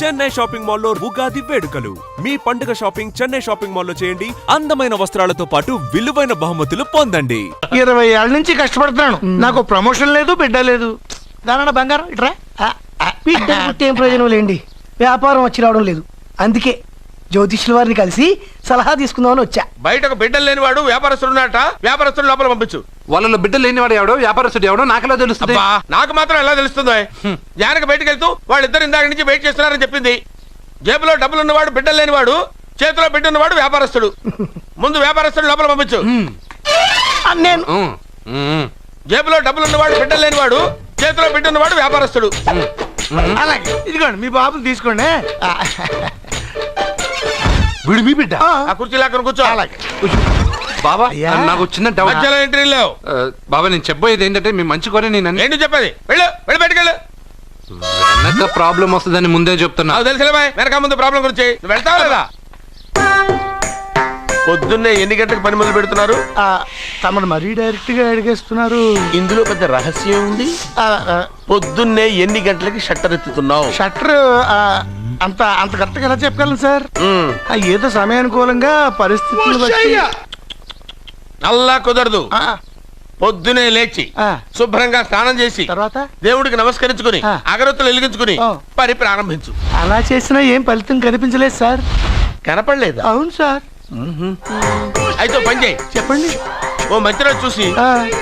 Chennai shopping మాల్లో ఉగాది వేడుకలు. మీ పండుగ షాపింగ్ చెన్నై షాపింగ్ మాల్లో చేయండి. అందమైన వస్త్రాలతో పాటు విలువైన బహుమతులు పొందండి. 20 ఏళ్ల నుంచి కష్టపడుతున్నాను, నాకు ప్రమోషన్ లేదు, బిడ్డ లేదు. దానన్న బంగారం ఇట్రా. బిడ్డ పుట్టి ఏం ప్రయోజనం లేండి, వ్యాపారం వచ్చి రావడం లేదు. అందుకే జ్యోతిష్యుల వారిని కలిసి సలహా తీసుకుందామని వచ్చా. బయటకు బిడ్డలు లేనివాడు వ్యాపారస్తుడు ఉన్నట, వ్యాపారస్తుడు లోపల పంపించు. వాళ్ళలో బిడ్డలు లేనివాడు ఎవడో వ్యాపారస్తుడు ఎవడో నాకెలా తెలుస్తుంది? నాకు మాత్రం ఎలా తెలుస్తుందో? జానకి బయటకు వెళ్తూ వాళ్ళిద్దరు ఇందాక నుంచి వెయిట్ చేస్తున్నారని చెప్పింది. జేబులో డబ్బులు ఉన్నవాడు బిడ్డలు లేనివాడు, చేతిలో బిడ్డ ఉన్నవాడు వ్యాపారస్తుడు. ముందు వ్యాపారస్తుడు లోపల పంపించు. నేను జేబులో డబ్బులు ఉన్నవాడు బిడ్డలు లేనివాడు, చేతిలో బిడ్డ ఉన్నవాడు వ్యాపారస్తుడు. అలాగే ఇదిగోండి మీ బాబుని తీసుకోండి. వీడు మీ బిడ్డ? ఆ కుర్చీలో అక్కడ కూర్చో. బాబా నాకు చిన్న డౌట్. మధ్యలో ఎంట్రీ లేవు. బాబా నేను చెప్పబోయేది ఏంటంటే మీ మంచి కోరే నేను ఏంటి చెప్పేది? వెళ్ళు వెళ్ళి బయటకు వెళ్ళు. వెనక ప్రాబ్లం వస్తుందని ముందే చెప్తున్నా. నాకు తెలుసులే బాయ్, వెనక ముందు ప్రాబ్లం గురించి. నువ్వు వెళ్తావా లేదా? పొద్దున్నే ఎన్ని గంటలకు పని మొదలు పెడుతున్నారు? తమను మరీ డైరెక్ట్ గా అడిగేస్తున్నారు. ఇందులో పెద్ద రహస్యం ఉంది. పొద్దున్నే ఎన్ని గంటలకి షట్టర్ ఎత్తుతున్నావు? షట్టర్ అంత అంత కరెక్ట్గా ఎలా చెప్పగలను సార్? ఏదో సమయానుకూలంగా పరిస్థితులు బట్టి. అల్లా కుదరదు. పొద్దునే లేచి శుభ్రంగా స్నానం చేసి తర్వాత దేవుడికి నమస్కరించుకుని అగరత్తులు వెలిగించుకుని పని ప్రారంభించు. అలా చేసినా ఏం ఫలితం కనిపించలేదు సార్. కనపడలేదు? అవును సార్. అయితే పని చేయి. చెప్పండి. ఓ మంచి రోజు చూసి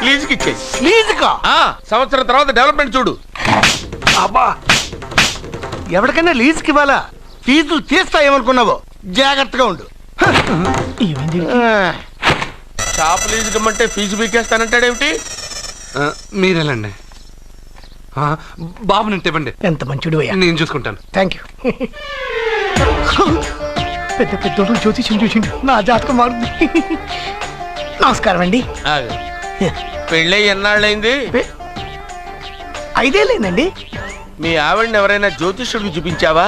లీజుకి ఇచ్చేయి. లీజుకా? సంవత్సరం తర్వాత డెవలప్మెంట్ చూడు. అబ్బా, ఎవరికైనా లీజుకి ఇవ్వాలా? ఫీజులు తీస్తాయేమనుకున్నావో, జాగ్రత్తగా ఉండు. షాప్ లీజుకి ఇమ్మంటే ఫీజు పీకేస్తానంటాడేమిటి? మీరేలండి బాబు, నేను ఇవ్వండి. ఎంత మంచిడు అయ్యా. నేను చూసుకుంటాను. Thank you. పెద్ద పెద్దోడు జ్యోతిష్యం చూసిండు, నా జాతకం మారుంది. నమస్కారం అండి. పెళ్ళై ఎన్నాళ్ళైంది? 5 ఏళ్ళైందండి. మీ ఆవిడని ఎవరైనా జ్యోతిష్యుడికి చూపించావా?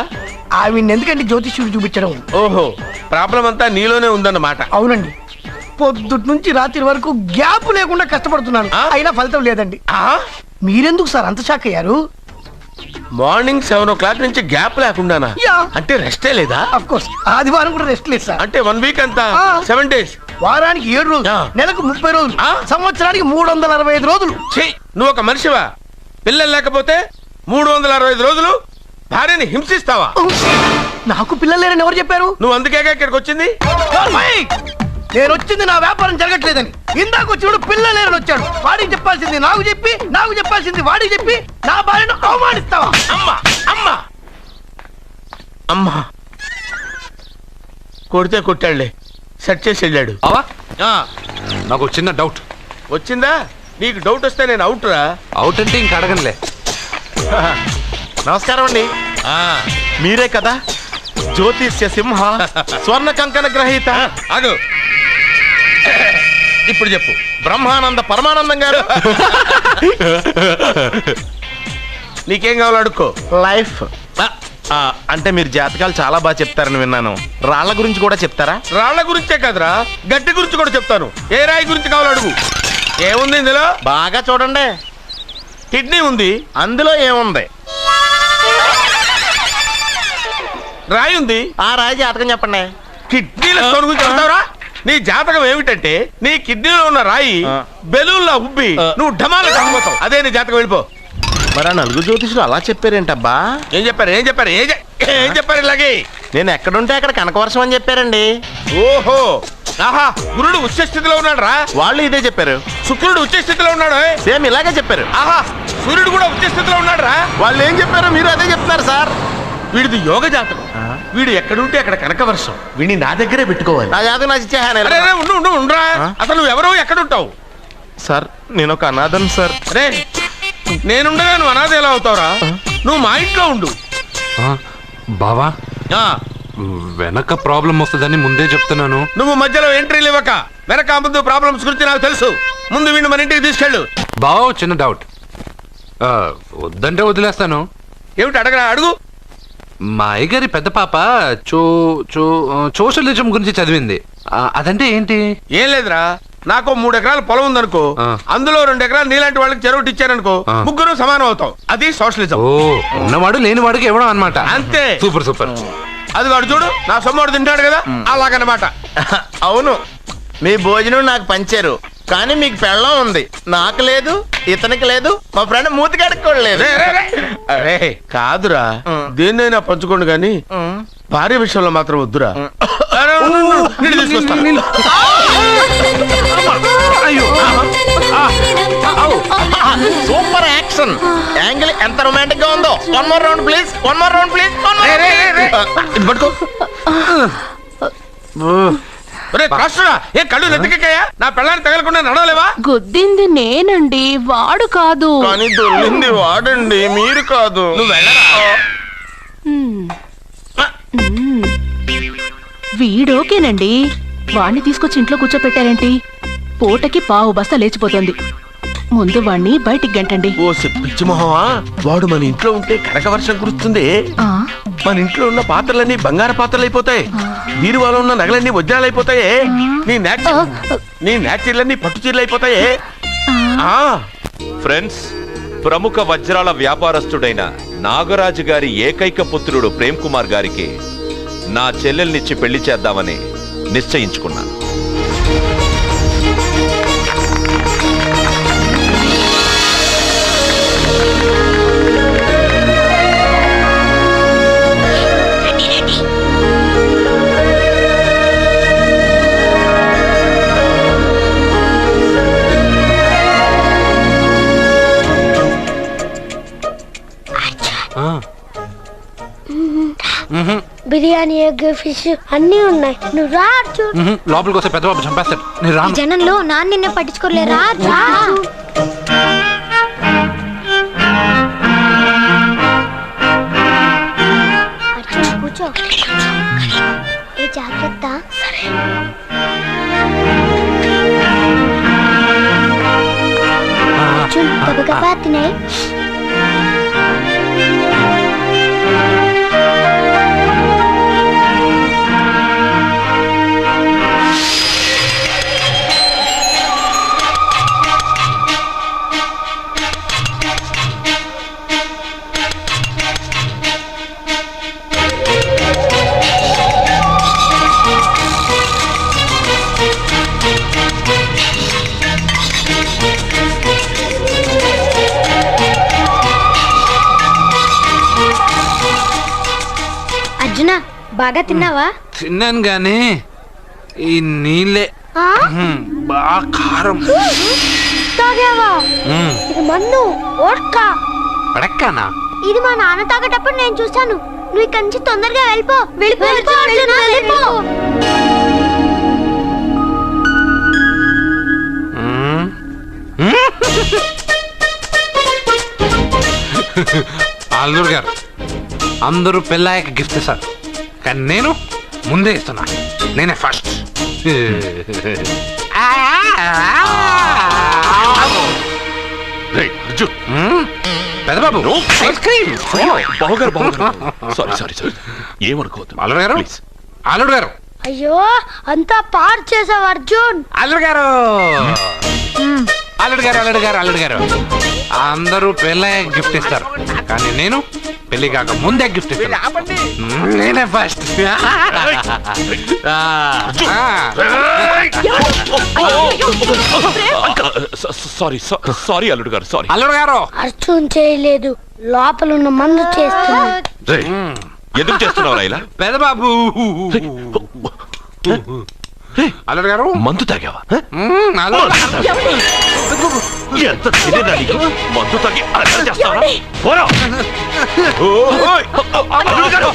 ఆవిడ ఎందుకండి జ్యోతిష్యుడు చూపించడం? ఓహో, ప్రాబ్లం అంతా నీలోనే ఉందన్నమాట. అవునండి, పొద్దుటి నుంచి రాత్రి వరకు గ్యాప్ లేకుండా కష్టపడుతున్నాను, అయినా ఫలితం లేదండి. మీరెందుకు సార్ అంత షాక్ అయ్యారు? మార్నింగ్ 7 o'clock నుంచి గ్యాప్ లేకుండానా? అంటే రెస్టే లేదా? ఆఫ్ కోర్స్, ఆదివారం కూడా రెస్ట్ లేదు సార్. అంటే 1 వీక్ అంతా 7 days. వారానికి 7 రోజులు, నెలకు 30 రోజులు, సంవత్సరానికి 365 రోజులు. నువ్వు ఒక మనిషివా? పిల్లలు లేకపోతే 365 రోజులు భార్యని హింసిస్తావా? నాకు పిల్లలు లేరని ఎవరు చెప్పారు? నువ్వు అందుకేగా ఇక్కడికి వచ్చింది. నేను వచ్చింది నా వ్యాపారం జరగట్లేదని. ఇందాక వచ్చినప్పుడు పిల్లలు లేరని వచ్చాడు. వాడికి చెప్పాల్సింది నాకు చెప్పి, నాకు చెప్పాల్సింది వాడికి చెప్పి నా భార్యను అవమానిస్తావా? అమ్మా అమ్మా అమ్మా, కొడితే కొట్టాడులే, సెట్ చేసి వెళ్ళాడు. నాకు చిన్న డౌట్ వచ్చిందా? నీకు డౌట్ వస్తే నేను అవుట్ రా. అవుట్ అంటే ఇంక అడగనులే. నమస్కారం అండి. మీరే కదా జ్యోతిష్య సింహ స్వర్ణ కంకణ గ్రహీత? అదు ఇప్పుడు చెప్పు. బ్రహ్మానంద పరమానందం గారు నీకేం కావాలో అడుక్కో. లైఫ్ అంటే మీరు జాతకాలు చాలా బాగా చెప్తారని విన్నాను. రాళ్ల గురించి కూడా చెప్తారా? రాళ్ల గురించే కదరా, గట్టి గురించి కూడా చెప్తాను. ఏ రాయి గురించి కావాలో అడుగు. ఏముంది ఇందులో? బాగా చూడండి. కిడ్నీ ఉంది. అందులో ఏముంది? రాయి ఉంది. ఆ రాయి జాతకం చెప్పండి. కిడ్నీల స్టోన్ గురించి చెప్తావురా? నీ జాతకం ఏమిటంటే నీ కిడ్నీలో ఉన్న రాయి బెలూన్లా ఉబ్బి నువ్వు ఢమాల చచ్చిపోతావు. అదే నీ జాతకం. వెళ్ళిపో. మరి ఆ 4 జ్యోతిషులు అలా చెప్పారేంటబ్బా? ఏం చెప్పారు? ఏం చెప్పారు? ఏం చెప్పారు? ఇలాగే నేను ఎక్కడుంటే అక్కడ కనకవర్షం అని చెప్పారండి. ఓహో, ఆహా, గురుడు ఉచ్చ స్థితిలో ఉన్నాడు రా. వాళ్ళు ఇదే చెప్పారు. శుక్రుడు ఉచ్చ స్థితిలో ఉన్నాడు. సేమ్ ఇలాగే చెప్పారు. ఆహా, సూర్యుడు కూడా ఉచ్చ స్థితిలో ఉన్నాడు రా. వాళ్ళు ఏం చెప్పారో మీరు అదే చెప్తున్నారు సార్. వీడిది యోగ జాతకం. వీడు ఎక్కడుంటే అక్కడ కనకవర్షం. వీడిని నా దగ్గరే పెట్టుకోవాలి. నా జాతకం నాకు ఇచ్చేహాను. ఉండరా, అసలు నువ్వు ఎవరో ఎక్కడుంటావు? సార్ నేను ఒక అనాథను సార్. అరే, నేనుండగా నువ్వు అనాథ ఎలా అవుతావురా? నువ్వు మా ఇంట్లో ఉండు. బావా, వెనక ప్రాబ్లం వస్తుందని ముందే చెప్తున్నాను. నువ్వు మధ్యలో ఎంట్రీలు ఇవ్వక. వెనక ముందు ప్రాబ్లమ్స్ గురించి నాకు తెలుసు. ముందు వీడిని మన ఇంటికి తీసుకెళ్ళు. బావా, చిన్న డౌట్. వద్దంటే వదిలేస్తాను. ఏమిటి అడగరా? అడుగు. మా అయ్యగారి పెద్ద పాప సోషలిజం గురించి చదివింది. అదంటే ఏంటి? ఏం లేదురా, నాకు 3 ఎకరాల పొలం ఉందనుకో, అందులో 2 ఎకరాలు నీలాంటి వాళ్ళకి చెరువు ఇచ్చారనుకో, ముగ్గురు సమానం అవుతాం. అది సోషలిజం. ఓ ఉన్నవాడు లేని వాడికి ఇవ్వడం అనమాట. అంతే. Super super. అది వాడు చూడు, నా సొమ్మడు తింటాడు కదా, అలాగనమాట. అవును, మీ భోజనం నాకు పంచారు, కానీ మీకు పెళ్ళం ఉంది, నాకు లేదు, ఇతనికి లేదు, మా ఫ్రెండ్ మూతి కడుక్కోలేదు. అరే కాదురా, దేన్నైనా పంచుకోండి గాని భార్య విషయంలో మాత్రం వద్దురా. నీళ్ళు తీసుకొస్తాను. సూపర్ యాక్షన్ యాంగిల్ ఎంత రొమాంటిక్ గా ఉందో. One more round please, one more round please. ఇది పట్టుకో. ఏ కళ్ళు నెత్తికెక్కాయా? నా పెళ్ళాన్ని తగలకుండా నడవలేవా? గుద్దింది నేనండి, వాడు కాదు. కానీ దొల్లింది వాడండి, మీరు కాదు. నువ్వు వెళ్ళరా? వీడోకేనండి, వాణ్ణి తీసుకొచ్చి ఇంట్లో కూర్చోపెట్టారేంటి? పూటకి పావు బస్తా లేచిపోతుంది. ముందు వాణ్ణి బయటికి గంటండి. ఓ పిచ్చి మొహమా, వాడు మన ఇంట్లో ఉంటే కనక వర్షం కురుస్తుంది. మన ఇంట్లో ఉన్న పాత్రలన్నీ బంగారు పాత్రలు అయిపోతాయి, బీరువాలో ఉన్న నగలన్నీ వజ్రాలు అయిపోతాయి, నీ నాచీర్లన్నీ పట్టు చీరలు అయిపోతాయి. ఫ్రెండ్స్, ప్రముఖ వజ్రాల వ్యాపారస్తుడైన నాగరాజు గారి ఏకైక పుత్రుడు ప్రేమ్ కుమార్ గారికి నా చెల్లెల్నిచ్చి పెళ్లి చేద్దామని నిశ్చయించుకున్నాను. బిర్యానీ, ఎగ్, ఫిష్ అన్నీ ఉన్నాయి. నువ్వు రా అర్జున్. లోపలికి వస్తే పెద్ద బాబు చంపేస్తాడు. నేను ఈ రాను. జనంలో నాన్న నిన్నే పట్టించుకోలేరా? రా అర్జున్, కూర్చో. ఏ జాగ్రత్త. అర్జున్, గబగబా తినే. అర్జున, బాగా తిన్నావా? తిన్నాను గానీ ఈ నీళ్ళే బాగా కారం. తాగావా? ఇది మన్ను ఓడ్కా. పడక్కానా? ఇది మా నాన్న తాగేటప్పుడు నేను చూశాను. నువ్వు ఇక్కడి నుంచి తొందరగా వెళ్ళిపో. వెళ్ళిపో అర్జున, వెళ్ళిపో. అల్లుడు గారు, అందరూ పెళ్ళాయక గిఫ్ట్ ఇస్తారు, కానీ నేను ముందే ఇస్తున్నా. నేనే ఫస్ట్. పెద్దబాబు ఐస్ క్రీమ్. ఏమనుకోవద్దు అల్లుడు గారు, అల్లుడు గారు, అయ్యో, అంతా పాడు చేసావు అర్జున్. అల్లుడు గారు, అల్లుడు గారు, అల్లుడు గారు, అల్లుడు గారు, అందరూ పెళ్ళాయక గిఫ్ట్ ఇస్తారు, కానీ నేను పెళ్లి కాక ముందే గిఫ్ట్ ఇస్తాను. నేనే ఫస్ట్. సారీ అల్లుడు గారు, సారీ. అల్లుడు గారు, అర్జున్ చేయలేదు, లోపల ఉన్న మందు చేస్తున్నాడు. ఎందుకు చేస్తున్నావు ఇలా? పెద్దబాబు, అల్లుడు గారు, మందు తాగావా? ఎంత తెలియదా నీకు? మందు తాగి అలా చేస్తావా? పోరా. అల్లుడు గారు.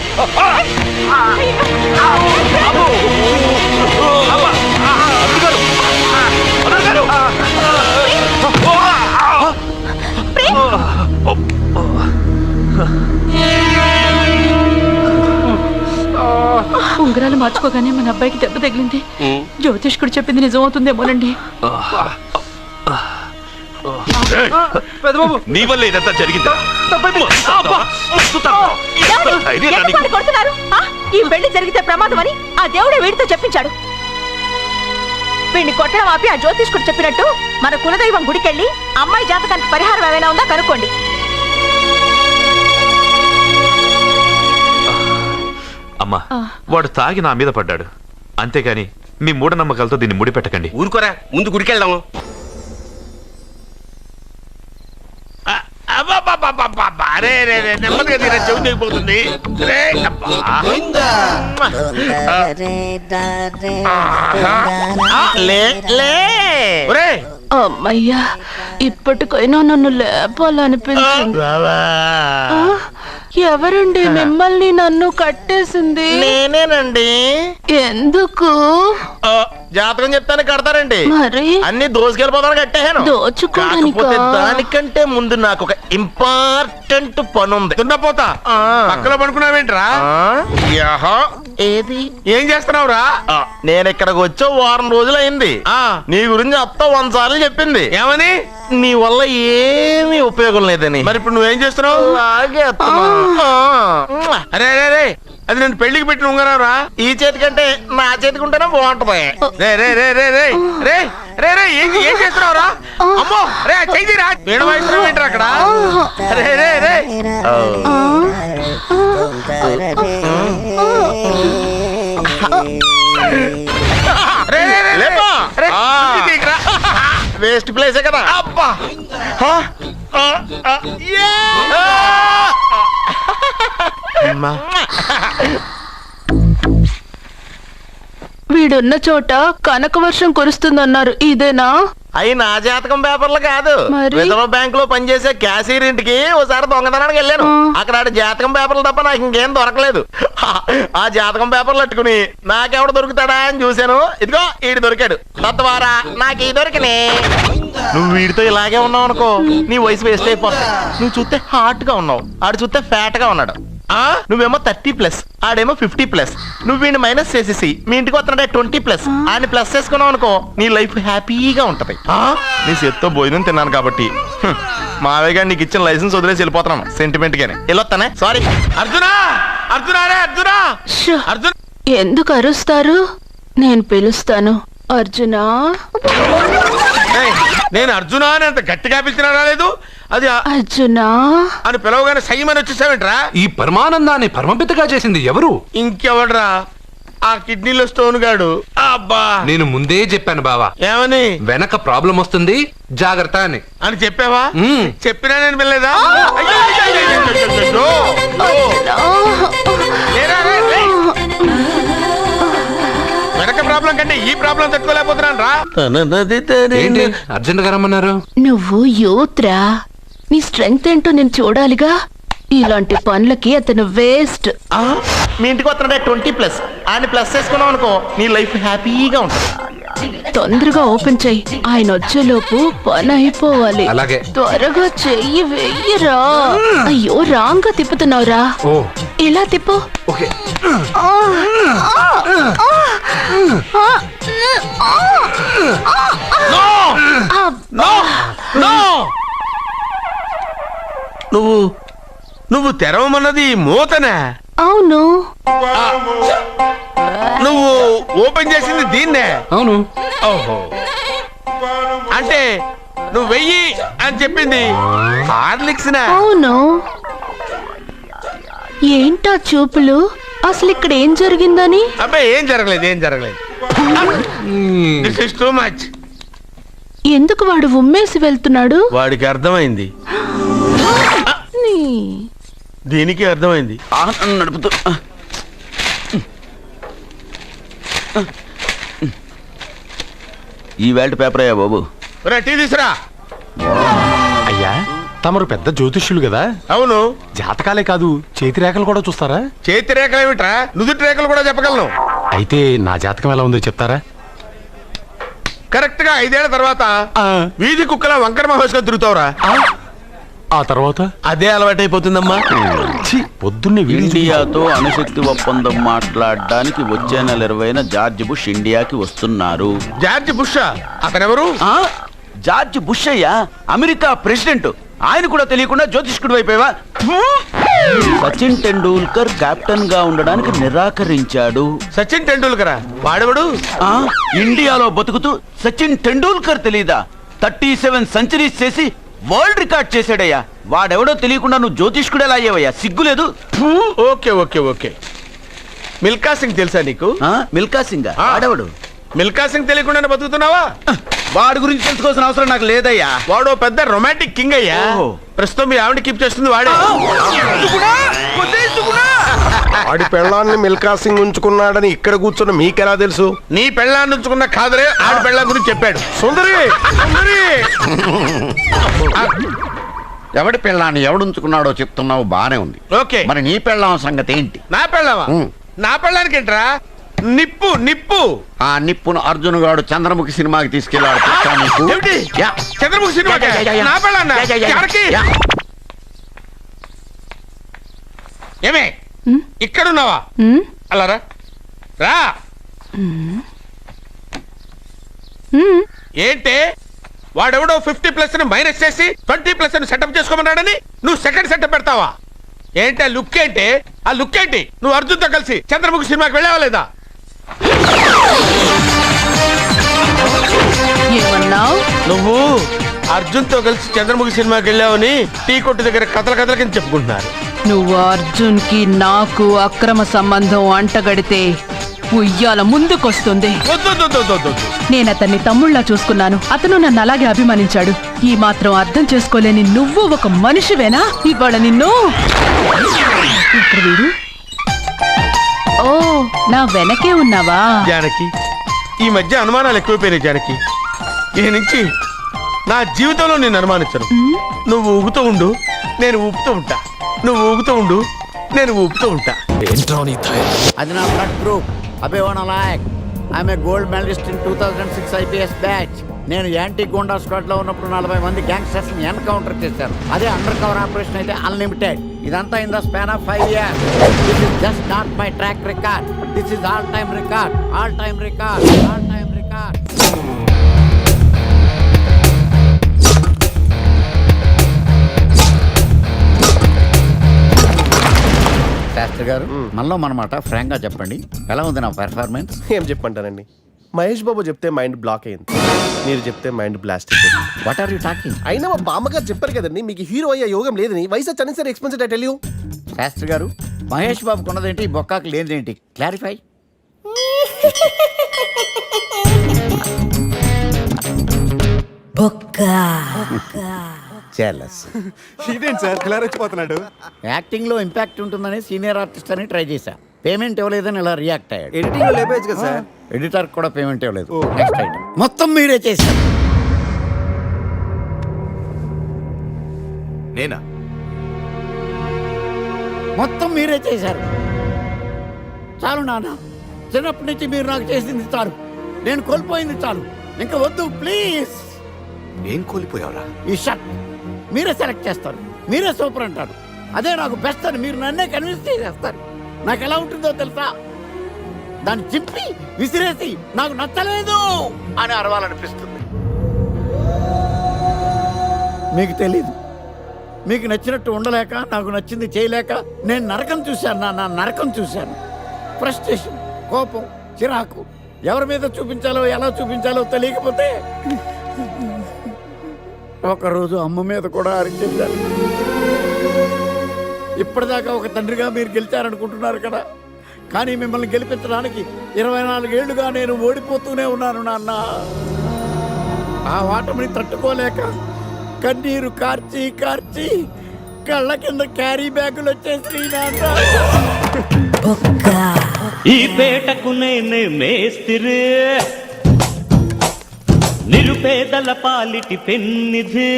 ఉంగరాలు మార్చుకోగానే మన అబ్బాయికి దెబ్బ తగిలింది. జ్యోతిష్కుడు చెప్పింది నిజమవుతుందేమోనండి. నీ వల్ల ఇదంతా జరిగిందా? ఈ పెళ్లి జరిగితే ప్రమాదం అని ఆ దేవుడే వీడితో చెప్పించాడు. వీడిని కొట్టడం ఆపి ఆ జ్యోతిష్కుడు చెప్పినట్టు మన కులదైవం గుడికెళ్ళి అమ్మాయి జాతకానికి పరిహారం ఏమైనా ఉందా కనుక్కోండి. అమ్మా వాడు తాగి నా మీద పడ్డాడు, అంతేగాని మీ మూఢనమ్మకాలతో దీన్ని ముడిపెట్టకండి. ఊరుకోరా, ముందు గుడికెళ్దాము. నెమ్మదిగా తీరా, చెవి తెగిపోతుంది. అమ్మయ్యా, ఇప్పటికైనా నన్ను లేపాలనిపించింది. ఎవరండి మిమ్మల్ని నన్ను కట్టేసింది? నేనేనండి. ఎందుకు? జాతకం చెప్తాను కడతారండి. మరి అన్ని దోసుకెళ్ళిపోతాను కట్టేహాను. దోచుకోవడానికా? కాకపోతే దానికంటే ముందు నాకు ఒక ఇంపార్టెంట్ పని ఉంది. దున్నపోతా పక్కలో పడుకున్నావేంట్రా? ఏది? ఏం చేస్తున్నావురా? నేను ఇక్కడికి వచ్చే వారం రోజులు అయింది. నీ గురించి అత్త 100 సార్లు చెప్పింది. ఏమని? నీ వల్ల ఏమీ ఉపయోగం లేదని. మరి ఇప్పుడు నువ్వేం చేస్తున్నావు? అలాగే అరే అరే అరే, అది నేను పెళ్లికి పెట్టిన ఉంగరారా? ఈ చేతి కంటే నా చేతికి ఉంటేనే బాగుంటది. రే రే రే రే రే రే రే రే ఏం చేస్తున్నావురా? అమ్మో రే, చెయ్యిరా. వేణు వాయిస్తున్నావు ఏంట్రా అక్కడ? రే రే రే వేస్ట్ ప్లేసే కదా. అబ్బా వీడున్న చోట కనక వర్షం కురుస్తుందన్నారు, ఇదేనా? అయి నా జాతకం పేపర్లు కాదు. మరి? రిజర్వ్ బ్యాంక్ లో పనిచేసే క్యాషియర్ ఇంటికి ఒకసారి దొంగతనానికి వెళ్ళాను. అక్కడ ఆడి జాతకం పేపర్లు తప్ప నాకు ఇంకేం దొరకలేదు. ఆ జాతకం పేపర్లు పట్టుకుని నాకెవడ దొరుకుతాడా అని చూశాను. ఇదిగో ఈడు దొరికాడు. తద్వారా నాకు ఈ దొరికినే. నువ్వు వీడితో ఇలాగే ఉన్నావు అనుకో, నీ వయసు వేస్ట్ అయిపోతుంది. నువ్వు చూస్తే హాట్ గా ఉన్నావు, ఆడు చూస్తే ఫ్యాట్ గా ఉన్నాడు. నువ్వేమో 30+, ఆడేమో 50+. నువ్వు వీడిని మైనస్ చేసేసి మీ ఇంటికి వస్తున్నాడే 20+, ఆయన ప్లస్ చేసుకున్నావు అనుకో, నీ లైఫ్ హ్యాపీగా ఉంటది. నీ చేత్తో భోజనం తిన్నాను కాబట్టి మావయ్య గారు నీకు ఇచ్చిన లైసెన్స్ వదిలేసి వెళ్ళిపోతున్నాను సెంటిమెంట్ గానే. వెళ్ళొస్తానే. సారీ. అర్జునా, అర్జునా రే అర్జునా, షో, అర్జున్. ఎందుకు అరుస్తారు? నేను పిలుస్తాను. అర్జునా. నేను అర్జునా అని అంత గట్టిగా పిలిచినా రాలేదు. అది అర్జునా అని పిలవగానే సైమని వచ్చేసావేంట్రా? ఈ పరమానందాన్ని పరమపితగా చేసింది ఎవరు? ఇంకెవడ్రా? ఆ కిడ్నీలో స్టోన్ గాడు. అబ్బా, నేను ముందే చెప్పాను బావా, ఏమని? వెనక ప్రాబ్లం వస్తుంది, జాగ్రత్త అని. అని చెప్పావా? చెప్పినా నేను వెళ్ళలేదా? వెనక ప్రాబ్లం కంటే ఈ ప్రాబ్లం తట్టుకోలేకపోతున్నాను రా. ఏంటి అర్జెంట్ గా రమ్మన్నారు? నువ్వు యూత్రా, నీ స్ట్రెంగ్త్ ఏంటో నేను చూడాలిగా. ఇలాంటి పనులకి అతను వేస్ట్. మీ ఇంటికి వస్తున్నాడే 20+, ఆయన ప్లస్ చేసుకున్నావు అనుకో, నీ లైఫ్ హ్యాపీగా ఉంటుంది. తొందరగా ఓపెన్ చెయ్యి, ఆయన వచ్చేలోపు పని అయిపోవాలి. అలాగే. త్వరగా చెయ్యి వెయ్యరా. అయ్యో, రాంగ్ గా తిప్పుతున్నావురా. ఓ, ఇలా తిప్పు. ఓకే. నువ్వు తెరవమన్నది మూతనే. అవును. నువ్వు ఓపెన్ చేసింది దీన్నే. అవును. ఓహో, అంటే నువ్వు వెయ్యి అని చెప్పింది హార్లిక్స్. అవును. ఏంటా చూపులు? అసలు ఇక్కడ ఏం జరిగిందని? అబ్బాయి ఏం జరగలేదు, ఏం జరగలేదు. This is too much. ఎందుకు వాడు ఉమ్మేసి వెళ్తున్నాడు? వాడికి అర్థమైంది, దీనికి అర్థమైంది. నడుపుతూ ఈ వేల్ట్ పేపర్ అయ్యా బాబు. టీ తీసురా. అయ్యా, తమరు పెద్ద జ్యోతిష్యులు కదా. అవును. జాతకాలే కాదు, చేతి రేఖలు కూడా చూస్తారా? చేతి రేఖలు ఏమిట్రా, నుదుటి రేఖలు కూడా చెప్పగలను. అయితే నా జాతకం ఎలా ఉందో చెప్తారా? కరెక్ట్ గా 5 ఏళ్ల తర్వాత వీధి కుక్కల వంకర మహోత్సవం తిరుగుతావురా. ఆ తర్వాత అదే అలవాటైపోతుందమ్మా. పొద్దున్నే ఇండియాతో అణుశక్తి ఒప్పందం మాట్లాడడానికి వచ్చే నెల 20న జార్జ్ బుష్ ఇండియాకి వస్తున్నారు. George Bush? అతనెవరు? జార్జ్ బుష్ అయ్యా, అమెరికా ప్రెసిడెంట్. ఆయన కూడా తెలియకుండా జ్యోతిష్కుడు అయిపోయావా? సచిన్ టెండూల్కర్ కెప్టెన్ గా ఉండడానికి నిరాకరించాడు. సచిన్ టెండూల్కరా? వాడెవడు? ఆ, ఇండియాలో బతుకుతూ సచిన్ టెండూల్కర్ తెలీదా? 37 సెంచరీస్ చేసి వరల్డ్ రికార్డ్ చేశాడయ్యా. వాడెవడో తెలియకుండా నువ్వు జ్యోతిష్కుడు ఎలా అయ్యావయ్యా? సిగ్గులేదు? Okay okay okay. Milkha Singh తెలుసా నీకు? మిల్కా సింగ్ ఆ. వాడెవడు? మిల్కా సింగ్ తెలియకుండానే బతుకుతున్నావా? వాడి గురించి తెలుసుకోవాల్సిన అవసరం నాకు లేదయ్యా. వాడు ఓ పెద్ద రొమాంటిక్ కింగ్ అయ్యా. ఓహో. ప్రస్తుతం మీ ఆవిడ కీప్ చేస్తుంది వాడే. ఆడి పెళ్ళాన్ని మిల్కా సింగ్ ఉంచుకున్నాడని ఇక్కడ కూర్చున్న మీకెలా తెలుసు? నీ పెళ్ళాన్ని ఉంచుకున్న కాదరే ఆడి పెళ్ళాం గురించి చెప్పాడు. సుందరి సుందరి. ఎవడి పెళ్ళాన్ని ఎవడుంచుకున్నాడో చెప్తున్నావు, బానే ఉంది. ఓకే, మరి నీ పెళ్ళాం సంగతి ఏంటి? నా పెళ్ళావా? నా పెళ్ళానికి ఏంట్రా? నిప్పు నిప్పు. ఆ నిప్పును అర్జున్ గాడు చంద్రముఖి సినిమాకి తీసుకెళ్ళాడు. తెలుసా నీకు? ఏమిటి? యా. చంద్రముఖి సినిమా నా పెళ్ళాన్నా? ఎవరికి? యా. ఏమే ఇక్కడున్నావా? అలా రా రా. ఏంటే వాడెవడో 50+ ని మైనస్ చేసి 20+ ని సెటప్ చేసుకోమన్నాడని నువ్వు సెకండ్ సెటప్ పెడతావా? ఏంటి ఆ లుక్? ఏంటి ఆ లుక్? ఏంటి నువ్వు అర్జున్తో కలిసి చంద్రముఖి సినిమాకి వెళ్ళావా లేదా? ఏమన్నావు? నువ్వు అర్జున్తో కలిసి చంద్రముఖి సినిమాకి వెళ్ళావని టీ కొట్టు దగ్గర కథల కింద చెప్పుకుంటున్నారు. నువ్వు అర్జున్ కి నాకు అక్రమ సంబంధం అంటగడితే ఉయ్యాల ముందుకొస్తుంది. వద్దు వద్దు వద్దు వద్దు వద్దు. నేను అతన్ని తమ్ముళ్లా చూసుకున్నాను. అతను నన్ను అలాగే అభిమానించాడు. ఈ మాత్రం అర్థం చేసుకోలేని నువ్వు ఒక మనిషివేనా? ఇవాళ నిన్ను ఇక్కడ వీడు. ఓ, నా వెనకే ఉన్నావా? జానకి, ఈ మధ్య అనుమానాలు ఎక్కువైపోయినాయి జానకి. ఈ నుంచి నా జీవితంలో నేను అనుమానించను. నువ్వు ఊగుతూ ఉండు, నేను ఊపుతూ ఉంటా. నువ్వు ఊగుతూ ఉండు, నేను ఊపుతూ ఉంటా. అది నా blood group. Abhinav Layak. I'm a gold medalist in 2006 IPS batch. నేను యాంటీ గోండా స్క్వాడ్ లో ఉన్నప్పుడు 40 మంది గ్యాంగ్స్టర్స్ ని ఎన్కౌంటర్ చేశారు. అదే అండర్ కవర్ ఆపరేషన్ అయితే అన్లిమిటెడ్. ఇదంతా in the span of 5 years. This is just not my track record. This is all time record. All time record. All time record. Shastri గారు, మనలో మనమాట ఫ్రాంక్ గా చెప్పండి, ఎలా ఉంది నా పెర్ఫార్మెన్స్? ఏం చెప్పంటానండి, మహేష్ బాబు చెప్తే మైండ్ బ్లాక్ అయింది, మీరు చెప్తే మైండ్ బ్లాస్ట్ అయిపోయింది. What are you talking? అయినా మా బామ్మగారు చెప్పారు కదండి మీకు హీరో అయ్యే యోగం లేదని. వయసు వచ్చని sir expensive tell you. Shastri garu, Mahesh బాబుకు ఉన్నదేంటి, బొక్కాకి లేనిదేంటి? క్లారిఫై. ఇదేంటి సార్ ఇలా రెచ్చిపోతున్నాడు? యాక్టింగ్ లో ఇంపాక్ట్ ఉంటుందని సీనియర్ ఆర్టిస్ట్ అని ట్రై చేశా. పేమెంట్ ఇవ్వలేదని ఇలా రియాక్ట్ అయ్యాడు. ఎడిటింగ్ లో లేపేయచ్చు కదా సార్. ఎడిటర్ కూడా పేమెంట్ ఇవ్వలేదు. నెక్స్ట్ ఐటమ్ మొత్తం మీరే చేశారు. నేనా? మొత్తం మీరే చేశారు. చాలు నాన్న, చిన్నప్పటి నుంచి మీరు నాకు చేసింది చాలు. నేను కోల్పోయింది చాలు. ఇంకా వద్దు ప్లీజ్. ఏం కోల్పోయావురా? ఈ షర్ట్ మీరే సెలెక్ట్ చేస్తారు, మీరే సూపర్ అంటారు. అదే నాకు బెస్ట్ అని మీరు నన్నే కన్విన్స్ చేసేస్తారు. నాకు ఎలా ఉంటుందో తెలుసా? దాన్ని చింపి విసిరేసి నాకు నచ్చలేదు అని అరవాలనిపిస్తుంది. మీకు తెలీదు, మీకు నచ్చినట్టు ఉండలేక, నాకు నచ్చింది చేయలేక నేను నరకం చూశాను. నా నరకం చూశాను. ఫ్రస్ట్రేషన్, కోపం, చిరాకు, ఎవరి మీద చూపించాలో ఎలా చూపించాలో తెలియకపోతే ఒకరోజు అమ్మ మీద కూడా అరిచేశాను. ఇప్పటిదాకా ఒక తండ్రిగా మీరు గెలిచారనుకుంటున్నారు కదా, కానీ మిమ్మల్ని గెలిపించడానికి 24 ఏళ్లుగా నేను ఓడిపోతూనే ఉన్నాను నాన్న. ఆ ఓటమిని తట్టుకోలేక కన్నీరు కార్చి కార్చి కళ్ళ కింద క్యారీ బ్యాగులు వచ్చేసి నాన్న. ఈ పేటకు నేనే మేస్తిరి, నిరుపేదల పాలిటి పెన్నిధి.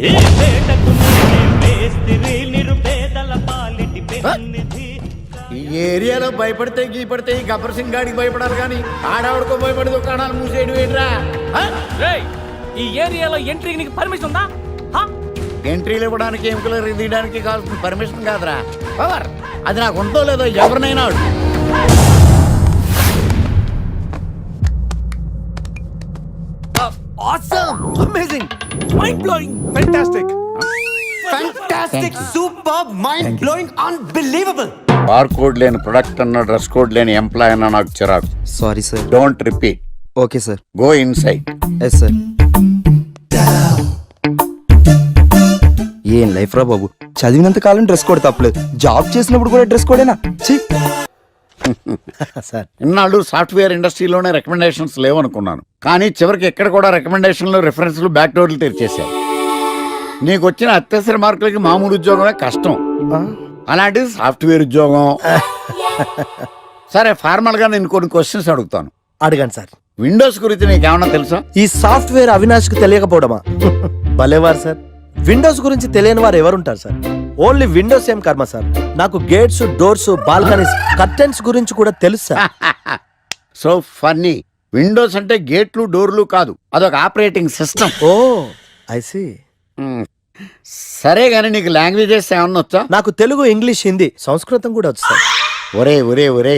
ఈ పేటకు నేనే మేస్తిరి, నిరుపేదల పాలిటి పెన్నిధి. ఈ ఏరియాలో భయపడితే గీపడితే ఈ గబ్బర్ సింగ్ గాడికి భయపడాలి, కానీ ఆడవాడికో భయపడి దుకాణాలు మూసేయడం ఏంట్రా? ఈ ఏరియాలో ఎంట్రీకి నీకు పర్మిషన్ ఉందా? ఎంట్రీలు ఇవ్వడానికి, ఎముకలు తీయడానికి కావాల్సిన పర్మిషన్ కాదురా, పవర్. అది నాకు ఉందో లేదో ఎవరినైనా అడుగు. Amazing. Mind blowing Fantastic. Fantastic, Superb. Mind blowing. Unbelievable. Bar code లేని ప్రొడక్ట్ అన్న డ్రెస్ కోడ్ లేని ఎంప్లాయ్ అన్న నాకు చిరాకు. Sorry, sir. Don't repeat. Okay, sir. Go inside. Yes, sir. ఏం లైఫ్ రా బాబు, చదివినంత కాలం డ్రెస్ కోడ్ తప్పలేదు, జాబ్ చేసినప్పుడు కూడా డ్రెస్ కోడేనా? సార్ ఇన్నాళ్ళు సాఫ్ట్వేర్ ఇండస్ట్రీలోనే రికమెండేషన్స్ లేవనుకున్నాను, కానీ చివరికి ఎక్కడ కూడా రికమెండేషన్లు రిఫరెన్స్లు బ్యాక్ డోర్లు తెరిచేశారు. నీకు వచ్చిన అత్యవసర మార్కులకి మామూలు ఉద్యోగమే కష్టం, అలాంటిది సాఫ్ట్వేర్ ఉద్యోగం. సరే, ఫార్మల్ గా నేను కొన్ని క్వశ్చన్స్ అడుగుతాను. అడగండి సార్. విండోస్ గురించి నీకేమన్నా తెలుసా? ఈ సాఫ్ట్వేర్ అవినాష్ కు తెలియకపోవడమా? భలేవారు సార్. విండోస్ గురించి తెలియని వారు ఎవరుంటారు సార్? ఓన్లీ విండోస్ ఏం కర్మ సార్, నాకు గేట్స్, డోర్స్, బాల్కనీస్, కర్టెన్స్ గురించి కూడా తెలుసు సార్. So funny. విండోస్ అంటే గేట్లు డోర్లు కాదు, అదొక operating system. Oh I see. సరే గానీ నీకు లాంగ్వేజెస్ ఏమన్నా వచ్చా? నాకు తెలుగు, ఇంగ్లీష్, హిందీ, సంస్కృతం కూడా వచ్చు సార్. ఒరే ఒరే ఒరే,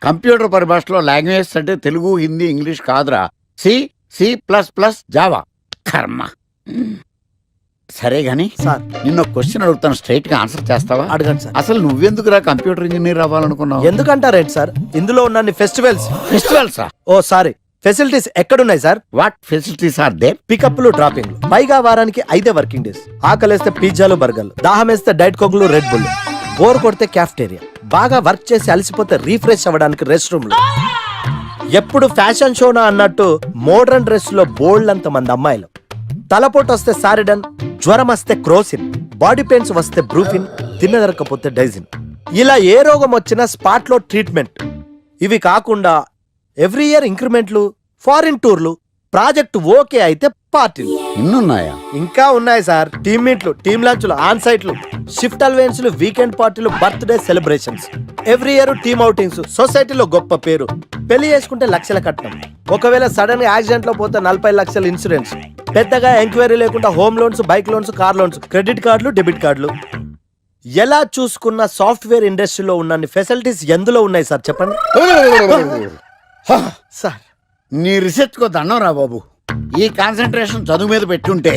కంప్యూటర్ పరిభాషలో లాంగ్వేజ్ అంటే తెలుగు, హిందీ, ఇంగ్లీష్ కాదురా. C, C plus plus, Java. కర్మ. సరే గాని సార్, నిన్న క్వశ్చన్ అడుగుతాను, స్ట్రైట్ గా ఆన్సర్ చేస్తావా? అడగండి సార్. అసలు నువ్వెందుకురా కంప్యూటర్ ఇంజనీర్ అవ్వాలనుకున్నావు? ఎందుకంటారేంటి సార్, ఇందులో ఉన్న ఫెస్టివల్స్. ఓ సారీ, ఫెసిలిటీస్ ఎక్కడున్నాయి sir? What facilities are there? పికప్లు, డ్రాపింగ్లు, పైగా వారానికి 5 వర్కింగ్ డేస్. ఆకలేస్తే పిజ్జాలు, బర్గర్లు, దాహం వేస్తే డైట్ కోక్లు, రెడ్ బుల్, బోర్ కొడితే క్యాఫ్టేరియా, బాగా వర్క్ చేసి అలసిపోతే రీఫ్రెష్ అవ్వడానికి రెస్ట్ రూమ్లు. ఎప్పుడు ఫ్యాషన్ షోనా అన్నట్టు మోడర్న్ డ్రెస్ లో బోల్డ్ అంత మంది అమ్మాయిలు. తలపోటు వస్తే సారిడన్, జ్వరం వస్తే క్రోసిన్, బాడీ పెయిన్స్ వస్తే బ్రూఫిన్, తిన్నదరకపోతే డైజిన్. ఇలా ఏ రోగం వచ్చినా స్పాట్ లో ట్రీట్మెంట్. ఇవి కాకుండా ఎవ్రీ ఇయర్ ఇంక్రిమెంట్లు, ఫారిన్ టూర్లు, ప్రాజెక్ట్ ఓకే అయితే పార్టీలు. ఇన్నున్నాయా? ఇంకా ఉన్నాయి సార్. టీమ్ మీట్లు, టీమ్ లంచ్లు, ఆన్ సైట్లు, షిఫ్ట్ అలవెన్స్లు, వీకెండ్ పార్టీలు, birthday celebrations, every year team outings, సొసైటీలో గొప్ప పేరు. పెళ్లి చేసుకుంటే లక్షల కట్నం, ఒకవేళ సడన్ గా యాక్సిడెంట్ లో పోతే 40 లక్షల ఇన్సూరెన్స్, పెద్దగా ఎంక్వైరీ లేకుండా home loans, bike loans, car loans, credit కార్డులు, డెబిట్ కార్డులు. ఎలా చూసుకున్న సాఫ్ట్వేర్ ఇండస్ట్రీలో ఉన్న ఫెసిలిటీస్ ఎందులో ఉన్నాయి సార్ చెప్పండి. సార్ నీ రీసెర్చ్ కో దండం రా బాబు. ఈ కాన్సన్ట్రేషన్ చదువు మీద పెట్టుంటే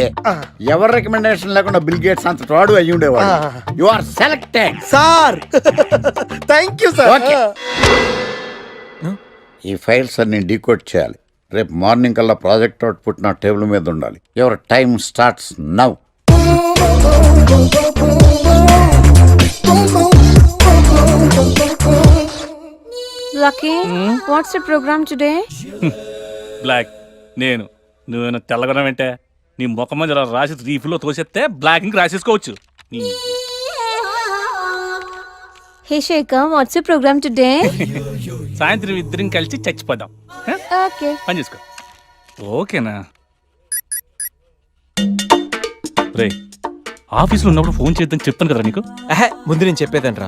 ఎవరి రికమెండేషన్ లేకుండా బిల్ గేట్స్ అంత తోడు అయ్యి ఉండేవాడు. You are selected sir. Thank you sir. ఈ ఫైల్స్ అన్ని డీకోడ్ చేయాలి. రేపు మార్నింగ్ కల్లా ప్రాజెక్ట్ అవుట్పుట్ నా టేబుల్ మీద ఉండాలి. Your time starts now. Lucky, what's the program today? Block. నువ్వు తెల్లగొనం అంటే నీ ముఖం మీద ఇలా రాసి రీఫ్లో తోసేస్తే బ్లాక్ ఇంక రాసేసుకోవచ్చు. Hey Shekhar, what's the program today? సాయంత్రం ఇద్దరం కలిసి చచ్చిపోదాం. Okay. పని చేసుకో. ఓకేనా? రే, ఆఫీస్లో ఉన్నప్పుడు ఫోన్ చేద్దని చెప్పాను కదా నీకు. ముందు నేను చెప్పేదంట్రా,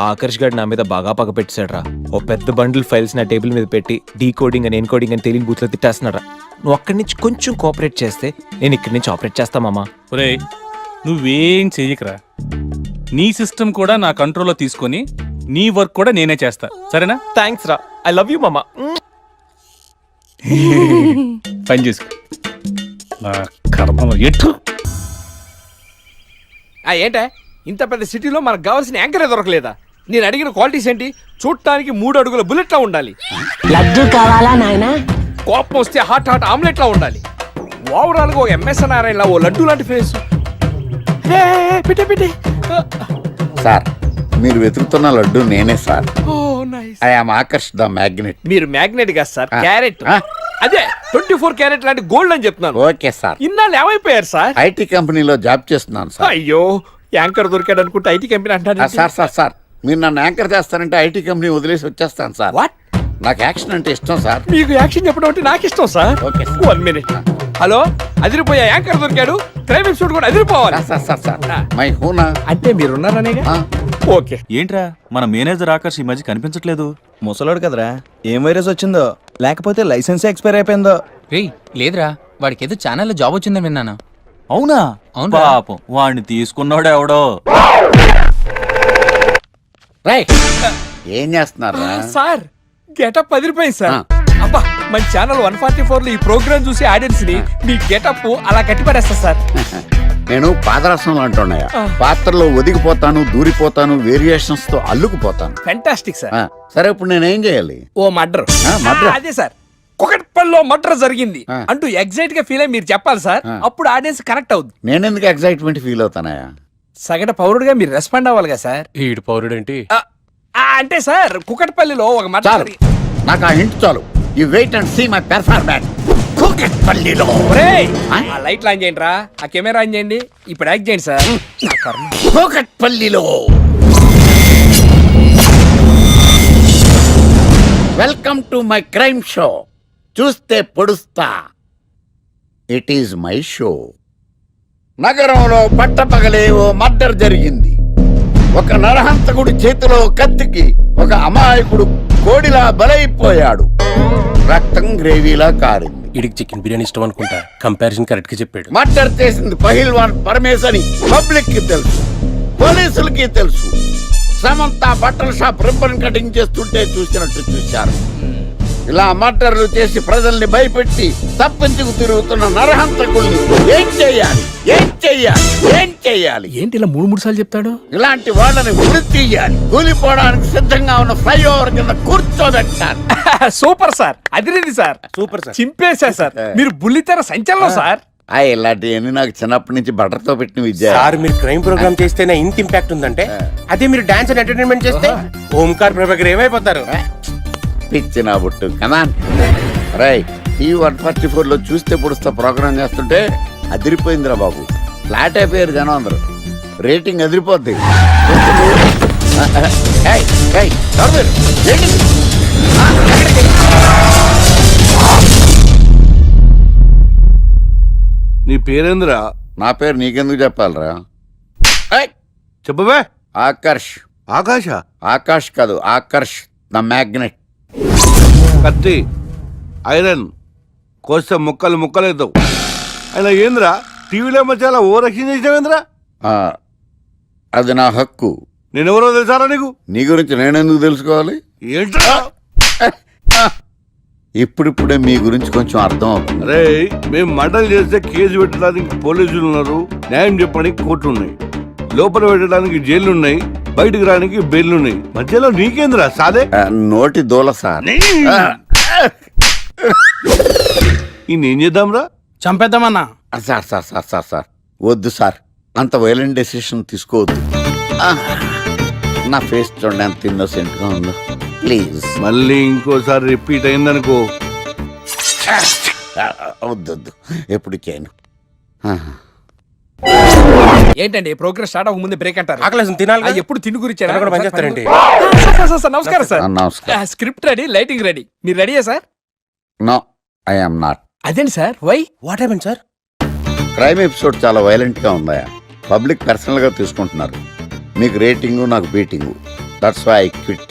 ఆ ఆకర్ష్ గారు నా మీద బాగా పగ పెట్టాడు రా. ఓ పెద్ద బండిల్ ఫైల్స్ నా టేబుల్ మీద పెట్టి డీకోడింగ్ అని ఎన్కోడింగ్ అని తెలియని బూత్లో తిట్టేస్తున్నారా. నువ్వు అక్కడి నుంచి కొంచెం కోఆపరేట్ చేస్తే నేను ఇక్కడి నుంచి ఆపరేట్ చేస్తామమ్మా. రే, నువ్వేం చెయ్యకరా. నీ సిస్టమ్ కూడా నా కంట్రోల్లో తీసుకొని నీ వర్క్ కూడా నేనే చేస్తా, సరేనా? థ్యాంక్స్ రా, ఐ లవ్ యూ మామా. పని చేసుకో. నా కర్మ ఎటు. ఏంటే ఇంత పెద్ద సిటీలో మనకు కావాల్సిన యాంకరే దొరకలేదా? నేను అడిగిన క్వాలిటీస్ ఏంటి? చూడటానికి 3 అడుగుల బుల్లెట్లా ఉండాలి, లడ్డు కావాలా నాయనా, కోపం వస్తే హాట్ ఆమ్లెట్లా ఉండాలి, ఓవరాల్ గా ఒక ఎంఎస్ నారాయణ ఓ లడ్డు లాంటి ఫేస్. సార్, మీరు వెతుకుతున్న లడ్డు నేనే sir. I am Akarsh the magnet. మీరు మ్యాగ్నెట్ కాదు సార్, క్యారెట్. అదే 24 క్యారెట్ లాంటి గోల్డ్ అని చెప్తున్నాను. Okay sir. ఇన్నాళ్ళు ఏమైపోయారు సార్? ఐటీ కంపెనీలో జాబ్ చేస్తున్నాను సార్. అయ్యో, యాంకర్ దొరికాడు అనుకుంటే ఐటీ కంపెనీ అంటారు సార్. సార్ సార్ మీరు నన్ను యాంకర్ చేస్తారంటే ఐటీ కంపెనీ వదిలేసి వచ్చేస్తాను సార్. వాట్? నాకు యాక్షన్ అంటే ఇష్టం సార్. మీకు యాక్షన్ చెప్పడం అంటే నాకు ఇష్టం సార్. Okay, 1 minute. హలో, అదిరిపోయా యాంకర్ దొరికాడు, క్రైమ్ ఎపిసోడ్ కూడా అదిరిపోవాలి. సార్ సార్ సార్ మై హూనా అంటే మీరున్నారనేగా. ఓకే. ఏంట్రా మన మేనేజర్ ఆకర్ష్ ఈ మధ్య కనిపించట్లేదు? ముసలోడు కదరా, ఏం వైరస్ వచ్చిందో, లేకపోతే లైసెన్స్ ఎక్స్పైర్ అయిపోయిందో. లేదురా, వాడికి ఏదో ఛానల్లో జాబ్ వచ్చిందని విన్నాను. అవునా? పాపం వాడిని తీసుకున్నాడు ఎవడో. ఏం చేస్తున్నారా సార్? గెటప్ అదిరిపోయింది సార్. అబ్బా, మన ఛానల్ 144 లో ఈ ప్రోగ్రామ్ చూసి ఆడియన్స్ ని మీ గెటప్ అలా కట్టిపడేస్తా సార్. నేను పాదరసం అంటున్నాయా, పాత్రలో ఒదిగిపోతాను, దూరిపోతాను, వేరియేషన్స్ తో అల్లుకుపోతాను. Fantastic sir. సరే ఇప్పుడు నేనేం చేయాలి? ఓ మర్డర్. అదే సార్, కుకట్పల్లిలో మర్డర్ జరిగింది అంటూ ఎగ్జైట్ గా ఫీల్ అయ్యి మీరు చెప్పాలి సార్. అప్పుడు ఆడియన్స్ కనెక్ట్ అవుద్ది. నేనెందుకు ఎగ్జైట్మెంట్ ఫీల్ అవుతానయా? సగట పౌరుడుగా మీరు రెస్పాండ్ అవ్వాలి కదా సార్. ఈడు పౌరుడేంటి? అంటే సార్ కుకట్పల్లిలో ఒక మర్డర్. నాకు ఆ హింట్ చాలు. You wait and see my performance. కుకట్పల్లిలో ఆ లైట్లు ఆన్ చేయండి రా, ఆ కెమెరా ఆన్ చేయండి, ఇప్పుడు యాక్ట్ చేయండి సార్. కుకట్పల్లిలో welcome to my crime show. చూస్తే పొడుస్తా, ఇట్ ఈజ్ మై షో. నగరంలో పట్టపగలే ఓ మర్డర్ జరిగింది. ఒక నరహంతకుడి చేతిలో కత్తికి ఒక అమాయకుడు కోడిలా బలైపోయాడు. రక్తం గ్రేవీలా కారింది. ఇడికి చికెన్ బిర్యానీ ఇష్టం అనుకుంటా. కంపారిజన్ కరెక్ట్ గా చెప్పాడు. మర్డర్ చేసింది పహిల్వాన్ పరమేశ్ అని పబ్లిక్ కి తెలుసు, పోలీసులకి తెలుసు. సమంత బట్టల షాప్ రిబ్బన్ కటింగ్ చేస్తుంటే చూసినట్టు చూశారు. ఇలా మర్డర్లు చేసి ప్రజల్ని భయపెట్టి తప్పించుకు తిరుగుతున్న నరహంతకుల్ని ఏం చెయ్యాలి, ఏం చెయ్యాలి, ఏం చెయ్యాలి? ఏంటి ఇలా 3 సార్లు చెప్తాడు? ఇలాంటి వాళ్ళని ఉరి తీయాలి. కూలిపోవడానికి సిద్ధంగా ఉన్న ఫ్లైఓవర్ కింద కూర్చోబెట్టాలి. సూపర్ సార్, అదిరింది సార్, సూపర్ సార్, చింపేశా సార్. మీరు బుల్లితెర సంచలనం సార్. ఇలాంటివన్నీ నాకు చిన్నప్పటి నుంచి బట్టర్తో పెట్టిన విద్య. సార్ మీరు క్రైమ్ ప్రోగ్రామ్ చేస్తేనే ఇంత ఇంపాక్ట్ ఉందంటే, అదే మీరు డాన్స్ అండ్ ఎంటర్టైన్మెంట్ చేస్తే ఓంకార్ ప్రభాకర్ ఏమైపోతారు? పిచ్చి నా బుట్టు కమాన్. రైట్, ఈ 144 లో చూస్తే పొడుస్తా ప్రోగ్రామ్ చేస్తుంటే అదిరిపోయిందిరా బాబు. ఫ్లాట్ అయిపోయారు జనం అందరూ. రేటింగ్ అదిరిపోద్ది. నీ పేరేంద్రా? నా పేరు నీకెందుకు చెప్పాలరా? చెప్పవే. ఆకర్ష్. ఆకాశ? ఆకాష్ కాదు, ఆకర్ష్ ద మ్యాగ్నెట్. కత్తి, ఐరన్ కోస్తే ముక్కలు ముక్కలేద్దావు. అయినా ఏంద్రా టీవీలో మధ్య ఓ రక్షణ చేసినావేంద్రా? అది నా హక్కు. నేనెవరో తెలుసారా నీకు? నీ గురించి నేనెందుకు తెలుసుకోవాలి? ఏంట్రా? ఇప్పుడిప్పుడే మీ గురించి కొంచెం అర్థం అవుతుంది. అరే, మేము మర్డర్ చేస్తే కేసు పెట్టడానికి పోలీసులు ఉన్నారు, న్యాయం చెప్పడానికి కోర్టులు ఉన్నాయి, లోపల పెట్టడానికి జైలు ఉన్నాయి, బయటకు రానికి బెయిల్ ఉన్నాయి. మధ్యలో నీకేంద్రా సాదే? నోటి దూల సార్. ఏం చేద్దాంరా? చంపేద్దామన్నా. Sir sir sir sir sir వద్దు సార్, అంత వైలెంట్ డెసిషన్ తీసుకోవద్దు. నా ఫేస్ చూడండి ఎంత ఇన్నోసెంట్ గా ఉందో. ప్లీజ్ మళ్ళీ ఇంకోసారి రిపీట్ అయిందనుకో. వద్దొద్దు, ఎప్పుడు చేయను. ఏంటండి ప్రోగ్రెస్ స్టార్ట్ అవ్వక ముందే బ్రేక్ అంటారు? ఆకలేసం తినాలి. ఎప్పుడు తిని గురించి పనిచేస్తారండి. నమస్కారం సార్. నమస్కారం. Script ready, lighting ready. మీరు రెడీయా sir? No, I am not. అదేంటి sir, why? What happened sir? Crime episode చాలా వైలెంట్ గా ఉందా? పబ్లిక్ పర్సనల్ గా తీసుకుంటున్నారు. మీకు రేటింగ్, నాకు beating. That's why I quit.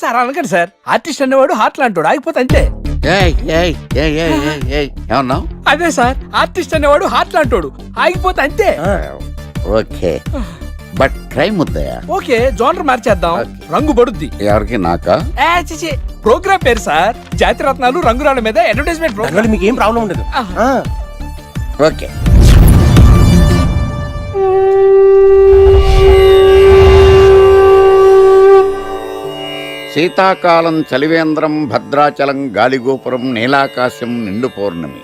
Sir అనకండి సార్. ఆర్టిస్ట్ అనేవాడు హార్ట్ లాంటాడు, ఆగిపోతే అంతే. ఏమన్నావు? అదే సార్, ఆర్టిస్ట్ అనేవాడు హార్ట్ లాంటాడు, ఆగిపోతే అంతే. ఓకే, బట్ క్రైమ్ వద్దయా? ఓకే, జోనర్ మార్చేద్దాం, రంగు పడుద్ది. ఎవరికి? నాకా? ప్రోగ్రామ్ పేరు సార్ జాతి రత్నాలు రంగురాళ్ళ మీద అడ్వర్టైజ్మెంట్ ప్రోగ్రామ్. మీకు ఏం ప్రాబ్లం ఉండదు. ఓకే. శీతాకాలం చలివేంద్రం, భద్రాచలం గాలిగోపురం, నీలాకాశం, నిండు పౌర్ణమి.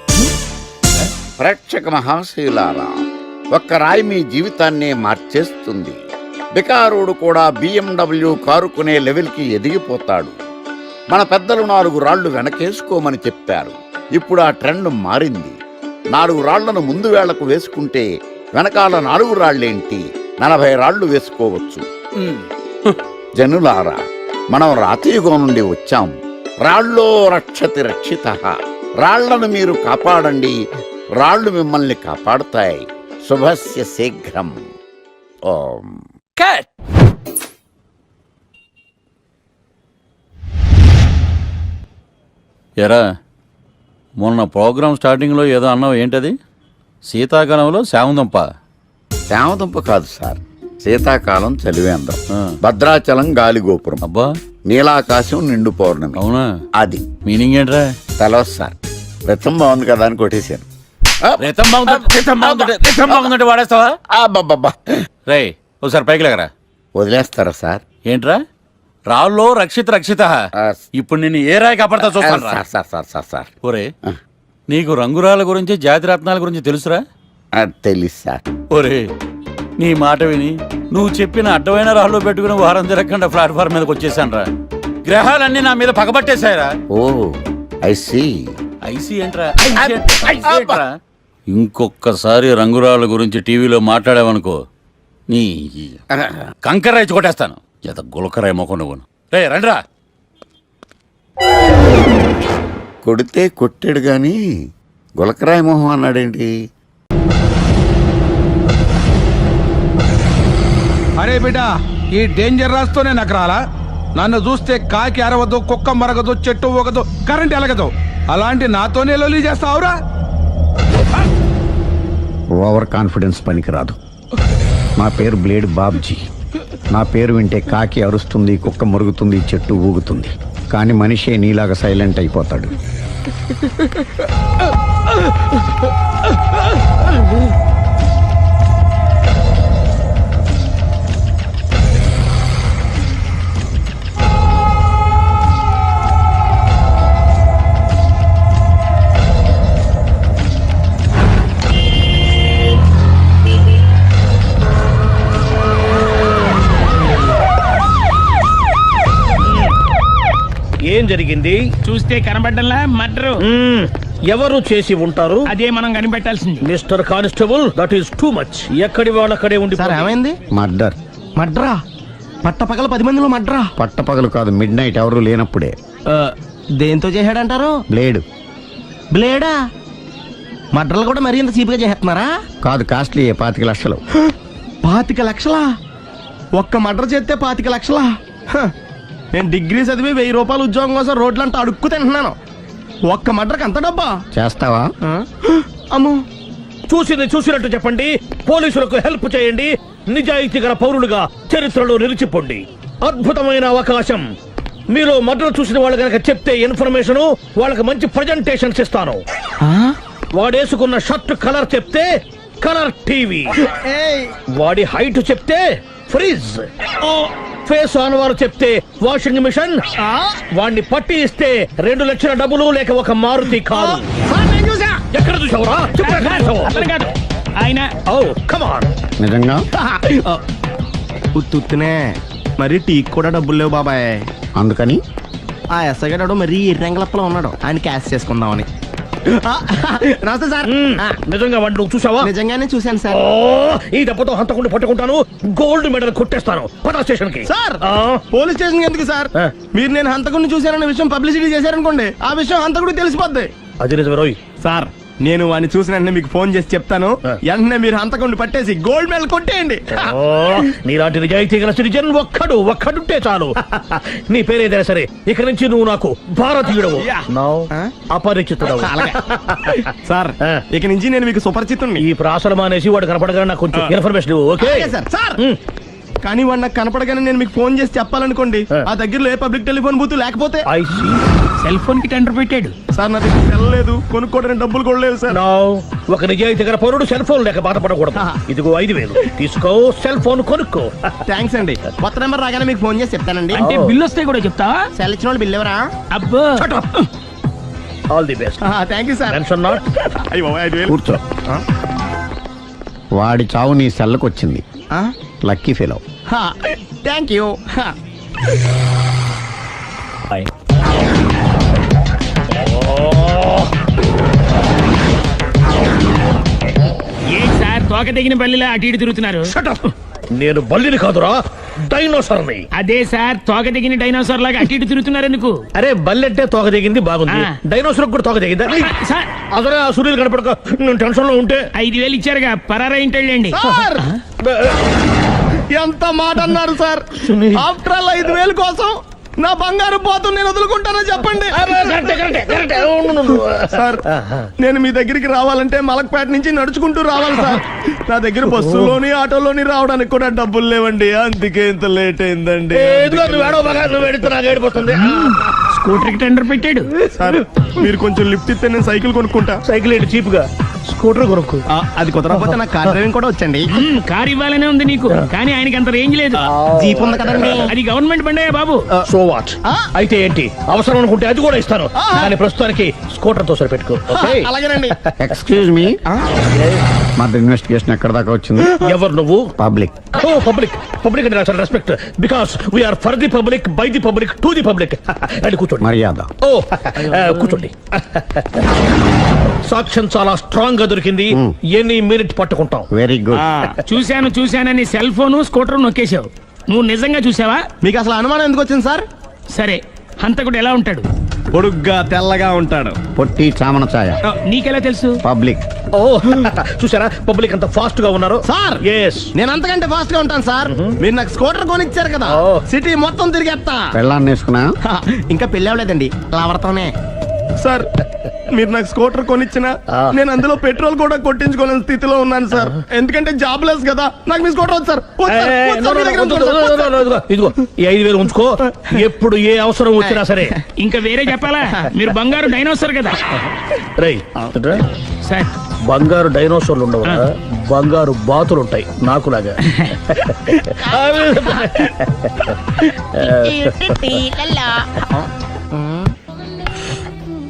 ప్రేక్షక మహాశయులారా, ఒక్క రాయి మీ జీవితాన్నే మార్చేస్తుంది. బికారుడు కూడా BMW కారు కొనే లెవెల్కి ఎదిగిపోతాడు. మన పెద్దలు 4 రాళ్లు వెనకేసుకోమని చెప్పారు. ఇప్పుడు ఆ ట్రెండ్ మారింది. 4 రాళ్లను ముందు వేళ్లకు వేసుకుంటే వెనకాల 4 రాళ్లేంటి 40 రాళ్లు వేసుకోవచ్చు. జనులారా, మనం రాతియుగం నుండి వచ్చాం. రాళ్ళో రక్షతి రక్షితః. రాళ్లను మీరు కాపాడండి, రాళ్లు మిమ్మల్ని కాపాడుతాయి. శుభస్య శీఘ్రం. ఓం. కట్. ఎరా, మొన్న ప్రోగ్రామ్ స్టార్టింగ్లో ఏదో అన్నావు, ఏంటది? శీతాకాలంలో శామదుంప? శామదుంప కాదు సార్, శీతాకాలం చలివేంద్రం, భద్రాచలం గాలిగోపురం, అబ్బా, నీలాకాశం, నిండు పౌర్ణమి. అవునా? అది మీనింగ్ ఏంట్రా? తెలవదు సార్. రతం బాగుంది కదా అని కొట్టేశాను. వాడేస్తావా? అబ్బబ్బబ్బా. రే ఒకసారి పైకి లేకరా. వదిలేస్తారా సార్? ఏంట్రా రాళ్ళో రక్షిత ఇప్పుడు నిన్ను ఏ రాయి కాపాడతా చూస్తాను రా. సార్ సార్ సార్ సార్ ఒరే నీకు రంగురాల గురించి జాతి రత్నాల గురించి తెలుసురా? తెలీదు సార్. ఒరే నీ మాట విని నువ్వు చెప్పిన అడ్డమైన రాళ్ళు పెట్టుకుని వారం తిరగకుండా ప్లాట్ఫామ్ మీదకి వచ్చేసాను రా. గ్రహాలన్నీ నా మీద పగబట్టేశాయరా. ఓ ఐ సీ. ఐసీ ఏంట్రా? ఇంకొకసారి రంగురాళ్ళ గురించి టీవీలో మాట్లాడావనుకో నీ కంకర్రాయి కొట్టేస్తాను. ఎంత గులకరాయి మొక్క నువ్వు. రే రండ్రా. కొడితే కొట్టాడు గాని గులకరాయి మొహం అన్నాడేంటి? అరే బిడ్డ, ఈ డేంజర్ రాస్తూనే నాకు రాలా? నన్ను చూస్తే కాకి అరవదు, కుక్క మరగదు, చెట్టు ఊగదు, కరెంట్ ఎలగదు. అలాంటి నాతోనే లొలి చేస్తావురా? ఓవర్ కాన్ఫిడెన్స్ పనికిరాదు. నా పేరు బ్లేడ్ బాబ్జీ. నా పేరు వింటే కాకి అరుస్తుంది, కుక్క మురుగుతుంది, చెట్టు ఊగుతుంది. కానీ మనిషే నీలాగా సైలెంట్ అయిపోతాడు. ఏం జరిగింది? చూస్తే కనబడ్డంలా మర్డరు. ఎవరు చేసి ఉంటారు? అదే మనం కనిపెట్టాల్సింది. Mister constable, that is too much. ఎక్కడి వాళ్ళక్కడే ఉండి. ఏమైంది? మర్డర్. మడ్రా? పట్టపగల 10 మందిలో మడ్రా? పట్టపగలు కాదు, మిడ్ నైట్ ఎవరు లేనప్పుడే. దేంతో చేశాడంటారు? బ్లేడ్. బ్లేడా? మడ్రలు కూడా మరీ ఇంత చీప్గా చేస్తున్నారా? కాదు, కాస్ట్లీ 25 లక్షలు. 25 లక్షలా? ఒక్క మడ్ర చేస్తే 25 లక్షలా? నేను డిగ్రీ చదివి 1000 రూపాయలు ఉద్యోగం కోసం రోడ్లంతా అడుక్కు తింటున్నాను. ఒక్క మడ్రకు అంత డబ్బా? చేస్తావా? అమ్మో. చూసింది చూసినట్టు చెప్పండి. పోలీసులకు హెల్ప్ చేయండి. నిజాయితీ గల పౌరులుగా చరిత్రలో నిలిచిపోండి. అద్భుతమైన అవకాశం. మీరు మర్డర్ చూసిన వాళ్ళు కనుక చెప్తే ఇన్ఫర్మేషన్, వాళ్ళకి మంచి ప్రజెంటేషన్స్ ఇస్తాను. వాడేసుకున్న షర్ట్ కలర్ చెప్తే కలర్ టీవీ, వాడి హైట్ చెప్తే ఫ్రిజ్, ఫేస్ ఆన్ వారు చెప్తే వాషింగ్ మిషన్, వాడిని పట్టి ఇస్తే 2 లక్షల డబ్బులు లేక ఒక మారుతి కారు. ఎక్కడ చూసావురా? ఆయన నిజంగా ఉత్తునే మరి టీకి కూడా డబ్బులు లేవు బాబాయ్. అందుకని ఆ ఎస్ఐ గారు మరీ ఎర్రంగలప్పలో ఉన్నాడు, ఆయన క్యాష్ చేసుకుందామని. నమస్తే సార్. నిజంగా వాడిని నువ్వు చూసావా? నిజంగానే చూశాను సార్. ఈ దెబ్బతో హంతకుండా పట్టుకుంటాను, గోల్డ్ మెడల్ కొట్టేస్తాను. పటా స్టేషన్ కి. సార్ పోలీస్ స్టేషన్ ఎందుకు సార్? మీరు నేను హంతకుడిని చూశానన్న విషయం పబ్లిసిటీ చేశారనుకోండి, ఆ విషయం హంతకుడికి తెలిసిపోద్ది. అది నిజమే రోయ్. సార్ నేను వాడిని చూసిన వెంటనే మీకు ఫోన్ చేసి చెప్తాను. వెంటనే మీరు హంతకుడిని పట్టేసి గోల్డ్ మెడల్ కొట్టేయండి. నీలాంటి నిజాయితీ గల సిటిజన్ ఒక్కడుంటే చాలు. నీ పేరేదైనా సరే, ఇక నుంచి నువ్వు నాకు భారతీయుడవు, అపరిచితుడవు. సార్ ఇక నుంచి నేను మీకు సుపరిచితుడిని. ఈ ప్రాసలు మానేసి వాడు కనపడగా నాకు కొంచెం ఇన్ఫర్మేషన్ ఇవ్వు. Okay sir. కానీ వాడు నాకు కనపడగానే నేను మీకు ఫోన్ చేసి చెప్పాలనుకోండి, ఆ దగ్గరలో ఏ పబ్లిక్ టెలిఫోన్ బూత్ లేకపోతే. సెల్ ఫోన్ కి టెండర్ పెట్టాడు సార్. నా దగ్గర సెల్ లేదు, కొనుక్కోవడానికి డబ్బులు కూడా లేవు సార్. ఒక నిజాయితీ గల పౌరుడు సెల్ ఫోన్ లేక బాధపడకూడదు. ఇదిగో 5000 తీసుకో, సెల్ ఫోన్ కొనుక్కో. థ్యాంక్స్ అండి. కొత్త నెంబర్ రాగానే మీకు ఫోన్ చేసి చెప్తానండి. అంటే బిల్ వస్తే కూడా చెప్తావా? సెల్ ఇచ్చిన వాళ్ళు బిల్ ఎవరా? అబ్బో. All the best. Thank you sir. Tension not. కూర్చో. వాడి చావు నీ సెల్లకు వచ్చింది. Lucky fellow. Thank you. A sir తోక తెగిన బల్లిలా అటు ఇటు తిరుగుతున్నారు? నేను బల్లిని కాదురా, డైనోసార్ని. అదే సార్ తోక తెగిన డైనోసార్ లాగా అటు ఇటు తిరుగుతున్నారు ఎందుకు? అరే బల్లెట్టే తోక తెగింది బాగుంది, డైనోసార్ కూడా తోక తెగిందా? అసలే ఆ సూర్యులు కనపడక నేను టెన్షన్ లో ఉంటే 5000 ఇచ్చారుగా, పరారా ఇంటండి. ఎంత మాట అన్నారు సార్? ఆఫ్టర్ ఆల్ 5000 కోసం నా బంగారు పోతు నేను వదులుకుంటానని చెప్పండి సార్. నేను మీ దగ్గరికి రావాలంటే మలక్పేట నుంచి నడుచుకుంటూ రావాలి సార్. నా దగ్గర బస్సులోని ఆటోలోని రావడానికి కూడా డబ్బులు లేవండి, అందుకే ఇంత లేట్ అయిందండి. స్కూటర్ కి టెండర్ పెట్టాడు. సార్ మీరు కొంచెం లిఫ్ట్ ఇస్తే నేను సైకిల్ కొనుక్కుంటా. సైకిల్ ఏంటి చీప్ గా, స్కూటర్ కొనుక్కు. అది కుదరకపోతే నాకు కార్ డ్రైవింగ్ కూడా వచ్చండి. కారు ఇవ్వాలనే ఉంది నీకు, కానీ ఆయనకి అంత రేంజ్ లేదు. జీప్ ఉంది కదండి. అది గవర్నమెంట్ బండే బాబు. So what? అయితే ఏంటి, అవసరం అనుకుంటే అది కూడా ఇస్తాను, కానీ ప్రస్తుతానికి స్కూటర్ తో సరిపెట్టుకో. అలాగేనండి. ఎక్స్క్యూజ్ మీ, మా ఇన్వెస్టిగేషన్ ఎక్కడ దాకా వచ్చింది? ఎవరు నువ్వు? పబ్లిక్. ఓ పబ్లిక్. పబ్లిక్ అంటే నాకు respect, because we are for the public, by the public, to the public. అని కూర్చోండి. మర్యాద. ఓ కూర్చోండి. సాక్ష్యం చాలా స్ట్రాంగ్ గా దొరికింది, ఎన్ని మినిట్ పట్టుకుంటాం. Very good. చూశానని సెల్ ఫోన్ స్కూటర్ నొక్కేశావు. నువ్వు నిజంగా చూసావా? మీకు అసలు అనుమానం ఎందుకు వచ్చింది సార్? సరే, హంతకుడు ఎలా ఉంటాడు? పొడుగ్గా తెల్లగా ఉంటాడు. పొట్టి చామన ఛాయ. నీకెలా తెలుసు? పబ్లిక్. ఓ చూసారా పబ్లిక్ అంత ఫాస్ట్ గా ఉన్నారు. సార్ ఎస్, నేను అంతకంటే ఫాస్ట్ గా ఉంటాను సార్. మీరు నాకు స్కూటర్ కొనిచ్చారు కదా, సిటీ మొత్తం తిరిగేస్తా. పెళ్ళాన్ని వేసుకున్నా? ఇంకా పెళ్ళి అవ్వలేదండి, లావర్తోనే. సార్ మీరు నాకు స్కూటర్ కొనిచ్చిన నేను అందులో పెట్రోల్ కూడా కొట్టించుకోలేని స్థితిలో ఉన్నాను సార్. ఎందుకంటే జాబ్ లెస్ కదా, నాకు మీ స్కూటర్ వద్దు సార్. ఇదిగో ఈ 5,000 ఉంచుకో, ఎప్పుడు ఏ అవసరం వచ్చినా సరే. ఇంకా వేరే చెప్పాలా? మీరు బంగారు డైనోసార్ కదా. రేయ్ సార్, బంగారు డైనోసార్లు ఉండవు, బంగారు బాతులు ఉంటాయి నాకులాగా.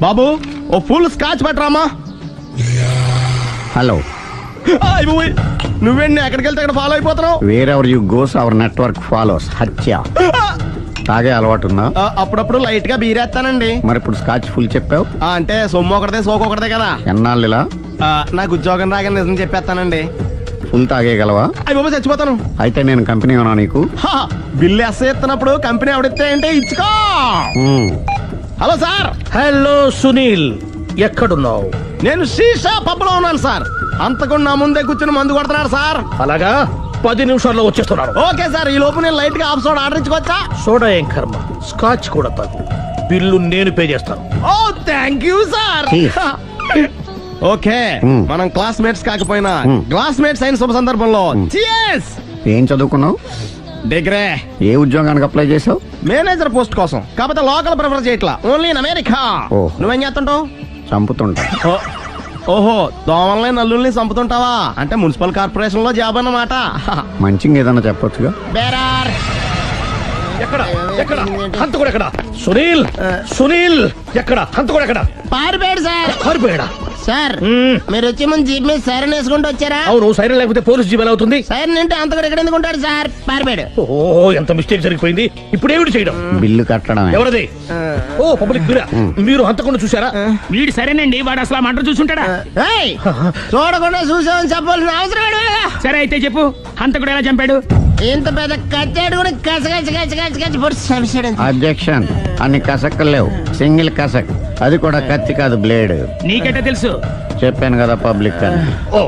బాబు ఓ ఫుల్ స్కాచ్ పట్టరామా. హలో. నువ్వేంటి ఎక్కడికి వెళ్తే అక్కడ ఫాలో అయిపోతున్నావు? Wherever you goes our network follows. హత్య. తాగే అలవాటు ఉందా? అప్పుడప్పుడు లైట్ గా బీరేస్తానండి. మరి ఇప్పుడు స్కాచ్ ఫుల్ చెప్పావు అంటే సొమ్ము ఒకటిదే సోకు ఒకటిదే కదా. ఎన్నాళ్ళు ఇలా? నాకు ఉద్యోగం రాగానే నిజం చెప్పేస్తానండి. ఫుల్ తాగేయగలవా? అయ్యి బాబు చచ్చిపోతాను. అయితే నేను కంపెనీ ఉన్నా నీకు? బిల్లు ఎస్ ఎత్తినప్పుడు కంపెనీ ఎవడితే అంటే ఇచ్చుకో. Hello sir. హలో సునీల్, ఎక్కడున్నావు? నేను శీషా పబ్ లో ఉన్నాను సార్. అంతకుండా నా ముందే కూర్చుని మందు కొడుతున్నాడు సార్. అలాగా, 10 నిమిషాల్లో వచ్చేస్తున్నాను. ఓకే సార్, ఈ లోపు నేను లైట్ గా ఆఫ్ సోడా ఆర్డర్ ఇచ్చుకోవచ్చా? సోడా ఏం కర్మ, స్కాచ్ కూడా తాగు. బిల్లు నేను పే చేస్తాను. ఓ థ్యాంక్ యూ సార్. ఓకే, మనం క్లాస్మేట్స్ కాకపోయినా క్లాస్మేట్స్ అయిన శుభ సందర్భంలో cheers. ఏం చదువుకున్నావు? డిగ్రీ. ఏ ఉద్యోగానికి అప్లై చేసావు? మేనేజర్ పోస్ట్ కోసం, కాకపోతే లోకల్ ప్రిఫర్ చేయట్లా, ఓన్లీ ఇన్ అమెరికా. నువ్వేం చేస్తుంటావు? చంపుతుంటా. ఓహో, దోమల్ని నల్లుల్ని చంపుతుంటావా? అంటే మున్సిపల్ కార్పొరేషన్ లో జాబ్ అన్నమాట. మంచిగా ఏదన్నా చెప్పొచ్చుగా. బేరార్. ఎక్కడ ఎక్కడ హంతకుడు ఎక్కడ? సునీల్, సునీల్ ఎక్కడ? హంతకుడు ఎక్కడ? పారిపోయాడు సార్. పారిపోయాడా? సార్ మీరు వచ్చే ముందు జీప్ మీద సైరన్ వేసుకుంటూ వచ్చారా? అవును, సైరన్ లేకపోతే పోలీస్ జీప్ ఎలా అవుతుంది? సైరన్ అంటే అంతకుడు ఎక్కడ ఎందుకు ఉంటాడు సార్? పారిపోయాడు. ఓ ఎంత మిస్టేక్ జరిగిపోయింది. ఇప్పుడు ఏమిటి చేయడం? బిల్లు కట్టడం. ఎవరది? ఓ పబ్లిక్ మీరా? మీరు హంతకుండా చూసారా? వీడు సరేనండి, వాడు అసలు మంట చూసుంటాడా? చూడకుండా చూసామని చెప్పాల్సిన అవసరం. సరే అయితే చెప్పు, హంతకుడు ఎలా చంపాడు? ఇంత పెద్ద కచ్చాడు కూడా కసగచ్చి అబ్జెక్షన్. అన్ని కసక్కలు లేవు, సింగిల్ కసక్. అది కూడా కత్తి కాదు, బ్లేడ్. నీకెట్టా తెలుసు? చెప్పాను కదా పబ్లిక్ అని. Oh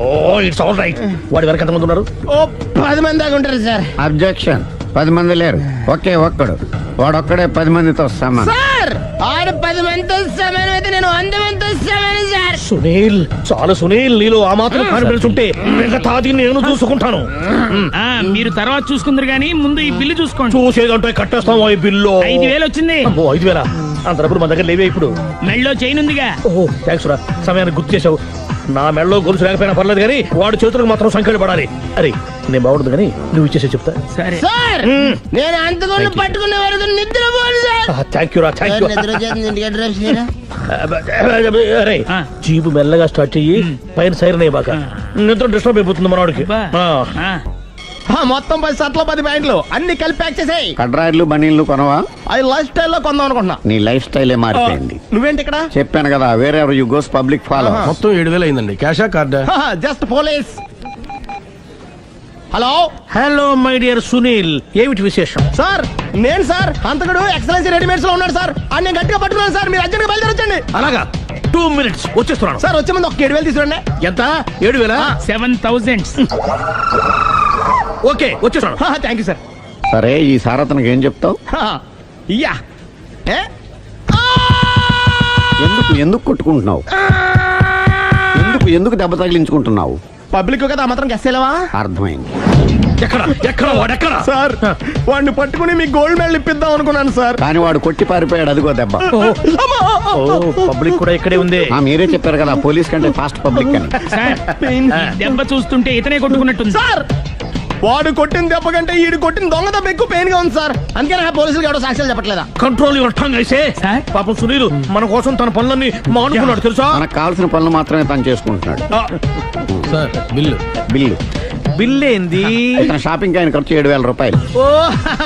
it's all right. వాడి వరకు ఎంతమంది ఉన్నారు? ఓ 10 మంది దాకా ఉంటారు సార్. అబ్జెక్షన్. 10 మంది లేరు, ఒకే ఒక్కడు. వాడొక్కడే 10 మందితో సమానం. సార్ ఆడు 10 మందితో సమానం అయితే నేను 100 మందితో సమానం సార్. సునీల్, చాలు సునీల్, నీలో ఆ మాత్రం కాన్ఫిడెన్స్ ఉంటే మిగతాది నేను చూసుకుంటాను. మీరు తర్వాత చూసుకుందరు గానీ ముందు ఈ బిల్లు చూసుకోండి. చూసేదంటే కట్టేస్తాం. ఈ బిల్లు 5,000 వచ్చింది. 5,000 అంతప్పుడు మన దగ్గర లేవే ఇప్పుడు. మెళ్ళో చైన్ ఉందిగా. ఓహో థ్యాంక్స్ రా, సమయానికి గుర్తు చేసావు. నా మెళ్ళలో గొలుసు లేకపోయినా పర్లేదు కానీ వాడి చేతులకు మాత్రం సంఖ్యలు పడాలి. అరే నేను బాగుండదు కానీ నువ్వు ఇచ్చేసి చెప్తా. సరే సార్, నేను అంతకుండా పట్టుకునే వరకు నిద్రపోను సార్. థ్యాంక్ యూ రా, థ్యాంక్ యూ. అరే జీపు మెల్లగా స్టార్ట్ చెయ్యి, పైన సైరన్ అయ్యాక నిద్ర డిస్టర్బ్ అయిపోతుంది మనవాడికి. మొత్తం 10 షర్ట్లు 10 ప్యాంట్లు అన్ని కలిపి ప్యాక్ చేసేయ్. కడ్రాయిలు బనీళ్లు కొనవా? అది లైఫ్ స్టైల్ లో కొందాం అనుకుంటున్నా. నీ లైఫ్ స్టైలే మారిపోయింది. నువ్వేంటి ఇక్కడ? చెప్పాను కదా, wherever you goes public follow. మొత్తం 7,000 అయిందండి. క్యాషా కార్డా? Just police. Hello. Hello my dear Sunil, ఏమిటి విశేషం? సార్ నేను సార్ హంతకుడు ఎక్సలెన్సీ రెడీమేడ్స్ లో ఉన్నాడు సార్. నేను గట్టిగా పట్టుకున్నాను సార్. మీరు అర్జెంట్ గా బయలుదేరొచ్చండి. అలాగా, 2 minutes వచ్చేస్తున్నాను సార్. వచ్చే ముందు ఒక 7,000 తీసుకురండి. ఎంత? 7,000? 7,000. ఓకే వచ్చేస్తున్నాను. Thank you sir. సరే, ఈ సారతనకి ఏం చెప్తావు? యా. ఎందుకు కొట్టుకుంటున్నావు? ఎందుకు దెబ్బ తగిలించుకుంటున్నావు? పబ్లిక్ కదా మాత్రం గెస్సేలేవా? అర్థమైంది. ఎక్కడ ఎక్కడ వాడెక్కడ? సార్ వాడిని పట్టుకుని మీకు గోల్డ్ మెడల్ ఇప్పిద్దాం అనుకున్నాను సార్. కానీ వాడు కొట్టి పారిపోయాడు, అదిగో దెబ్బ. పబ్లిక్ కూడా ఇక్కడే ఉంది. మీరే చెప్పారు కదా పోలీస్ కంటే ఫాస్ట్ పబ్లిక్ అని. దెబ్బ చూస్తుంటే ఇతనే కొట్టుకున్నట్టుంది. సార్ వాడు కొట్టిన దెబ్బ కంటే ఈడు కొట్టిన దొంగ దెబ్బ ఎక్కువ పెయిన్ గా ఉంది సార్. అందుకే పోలీసులు ఎవడో సాక్ష్యాలు చెప్పట్లేదా? కంట్రోల్ యువర్ టంగ్ అయితే. పాపం సునీల్ మన కోసం తన పనులన్నీ మానుకున్నాడు తెలుసా? మనకు కావాల్సిన పనులు మాత్రమే తను చేసుకుంటున్నాడు. సార్ బిల్లు బిల్లు బిల్ ఏంది? షాపింగ్ ఆయన ఖర్చు 7,000 రూపాయలు. ఓ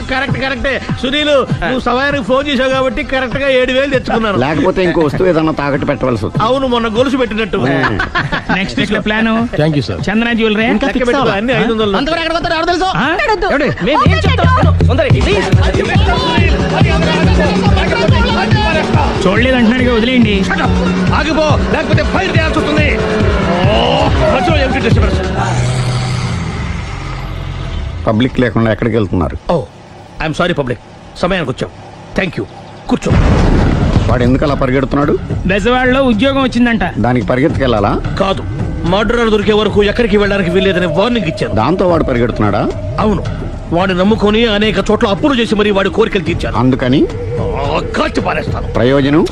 కరెక్ట్ కరెక్టే. సునీల్ నువ్వు సమయానికి ఫోన్ చేసావు కాబట్టి కరెక్ట్ గా 7,000 తెచ్చుకున్నాను. లేకపోతే ఇంకో వస్తువు ఏదన్నా తాకట్టు పెట్టవలసి వస్తుంది. అవును మొన్న గొలుసు పెట్టినట్టు. Next week plan thank you sir. Chandana jewellery అన్ని 500. అంతవరకు ఎక్కడ పోతారో ఎవరు తెలుసు? చూడలేదు అంటున్నాడు, వదిలేయండి. ఆగిపో లేకపోతే ఫైర్ చేయాల్సి వస్తుంది. పబ్లిక్ లేకుండా ఎక్కడికి వెళ్తున్నారు? ఓ ఐఎమ్ సారీ పబ్లిక్, సమయానికి వచ్చాం. థ్యాంక్ యూ, కూర్చో. వాడు ఎందుకు అలా పరిగెడుతున్నాడు? బెజవాడలో ఉద్యోగం వచ్చిందంట. దానికి పరిగెత్తుకెళ్ళాలా? కాదు, మర్డరర్ దొరికే వరకు ఎక్కడికి వెళ్ళడానికి వీల్లేదని వార్నింగ్ ఇచ్చాను. దాంతో వాడు పరిగెడుతున్నాడా? అవును, వాడిని నమ్ముకొని అనేక చోట్ల అప్పులు చేసి మరి వాడి కోరికలు తీర్చాను. అందుకని కాల్చి పారేస్తాను. ప్రయోజనం?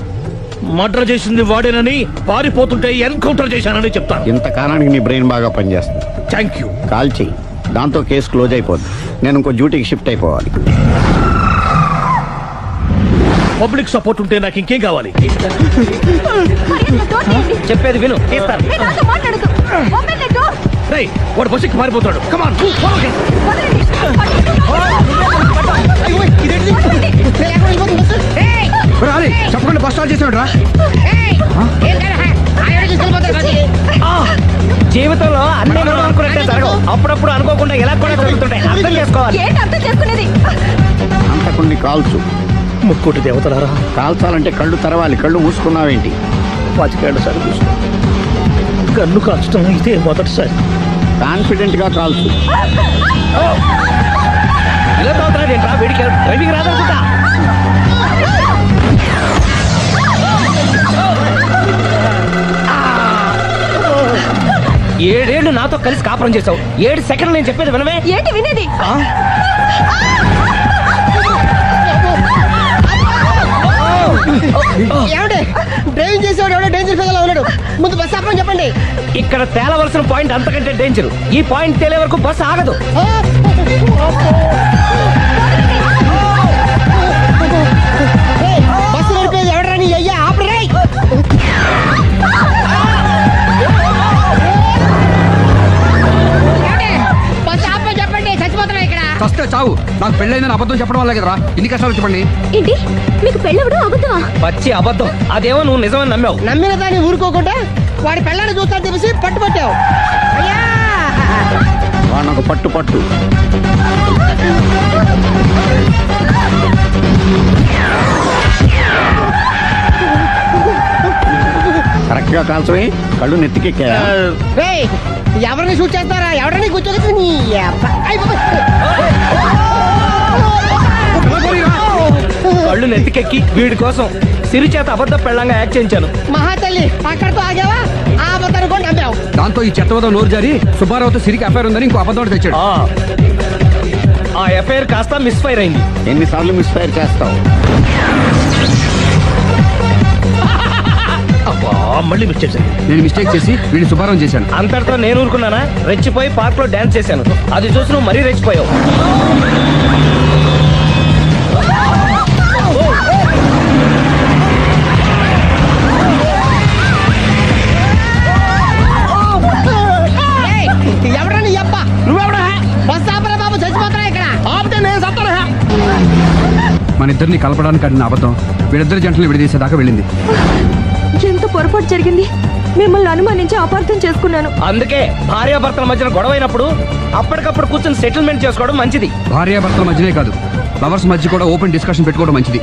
మర్డర్ చేసింది వాడేనని, పారిపోతుంటే ఎన్కౌంటర్ చేశానని చెప్తాను. ఇంతకాలానికి నీ బ్రెయిన్ బాగా పనిచేస్తుంది. Thank you. కాల్ చెయ్యి, దాంతో కేసు క్లోజ్ అయిపోద్ది. నేను ఇంకో డ్యూటీకి షిఫ్ట్ అయిపోవాలి. పబ్లిక్ సపోర్ట్ ఉంటే నాకు ఇంకేం కావాలి? చెప్పేది విను. రేయ్, వాడు బస్సుకి పారిపోతాడు. కమాన్ చెప్పకుండా బస్ స్టార్ట్ చేసాడు రా. జీవితంలో అన్ని మనం అనుకున్నట్టే జరగవు. అప్పుడప్పుడు అనుకోకుండా ఎలా కూడా జరుగుతుంటాయి. అర్థం చేసుకోవాలి. అంతకుని కాల్చు. ముక్కోటి దేవతలారా, కాల్చాలంటే కళ్ళు తెరవాలి. కళ్ళు మూసుకున్నావేంటి? 25 సార్లు చూసుకో. గన్ను కాల్చడం ఇదే మొదటిసారి. కాన్ఫిడెంట్ గా కాల్చు. ఇలా తాగుతున్నాడు ఏంట్రా? వీడికి డ్రైవింగ్ రాదనుకుంటా. ఏడేళ్లు నాతో కలిసి కాపురం చేసావు. 7 సెకండ్లు నేను చెప్పేది వినవే. ఏంటి వినేది? డ్రైవింగ్ చేసేవాడు ఎవడో డేంజర్ ఫీల్ ఉన్నాడు. ముందు బస్ ఆపమని చెప్పండి. ఇక్కడ తేలవలసిన పాయింట్ అంతకంటే డేంజర్. ఈ పాయింట్ తేలే వరకు బస్ ఆగదు. బస్సు నడిపేది ఎవడరా నీ అయ్యా? ఆపరే. బస్ ఆపమని చెప్పండి, చచ్చిపోతున్నా ఇక్కడ. ఫస్ట్ చావు. నాకు పెళ్ళైందని అబద్ధం చెప్పడం వల్ల కదరా ఇన్ని కష్టాలు చెప్పండి. ఏంటి మీకు పెళ్ళవడం అబద్ధమా? పచ్చి అబద్ధం. అదేమో నువ్వు నిజమని నమ్మావు. నమ్మిన దాన్ని ఊరుకోకుండా వాడి పెళ్ళాన్ని చూస్తాను తెలిసి పట్టుబట్టావు. అయ్యా వాడు నాకు పట్టు పట్టు. కరెక్ట్ గా కాల్చవే. కళ్ళు నెత్తికెక్కా. ఎవరిని షూట్ చేస్తారా? ఎవరిని కూర్చోగచ్చు నీ కళ్ళు నెత్తికెక్కి వీడి కోసం సిరి చేత అబద్ధ పెళ్ళంగా యాక్ట్ చేయించాను. మహాతల్లి అక్కడితో ఆగావా? ఆ అబద్ధాన్ని కూడా నమ్మావు. దాంతో ఈ చెత్తవద నోరు జారి సుబ్బారావుతో సిరికి అఫైర్ ఉందని ఇంకో అబద్ధం తెచ్చాడు. ఆ ఎఫ్ఐఆర్ కాస్త మిస్ఫైర్ అయింది. ఎన్నిసార్లు మిస్ఫైర్ చేస్తావు? మళ్ళీ మిస్టేక్. నేను మిస్టేక్ చేసి వీడిని సుబ్బారావు చేశాను. అంతటితో నేను ఊరుకున్నానా? రెచ్చిపోయి పార్క్ లో డాన్స్ చేశాను. అది చూసి నువ్వు మరీ రెచ్చిపోయావు. ఎవడని అబ్బా? నువ్వెవడా? బస్ ఆపరా బాబు, చచ్చిపోతారా ఇక్కడ. ఆపితే నేను చస్తానా? మన ఇద్దరిని కలపడానికి అడిగిన అబద్ధం వీళ్ళిద్దరి జంటలు విడదీసేదాకా వెళ్ళింది. ఎంత పొరపాటు జరిగింది. మిమ్మల్ని అనుమానించి అపార్థం చేసుకున్నాను. అందుకే భార్యాభర్తల మధ్యన గొడవైనప్పుడు అప్పటికప్పుడు కూర్చొని సెటిల్మెంట్ చేసుకోవడం మంచిది. భార్యాభర్తల మధ్యనే కాదు, లవర్స్ మధ్య కూడా ఓపెన్ డిస్కషన్ పెట్టుకోవడం మంచిది.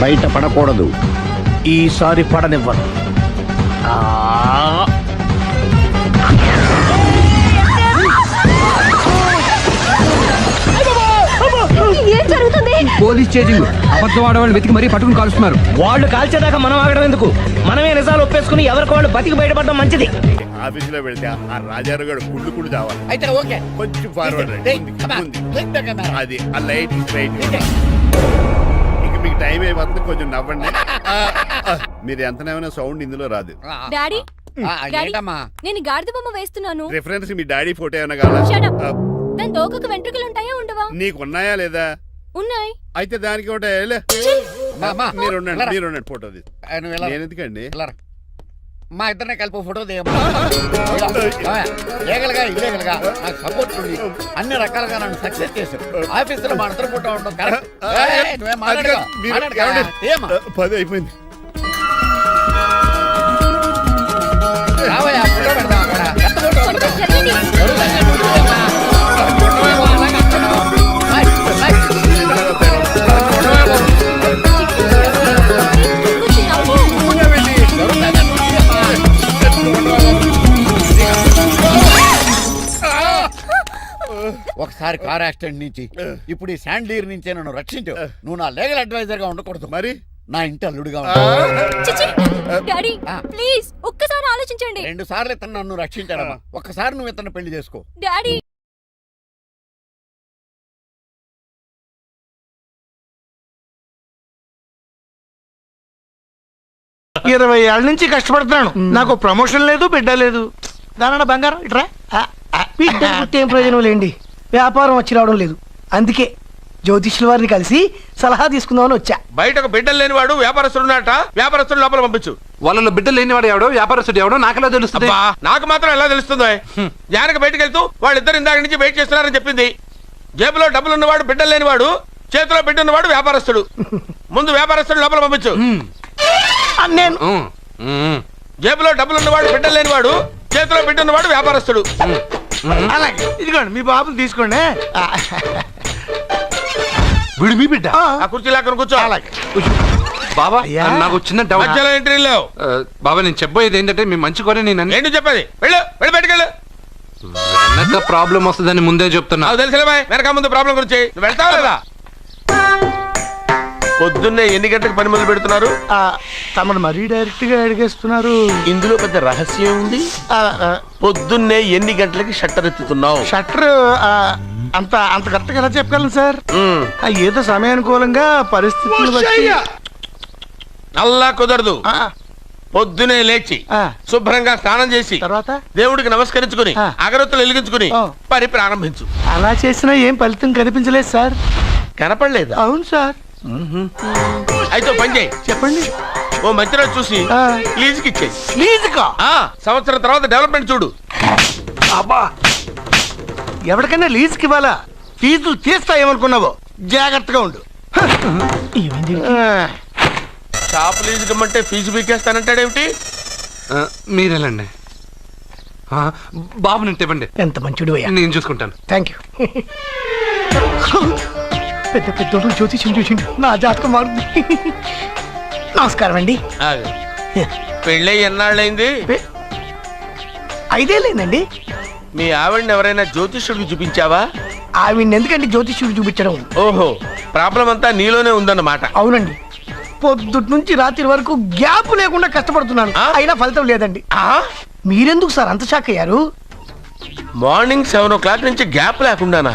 బయట పడకూడదు. ఈసారి పడనివ్వను. ఏం జరుగుతుంది? పోలీస్ చేజింగ్ అబద్ధం ఆడవాళ్ళు వెతికి మరీ పట్టుకుని కాలుస్తున్నారు. వాళ్ళు కాల్చేదాకా మనం ఆగడం ఎందుకు? మనమే నిజాలు ఒప్పేసుకుని ఎవరికి వాళ్ళు బతికి బయటపడడం మంచిది. ఆఫీసులో పెడితే ఆ రాజారు గారు కుళ్ళు కుళ్ళు చావాలి. అయితే ఓకే, కొంచెం ఫార్వర్డ్ అది ఆ లైట్ స్ట్రైట్. ఇక మీకు టైం అయిపోతుంది, కొంచెం నవ్వండి. మీరు ఎంతనేమైనా సౌండ్ ఇందులో రాదు. డాడీ ఏంటమ్మా? నేను గాడిద బొమ్మ వేస్తున్నాను. రిఫరెన్స్ మీ డాడీ ఫోటో ఏమైనా కావాలా? దాని తోకకు వెంట్రుకలు ఉంటాయా ఉండవా? నీకున్నాయా లేదా? ఉన్నాయి. అయితే దానికి ఒకటే మీరు ఉండండి ఫోటో తీసి. నేను ఎందుకండి మా ఇద్దరినే కలిపి ఫోటో దిగలుగా ఇల్లేగలుగా నాకు సపోర్ట్ ఉంది. అన్ని రకాలుగా నన్ను సక్సెస్ చేశారు. ఆఫీసులో మా ఇద్దరు ఫోటో ఉండడం కరెక్ట్. 10 అయిపోయింది. రావయ్యా ఫోటో పెడదాం అక్కడ. ఒకసారి కార్ యాక్సిడెంట్ నుంచి ఇప్పుడు ఈ శాండ్లీర్ నుంచే నన్ను రక్షించు. నువ్వు నా లీగల్ అడ్వైజర్ గా ఉండకూడదు, మరి నా ఇంటి అల్లుడుగా డాడీ ప్లీజ్ ఒక్కసారి ఆలోచించండి. 2 సార్లు ఇతను నన్ను రక్షించాడమ్మా. ఒక్కసారి నువ్వు ఇతను పెళ్లి చేసుకో. డాడీ 20 ఏళ్ళ నుంచి కష్టపడుతున్నాను, నాకు ప్రమోషన్ లేదు, బిడ్డ లేదు. దానన్న బంగారం ఇట్రా. బిడ్డ పుట్టి ఏం ప్రయోజనం లేండి, వ్యాపారం వచ్చి రావడం లేదు. అందుకే జ్యోతిష్యుల వారిని కలిసి సలహా తీసుకుందామని వచ్చా. బయటకు బిడ్డలు లేనివాడు వ్యాపారస్తుడు ఉన్నట. వ్యాపారస్తుడు లోపల పంపించు. వాళ్ళలో బిడ్డలు లేనివాడు ఎవడో వ్యాపారస్తుడు ఎవడో నాకెలా తెలుస్తుంది? నాకు మాత్రం ఎలా తెలుస్తుందో? జానకి బయటకు వెళ్తూ వాళ్ళిద్దరు ఇందాక నుంచి వెయిట్ చేస్తున్నారని చెప్పింది. జేబులో డబ్బులు ఉన్నవాడు బిడ్డలు లేనివాడు, చేతిలో బిడ్డ ఉన్నవాడు వ్యాపారస్తుడు. ముందు వ్యాపారస్తుడు లోపల పంపించు. నేను జేబులో డబ్బులు ఉన్నవాడు బిడ్డలు లేనివాడు, చేతిలో బిడ్డ ఉన్నవాడు వ్యాపారస్తుడు. అలాగే ఇదిగోండి మీ బాబుని తీసుకోండి. వీడు మీ బిడ్డ? ఆ కుర్చీ లాక్కను కూర్చో. అలాగే బాబా నాకు చిన్న డౌట్. మధ్యలో ఎంట్రీ లేవు బాబా. నేను చెప్పబోయేది ఏంటంటే మీ మంచి కోరే నేను ఏంటి చెప్పేది? వెళ్ళు వెళ్ళి బయటకెళ్ళు. వెనక ప్రాబ్లం వస్తుందని ముందే చెప్తున్నా. తెలుసులే బాయ్, వెనక ముందు ప్రాబ్లం గురించి. నువ్వు వెళ్తావా లేదా? పొద్దున్నే ఎన్ని గంటలకు పని మొదలు పెడుతున్నారు? తమను మరీ డైరెక్ట్ గా అడిగేస్తున్నారు. ఇందులో పెద్ద రహస్యం ఉంది. పొద్దున్నే ఎన్ని గంటలకి షట్టర్ ఎత్తుతున్నావు? షట్టర్ అంత కరెక్ట్ గా ఎలా చెప్పగలను సార్? ఏదో సమయానుకూలంగా పరిస్థితులు బట్టి. అల్లా కుదరదు. పొద్దునే లేచి శుభ్రంగా స్నానం చేసి తర్వాత దేవుడికి నమస్కరించుకుని అగరత్తులు వెలిగించుకుని పని ప్రారంభించు. అలా చేసినా ఏం ఫలితం కనిపించలేదు సార్. కనపడలేదు? అవును సార్. అయితే పని చేయి. చెప్పండి. ఓ మంచి రోజు చూసి లీజుకి ఇచ్చేయి. లీజుకా? సంవత్సరం తర్వాత డెవలప్మెంట్ చూడు. అబ్బా, ఎవరికైనా లీజుకి ఇవ్వాలా? ఫీజులు తీస్తాయేమనుకున్నావో, జాగ్రత్తగా ఉండు. షాప్ లీజుకి ఇమ్మంటే ఫీజు పీకేస్తానంటాడేమిటి? మీరేలండి బాబు. నేను ఇవ్వండి. ఎంత మంచిడు, నేను చూసుకుంటాను. Thank you. పెద్ద పెద్దోడు జ్యోతిష్యం చూసిండు, నా జాతకం మారుంది. నమస్కారం అండి. పెళ్ళి ఎన్నాళ్ళైంది? 5 ఏళ్ళైందండి. మీ ఆవిడని ఎవరైనా జ్యోతిష్యుడికి చూపించావా? ఆవిడ ఎందుకండి జ్యోతిష్యుడు చూపించడం? ఓహో, ప్రాబ్లం అంతా నీలోనే ఉందన్నమాట. అవునండి, పొద్దుటి నుంచి రాత్రి వరకు గ్యాప్ లేకుండా కష్టపడుతున్నాను, అయినా ఫలితం లేదండి. మీరెందుకు సార్ అంత షాక్ అయ్యారు? మార్నింగ్ 7 o'clock నుంచి గ్యాప్ లేకుండానా?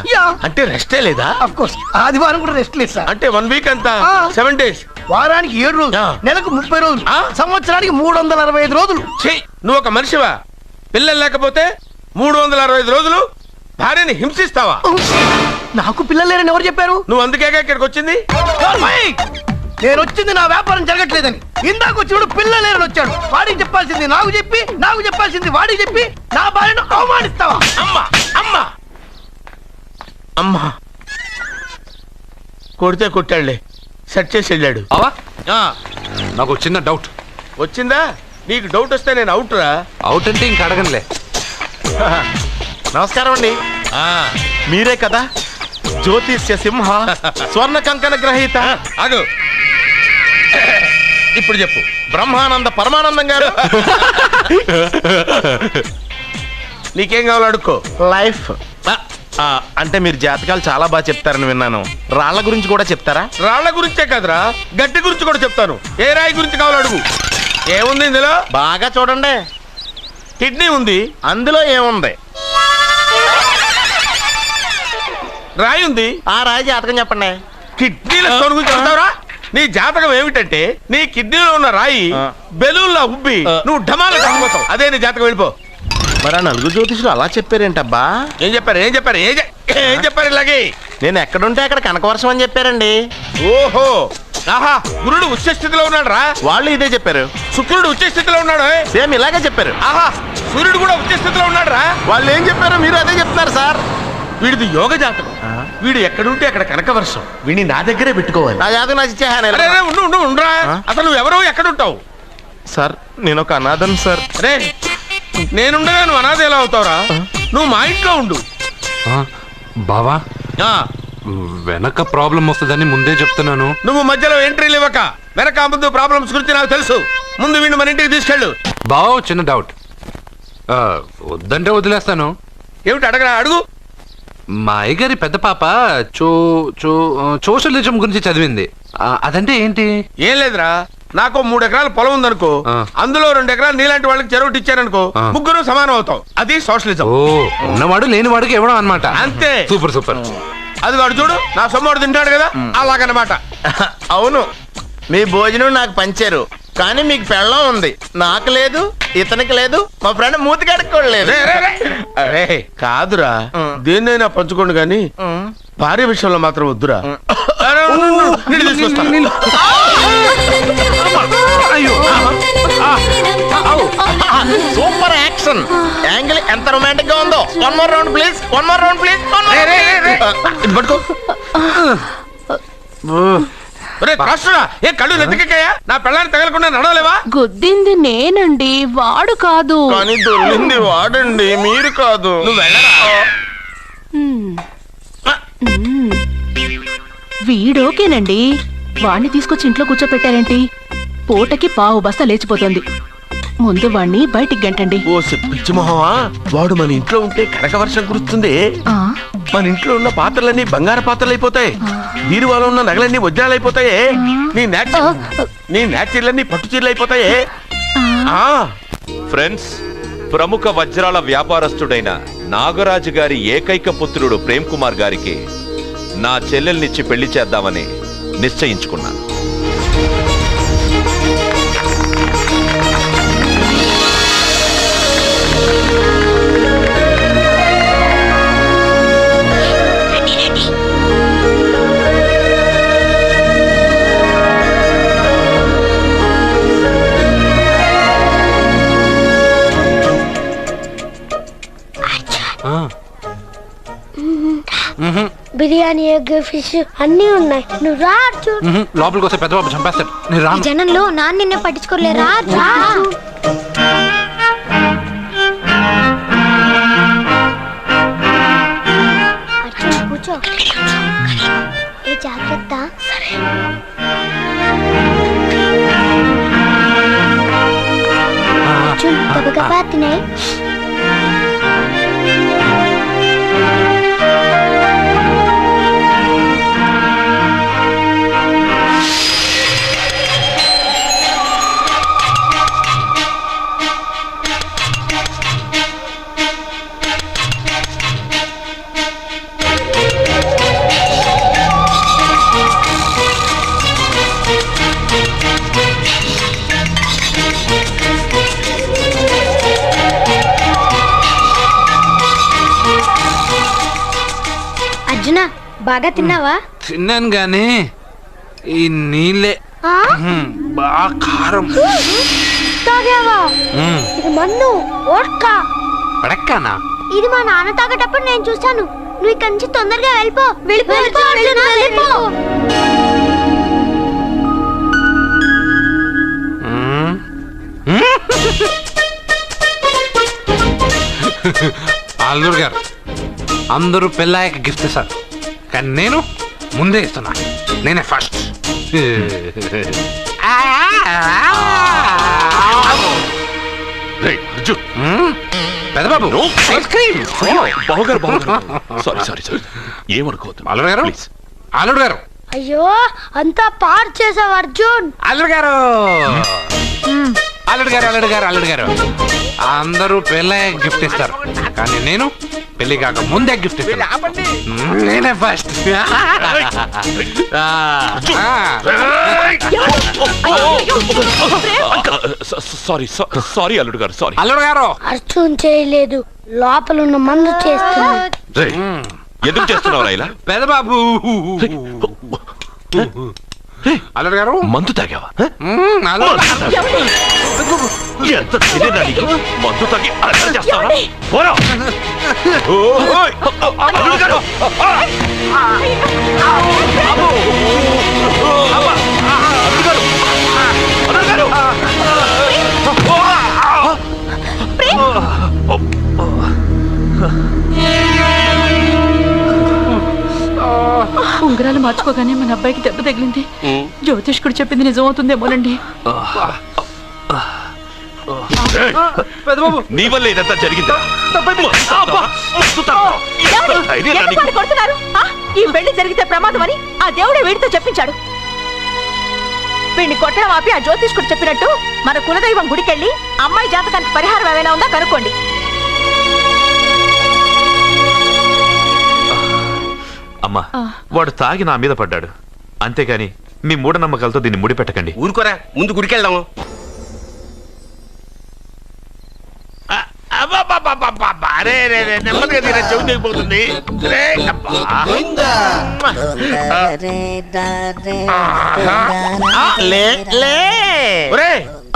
అంటే రెస్టే లేదా? ఆఫ్ కోర్స్, ఆదివారం కూడా రెస్ట్ లేదు సార్. అంటే 1 week అంతా 7 days. వారానికి 7 రోజులు, నెలకు 30 రోజులు, సంవత్సరానికి 365 రోజులు. నువ్వు ఒక మనిషివా? పిల్లలు లేకపోతే 365 రోజులు భార్యని హింసిస్తావా? నాకు పిల్లలు లేరని ఎవరు చెప్పారు? నువ్వు అందుకే ఇక్కడికి వచ్చింది. నేను వచ్చింది నా వ్యాపారం జరగట్లేదని. ఇందాక వచ్చినప్పుడు పిల్లలు లేరని వచ్చాడు. వాడికి చెప్పాల్సింది నాకు చెప్పి, నాకు చెప్పాల్సింది వాడికి చెప్పి నా భార్యను అవమానిస్తావా? అమ్మా అమ్మా అమ్మా, కొడితే కొట్టాడులే, సెట్ చేసి వెళ్ళాడు. నాకు చిన్న డౌట్ వచ్చిందా? నీకు డౌట్ వస్తే నేను అవుట్ రా. అవుట్ అంటే ఇంక అడగనులే. నమస్కారం అండి. మీరే కదా జ్యోతిష్య సింహ స్వర్ణ కంకణ గ్రహీత? అగు, ఇప్పుడు చెప్పు. బ్రహ్మానంద పరమానందం గారు. నీకేం కావాలో అడుక్కో. లైఫ్. అంటే మీరు జాతకాలు చాలా బాగా చెప్తారని విన్నాను. రాళ్ల గురించి కూడా చెప్తారా? రాళ్ల గురించే కదరా, గట్టి గురించి కూడా చెప్తాను. ఏ రాయి గురించి కావాలో అడుగు. ఏముంది ఇందులో? బాగా చూడండి. కిడ్నీ ఉంది, అందులో ఏముంది? రాయి ఉంది. ఆ రాయి జాతకం చెప్పండి. కిడ్నీల స్టోన్ గురించి చెప్తావురా? నీ జాతకం ఏమిటంటే నీ కిడ్నీలో ఉన్న రాయి బెలూన్లా ఉబ్బి నువ్వు ఢమాల చచ్చిపోతావు. అదే నీ జాతకం. వెళ్ళిపో. మరి ఆ నలుగురు జ్యోతిషులు అలా చెప్పారేంటబ్బా? ఏం చెప్పారు ఇలాగే? నేను ఎక్కడుంటే అక్కడ కనకవర్షం అని చెప్పారండి. ఓహో, ఆహా, గురుడు ఉచ్చ స్థితిలో ఉన్నాడు రా. వాళ్ళు ఇదే చెప్పారు. శుక్రుడు ఉచ్చ స్థితిలో ఉన్నాడు. సేమ్ ఇలాగే చెప్పారు. ఆహా, సూర్యుడు కూడా ఉచ్చ స్థితిలో ఉన్నాడు రా. వాళ్ళు ఏం చెప్పారో మీరు అదే చెప్తున్నారు సార్. వీడిది యోగ జాతకం. వీడు ఎక్కడుంటే అక్కడ కనకవర్షం. వీడిని నా దగ్గరే పెట్టుకోవాలి. నా జాతకం నాకు ఇచ్చేహాను. ఉండరా. అసలు నువ్వు ఎవరో ఎక్కడుంటావు? సార్ నేను ఒక అనాథను సార్. రే, నేనుండగా నువ్వు అనాథ ఎలా అవుతావురా? నువ్వు మా ఇంట్లో ఉండు. బావా, వెనక ప్రాబ్లం వస్తుందని ముందే చెప్తున్నాను. నువ్వు మధ్యలో ఎంట్రీలు ఇవ్వక. వెనక ముందు ప్రాబ్లమ్స్ గురించి నాకు తెలుసు. ముందు వీడిని మన ఇంటికి తీసుకెళ్ళు. బావా, చిన్న డౌట్. వద్దంటే వదిలేస్తాను. ఏమిటి అడగరా? అడుగు. మా అయ్యగారి పెద్ద పాప సోషలిజం గురించి చదివింది. అదంటే ఏంటి? ఏం లేదురా, నాకు 3 ఎకరాల పొలం ఉందనుకో, అందులో 2 ఎకరాలు నీలాంటి వాళ్ళకి చెరువు ఇచ్చారనుకో, ముగ్గురు సమానం అవుతాం. అది సోషలిజం. ఓ, ఉన్నవాడు లేని వాడికి ఇవ్వడం అన్నమాట. అంతే. Super super. అది వాడు చూడు, నా సొమ్మడు తింటాడు కదా, అలాగనమాట. అవును, మీ భోజనం నాకు పంచారు, కానీ మీకు పెళ్ళం ఉంది, నాకు లేదు, ఇతనికి లేదు, మా ఫ్రెండ్ మూతి కడుక్కోలేదు. కాదురా, దేన్నైనా పంచుకోండి కానీ భార్య విషయంలో మాత్రం వద్దురా. సూపర్ యాక్షన్ యాంగిల్ ఎంత రొమాంటిక్ గా ఉందో. One more round please. పట్టుకో. ఏ కళ్ళు నెత్తికెక్కాయా? నా పెళ్ళాన్ని తగలకుండా నడవలేవా? గుద్దింది నేనండి, వాడు కాదు. కానీ దొల్లింది వాడండి, మీరు కాదు. నువ్వు వెళ్ళరా. వీడోకేనండి, వాణ్ణి తీసుకొచ్చి ఇంట్లో కూర్చోపెట్టారేంటి? పూటకి పావు బస్తా లేచిపోతుంది. ముందు వాణ్ణి బయటికి గంటండి. ఓ పిచ్చి మొహమా, వాడు మన ఇంట్లో ఉంటే కనకవర్షం కురుస్తుంది. మన ఇంట్లో ఉన్న పాత్రలన్నీ బంగారు పాత్రలు అయిపోతాయి. బీరువాలో ఉన్న నగలన్నీ వజ్రాలు అయిపోతాయి. నీ నాచీర్లన్నీ పట్టు చీరలు అయిపోతాయి. ఫ్రెండ్స్, ప్రముఖ వజ్రాల వ్యాపారస్తుడైన నాగరాజు గారి ఏకైక పుత్రుడు ప్రేమ్ కుమార్ గారికి నా చెల్లెల్నిచ్చి పెళ్లి చేద్దామని నిశ్చయించుకున్నాను. బిర్యానీ, ఎగ్, ఫిష్ అన్నీ ఉన్నాయి. నువ్వు రా. లోపలికి వస్తే పెద్ద బాబు చంపేస్తాడు. ఈ జనంలో నాన్న నిన్నే పట్టించుకోలేరా? కూర్చో. ఏ జాగ్రత్త. గబగబా తినే. బాగా తిన్నావా? తిన్నాను గానీ ఈ నీళ్ళే బాగా కారం. తాగావా? ఇది మన్ను ఓడ్కా. పడక్కనా? ఇది మా నాన్న తాగేటప్పుడు నేను చూశాను. నువ్వు ఇక్కడి నుంచి తొందరగా వెళ్ళిపో. వెళ్ళిపో. అల్లూరు గారు, అందరూ పెళ్ళాయక గిఫ్ట్ ఇస్తారు, కానీ నేను ముందే ఇస్తున్నా. నేనే ఫస్ట్. Pedababu ice cream. బావగారు సారీ ఏమనుకోవద్దు. అల్లుడు గారు, అల్లుడు గారు, అయ్యో అంతా పాడు చేసావు అర్జున్. అల్లుడు గారు, అల్లుడు గారు, అల్లుడు గారు, అల్లుడు గారు, అందరూ పెళ్ళే గిఫ్ట్ ఇస్తారు, కానీ నేను పెళ్లి కాక ముందే గిఫ్ట్ ఇస్తాను. నేనే ఫస్ట్. సారీ అల్లుడు గారు, సారీ. అల్లుడు గారు, అర్జున్ చేయలేదు, లోపల ఉన్న మందు చేస్తున్నాడు. ఎందుకు చేస్తున్నావు ఇలా? పెదబాబు, అల్లుడు గారు, మందు తాగావా? అల్లుడు ఎంత తెలియదా నీకు? మందు తాగి అలా చేస్తావా? పోరా. అల్లుడు గారు. ఉంగరాలు మార్చుకోగానే మన అబ్బాయికి దెబ్బ తగిలింది. జ్యోతిష్కుడు చెప్పింది నిజమవుతుందేమోనండి. నీ వల్ల ఇదంతా జరిగిందా? ఈ పెళ్లి జరిగితే ప్రమాదం అని ఆ దేవుడే వీడితో చెప్పించాడు. వీడిని కొట్టడం ఆపి ఆ జ్యోతిష్కుడు చెప్పినట్టు మన కులదైవం గుడికెళ్ళి అమ్మాయి జాతకానికి పరిహారం ఏమైనా ఉందా కనుక్కోండి. అమ్మా, వాడు తాగి నా మీద పడ్డాడు, అంతేగాని మీ మూఢనమ్మకాలతో దీన్ని ముడిపెట్టకండి. ఊరుకోరా, ముందు గుడికెళ్దాము. నెమ్మదిగా తీరా, చెవి తెగిపోతుంది.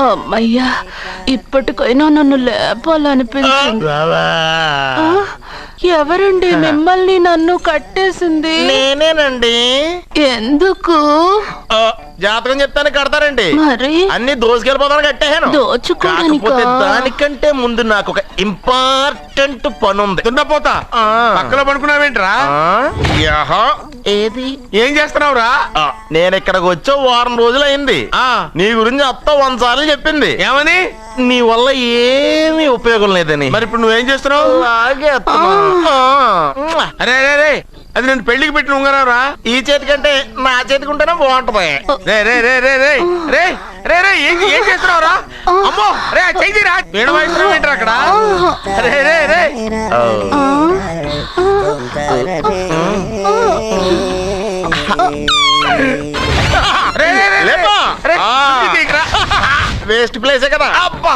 అమ్మయ్యా, ఇప్పటికైనా నన్ను లేపాలనిపించింది. ఎవరండి మిమ్మల్ని నన్ను కట్టేసింది? నేనేనండి. ఎందుకు? జాతకం చెప్తాను కడతారండి. మరి అన్ని దోసుకెళ్ళిపోతాను కట్టేహాను. కాకపోతే దానికంటే ముందు నాకు ఒక ఇంపార్టెంట్ పని ఉంది. దున్నపోతా పక్కలో పడుకున్నావేంట్రా? ఏది ఏం చేస్తున్నావురా? నేను ఇక్కడికి వచ్చే వారం రోజులు అయింది. నీ గురించి అత్త 100 సార్లు చెప్పింది. ఏమని? నీ వల్ల ఏమీ ఉపయోగం లేదని. మరి ఇప్పుడు నువ్వేం చేస్తున్నావు? అరే అరే అరే, అది నేను పెళ్లికి పెట్టిన ఉంగరారా. ఈ చేతి కంటే నా చేతికి ఉంటేనే బాగుంటది. ఏం చేస్తున్నావురా? అమ్మో రే, చెయ్యిరా. వీణ వాయిస్తున్నావు ఏంట్రా అక్కడ? రే రే రే వేస్ట్ ప్లేసే కదా. అబ్బా,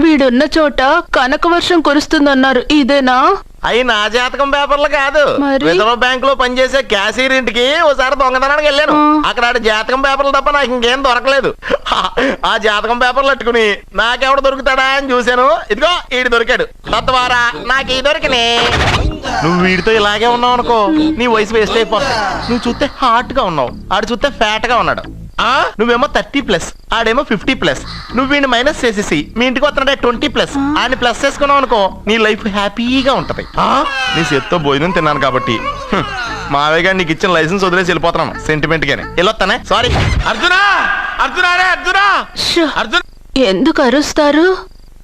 వీడున్న చోట కనక వర్షం కురుస్తుందన్నారు, ఇదేనా? అయి నా జాతకం పేపర్లు కాదు. రిజర్వ్ బ్యాంక్ లో పనిచేసే క్యాషియర్ ఇంటికి ఓసారి దొంగతనానికి వెళ్ళాను. అక్కడ జాతకం పేపర్లు తప్ప నాకు ఇంకేం దొరకలేదు. ఆ జాతకం పేపర్లు పట్టుకుని నాకెవడు దొరుకుతాడా అని చూశాను. ఇదిగో ఈడు దొరికాడు. తద్వారా నాకు ఈ దొరికినే. నువ్వు వీడితో ఇలాగే ఉన్నావు అనుకో, నీ వయసు వేస్ట్ అయిపోతుంది. నువ్వు చూస్తే హాట్ గా ఉన్నావు, ఆడు చూస్తే ఫ్యాట్ గా ఉన్నాడు. నువ్వేమో 30+, ఆడేమో 50+. నువ్వు వీడిని మైనస్ చేసేసి మీ ఇంటికి వస్తున్నాడే 20+, ఆయన ప్లస్ చేసుకున్నావు అనుకో, నీ లైఫ్ హ్యాపీగా ఉంటది. నీ చేత్తో భోజనం తిన్నాను కాబట్టి మావయ్య గారు నీకు ఇచ్చిన లైసెన్స్ వదిలేసి వెళ్ళిపోతున్నాను సెంటిమెంట్ గానే. వెళ్ళొస్తానే. సారీ. అర్జునా, అర్జునా రే, అర్జునా, అర్జున్. ఎందుకు అరుస్తారు?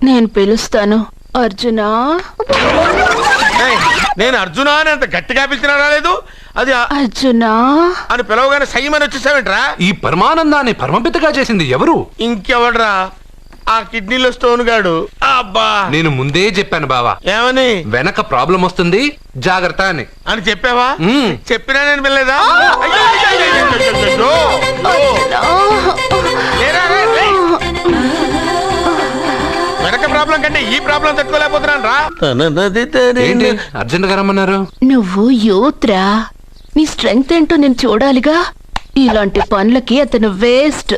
నేను పిలుస్తాను. అర్జునా. నేను అర్జునా అని అంత గట్టిగా పిలిచినా రాలేదు. అది అర్జునా అని పిలవగానే సైమని వచ్చేసావేంట్రా? ఈ పరమానందాన్ని పరమపితగా చేసింది ఎవరు? ఇంకెవడ్రా? ఆ కిడ్నీలో స్టోన్ గాడు. అబ్బా, నేను ముందే చెప్పాను బావా. ఏమని? వెనక ప్రాబ్లం వస్తుంది, జాగ్రత్త అని. అని చెప్పావా? చెప్పినా నేను వెళ్ళలేదా? వెనక ప్రాబ్లం కంటే ఈ ప్రాబ్లం తట్టుకోలేకపోతున్నాను రా. ఏంటి అర్జెంట్ గా రమ్మన్నారు? నువ్వు యూత్రా, నీ స్ట్రెంగ్త్ ఏంటో నేను చూడాలిగా. ఇలాంటి పనులకి అతను వేస్ట్.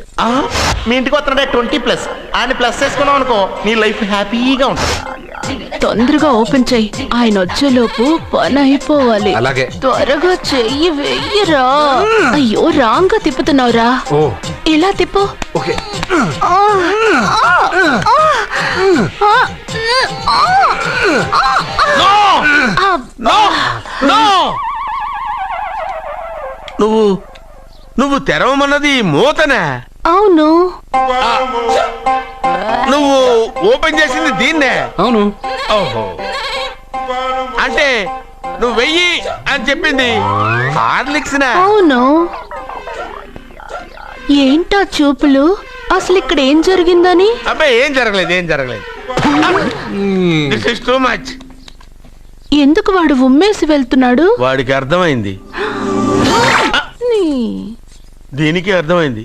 మీ ఇంటికి వస్తున్నాడే 20+, ఆయన ప్లస్ చేసుకున్నావు అనుకో, నీ లైఫ్ హ్యాపీగా ఉంటుంది. తొందరగా ఓపెన్ చెయ్యి, ఆయన వచ్చేలోపు పని అయిపోవాలి. అలాగే. త్వరగా చెయ్యి వెయ్యరా. అయ్యో రాంగ్ గా తిప్పుతున్నావురా. ఇలా తిప్పు. ఓకే. నువ్వు తెరవమన్నది మూతనే. అవును. నువ్వు ఓపెన్ చేసింది దీన్నే. అవును. ఓహో, అంటే నువ్వు వెయ్యి అని చెప్పింది హార్లిక్స్. అవును. ఏంటా చూపులు? అసలు ఇక్కడ ఏం జరిగిందని? అబ్బాయి ఏం జరగలేదు. This is too much. ఎందుకు వాడు ఉమ్మేసి వెళ్తున్నాడు? వాడికి అర్థమైంది, దీనికి అర్థమైంది.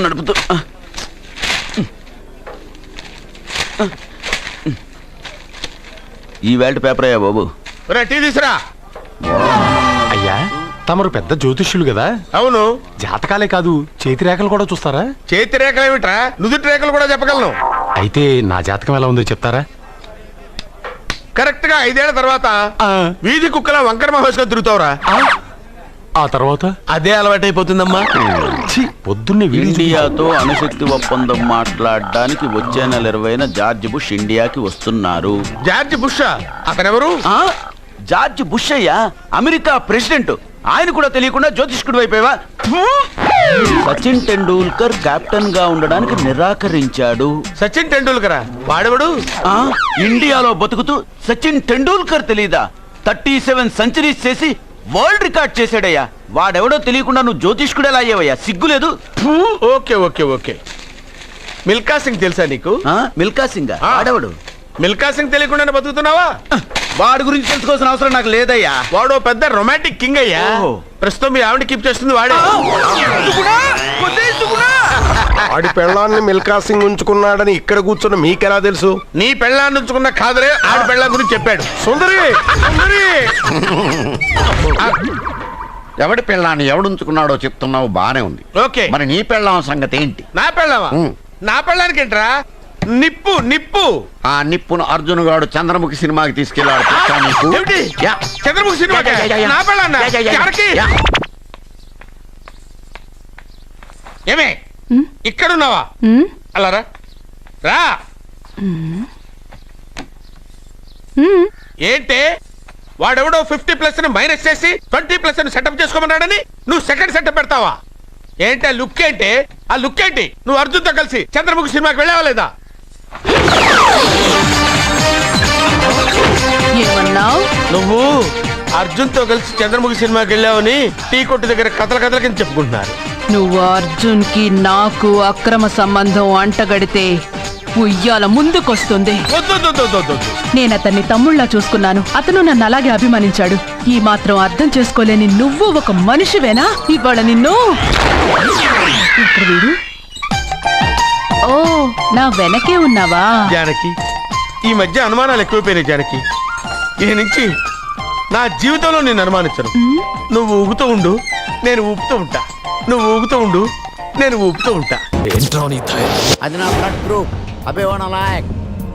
నడుపుతూ ఈ వేల్ట్ పేపర్ అయ్యా బాబు. టీ తీసురా. అయ్యా తమరు పెద్ద జ్యోతిష్యులు కదా? అవును. జాతకాలే కాదు చేతి రేఖలు కూడా చూస్తారా? చేతి రేఖలు ఏమిట్రా, నుదుటి రేఖలు కూడా చెప్పగలను. అయితే నా జాతకం ఎలా ఉందో చెప్తారా? కరెక్ట్ గా 5 ఏళ్ల తర్వాత వీధి కుక్కల వంకర మహేష్గా తిరుగుతావురా. ఆ తర్వాత అదే అలవాటైపోతుందమ్మా. పొద్దున్నే ఇండియాతో అణుశక్తి ఒప్పందం మాట్లాడడానికి వచ్చే నెల 20న జార్జ్ బుష్ ఇండియాకి వస్తున్నారు. జార్జ్ బుష్ అతనెవరు? జార్జ్ బుష్ అయ్యా, అమెరికా ప్రెసిడెంట్. ఆయన కూడా తెలియకుండా జ్యోతిష్కుడు అయిపోయావా? సచిన్ టెండూల్కర్ కెప్టెన్ గా ఉండడానికి నిరాకరించాడు. సచిన్ టెండూల్కర్ వాడెవడు? ఇండియాలో బతుకుతూ సచిన్ టెండూల్కర్ తెలీదా? 37 సెంచరీస్ చేసి వరల్డ్ రికార్డ్ చేశాడయ్యా. వాడెవడో తెలియకుండా నువ్వు జ్యోతిష్కుడు ఎలా అయ్యావయ్యా? సిగ్గులేదు. ఓకే. మిల్కా సింగ్ తెలుసా నీకు? మిల్కా సింగ్ వాడెవడు? మిల్కా సింగ్ తెలియకుండానే బతుకుతున్నావా? వాడి గురించి తెలుసుకోవాల్సిన అవసరం నాకు లేదయ్యా. వాడు పెద్ద రొమాంటిక్ కింగ్ అయ్యా. ప్రస్తుతం మీ ఆవిడ కీప్ చేస్తుంది వాడే. వాడి పెళ్ళాన్ని మిల్కా సింగ్ ఉంచుకున్నాడని ఇక్కడ కూర్చున్న మీకెలా తెలుసు? నీ పెళ్ళాన్ని ఉంచుకున్న కాదరే ఆడి పెళ్ళాం గురించి చెప్పాడు. సుందరి ఎవడి పెళ్ళాన్ని ఎవడుంచుకున్నాడో చెప్తున్నావు, బానే ఉంది. ఓకే, మరి నీ పెళ్ళాం సంగతి ఏంటి? నా పెళ్ళావా? నా పెళ్ళానికి ఏంట్రా? నిప్పు. ఆ నిప్పును అర్జున్ గాడు చంద్రముఖి సినిమాకి తీసుకెళ్ళాడు. చంద్రముఖి సినిమా నా పెళ్ళాన్నా? ఏమే ఇక్కడున్నావా? అలా రా. ఏంటే వాడెవడో 50+ మైనస్ చేసి 20+ సెటప్ చేసుకోమన్నాడని నువ్వు సెకండ్ సెటప్ పెడతావా? ఏంటి ఆ లుక్ ఏంటి? ఆ లుక్ ఏంటి? నువ్వు అర్జున్తో కలిసి చంద్రముఖి సినిమాకి వెళ్ళావా లేదా? నువ్వు అర్జున్తో కలిసి చంద్రముఖి సినిమాకి వెళ్ళావని టీ కొట్టు దగ్గర కథల కింద చెప్పుకుంటున్నారు. నువ్వు అర్జున్ కి నాకు అక్రమ సంబంధం అంటగడితే ఉయ్యాల ముందుకొస్తుంది. నేను అతన్ని తమ్ముళ్ళ చూసుకున్నాను. అతను నన్ను అలాగే అభిమానించాడు. ఈ మాత్రం అర్థం చేసుకోలేని నువ్వు ఒక మనిషివేనా? ఇవాళ నిన్ను వీడు. ఓ, నా వెనకే ఉన్నావా? జానకి, ఈ మధ్య అనుమానాలు ఎక్కువైపోయినాయి జానకి. ఈ నుంచి నా జీవితంలో నేను అనుమానించను. నువ్వు ఊగుతూ ఉండు, నేను ఊపుతూ ఉంటా. నువ్వు ఊగుతూ ఉండు, నేను ఊపుతూ ఉంటా. అది నా blood group. Abhinav Layak.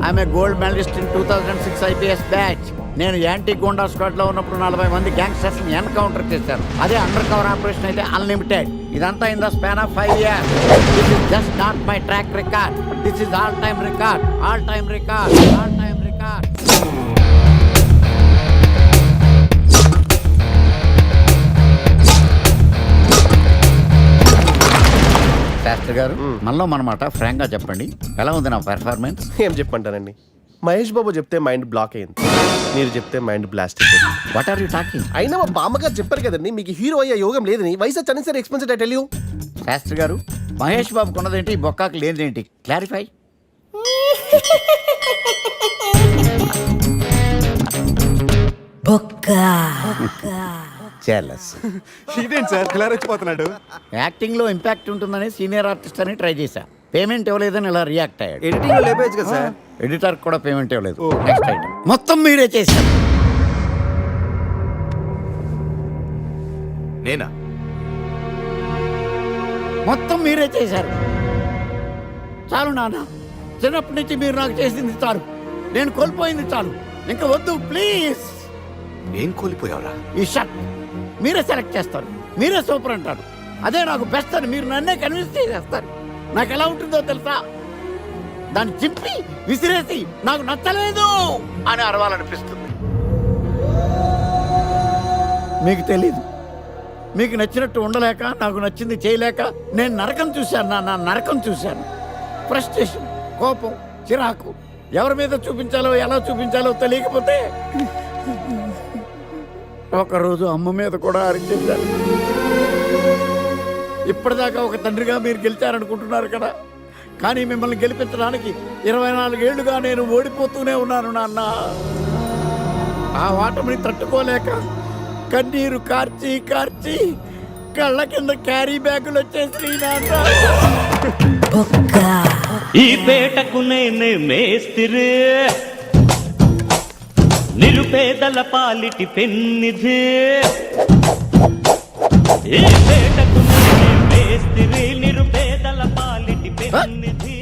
I'm a gold medalist in 2006 IPS batch. నేను యాంటీ గోండా స్క్వాడ్ లో ఉన్నప్పుడు 40 మంది గ్యాంగ్స్టర్స్ ని ఎన్కౌంటర్ చేశారు. అదే అండర్ కవర్ ఆపరేషన్ అయితే అన్లిమిటెడ్. ఇదంతా in the span of 5 years. This is just not my track record. This is all time record. Shastri గారు, మనలో మనమాట ఫ్రాంక్ గా చెప్పండి, ఎలా ఉంది నా పెర్ఫార్మెన్స్? ఏం చెప్పంటానండి, మహేష్ బాబు చెప్తే మైండ్ బ్లాక్ అయింది, మీరు చెప్తే మైండ్ బ్లాస్ట్ అయిపోయింది. What are you talking? అయినా మా బామ్మగారు చెప్పారు కదండి మీకు హీరో అయ్యే యోగం లేదని. వయసు చని sir expensive tell you. Shastri garu, Mahesh Babu కొన్నదేంటి, బొక్కాకి లేనిదేంటి? క్లారిఫై. ఇదేంటి సార్ ఇలా రెచ్చిపోతున్నాడు? యాక్టింగ్ లో ఇంపాక్ట్ ఉంటుందని సీనియర్ ఆర్టిస్ట్ అని ట్రై చేశా. పేమెంట్ ఇవ్వలేదని ఇలా రియాక్ట్ అయ్యాడు. ఎడిటింగ్ లో లేపేయచ్చు కదా సార్. ఎడిటర్ కూడా పేమెంట్ ఇవ్వలేదు. నెక్స్ట్ ఐటమ్ మొత్తం మీరే చేశారు. నేనా? మొత్తం మీరే చేశారు. చాలు నాన్న, చిన్నప్పటి నుంచి మీరు నాకు చేసింది చాలు. నేను కోల్పోయింది చాలు. ఇంకా వద్దు ప్లీజ్. ఏం కోల్పోయావురా? ఈ షర్ట్ మీరే సెలెక్ట్ చేస్తారు, మీరే సూపర్ అంటారు. అదే నాకు బెస్ట్ అని మీరు నన్నే కన్విన్స్ చేసేస్తారు. నాకు ఎలా ఉంటుందో తెలుసా? దాన్ని చింపి విసిరేసి నాకు నచ్చలేదు అని అరవాలనిపిస్తుంది. మీకు తెలీదు, మీకు నచ్చినట్టు ఉండలేక నాకు నచ్చింది చేయలేక నేను నరకం చూశాను నా నరకం చూశాను. ఫ్రస్ట్రేషన్, కోపం, చిరాకు ఎవరి మీద చూపించాలో ఎలా చూపించాలో తెలియకపోతే ఒకరోజు అమ్మ మీద కూడా అరిచేశాను. ఇప్పటిదాకా ఒక తండ్రిగా మీరు గెలిచారనుకుంటున్నారు కదా, కానీ మిమ్మల్ని గెలిపించడానికి 24 ఏళ్లుగా నేను ఓడిపోతూనే ఉన్నాను నాన్న. ఆ ఓటమిని తట్టుకోలేక కన్నీరు కార్చి కార్చి కళ్ళ కింద క్యారీ బ్యాగులు వచ్చేసి నాన్న. ఈ పేటకు నేనే మేస్తిరి, నిరుపేదల పాలిటి పెన్నిధి. ఈ పేటకు నేనే మేస్తిరి, నిరుపేదల పాలిటి పెన్నిధి.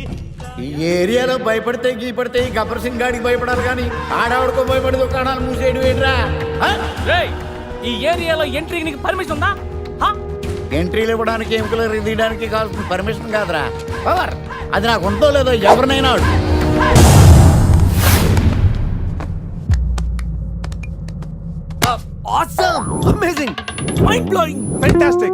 ఈ ఏరియాలో భయపడితే గీపడితే ఈ గబ్బర్ సింగ్ గాడికి భయపడాలి కానీ ఆడవాడికో భయపడి దుకాణాలు మూసేయడం ఏంట్రా? ఈ ఏరియాలో ఎంట్రీకి నీకు పర్మిషన్ ఉందా? ఎంట్రీలు ఇవ్వడానికి ఎముకలు తీయడానికి కావాల్సిన పర్మిషన్ కాదురా, పవర్. అది నాకు ఉందో లేదో ఎవరినైనా అడుగు. Awesome! Amazing! Mind-blowing! Fantastic!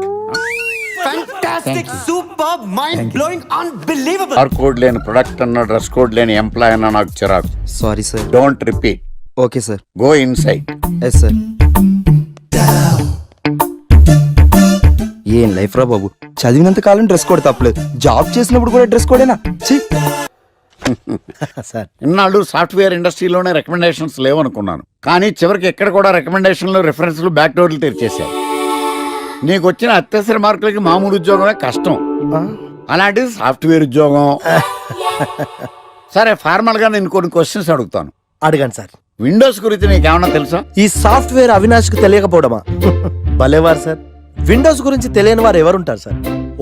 Fantastic! Superb! Mind-blowing! Unbelievable! ఆర్ కోడ్ లేని ప్రొడక్ట్ అన్న, డ్రెస్ కోడ్ లేని ఎంప్లాయ్ అన్న నాకు చిరాకు. Sorry sir. Don't repeat. Okay sir. Go inside. Yes sir. ఏం లైఫ్ రా బాబు, చదివినంత కాలం డ్రెస్ కోడ్ తప్పలేదు, జాబ్ చేసినప్పుడు కూడా డ్రెస్ కోడేనా? సార్, ఇన్నాళ్ళు సాఫ్ట్వేర్ ఇండస్ట్రీలోనే రికమెండేషన్స్ లేవనుకున్నాను, కానీ చివరికి ఎక్కడ కూడా రికమెండేషన్లు, రిఫరెన్స్లు, బ్యాక్ డోర్లు తెరిచేశారు. నీకు వచ్చిన అత్యవసర మార్కులకి మామూలు ఉద్యోగమే కష్టం, అలాంటిది సాఫ్ట్వేర్ ఉద్యోగం. సరే, ఫార్మల్ గా నేను కొన్ని క్వశ్చన్స్ అడుగుతాను. అడగండి సార్. విండోస్ గురించి నీకేమన్నా తెలుసా? ఈ సాఫ్ట్వేర్ అవినాష్ కు తెలియకపోవడమా? భలేవారు సార్. విండోస్ గురించి తెలియని వారు ఎవరుంటారు సార్?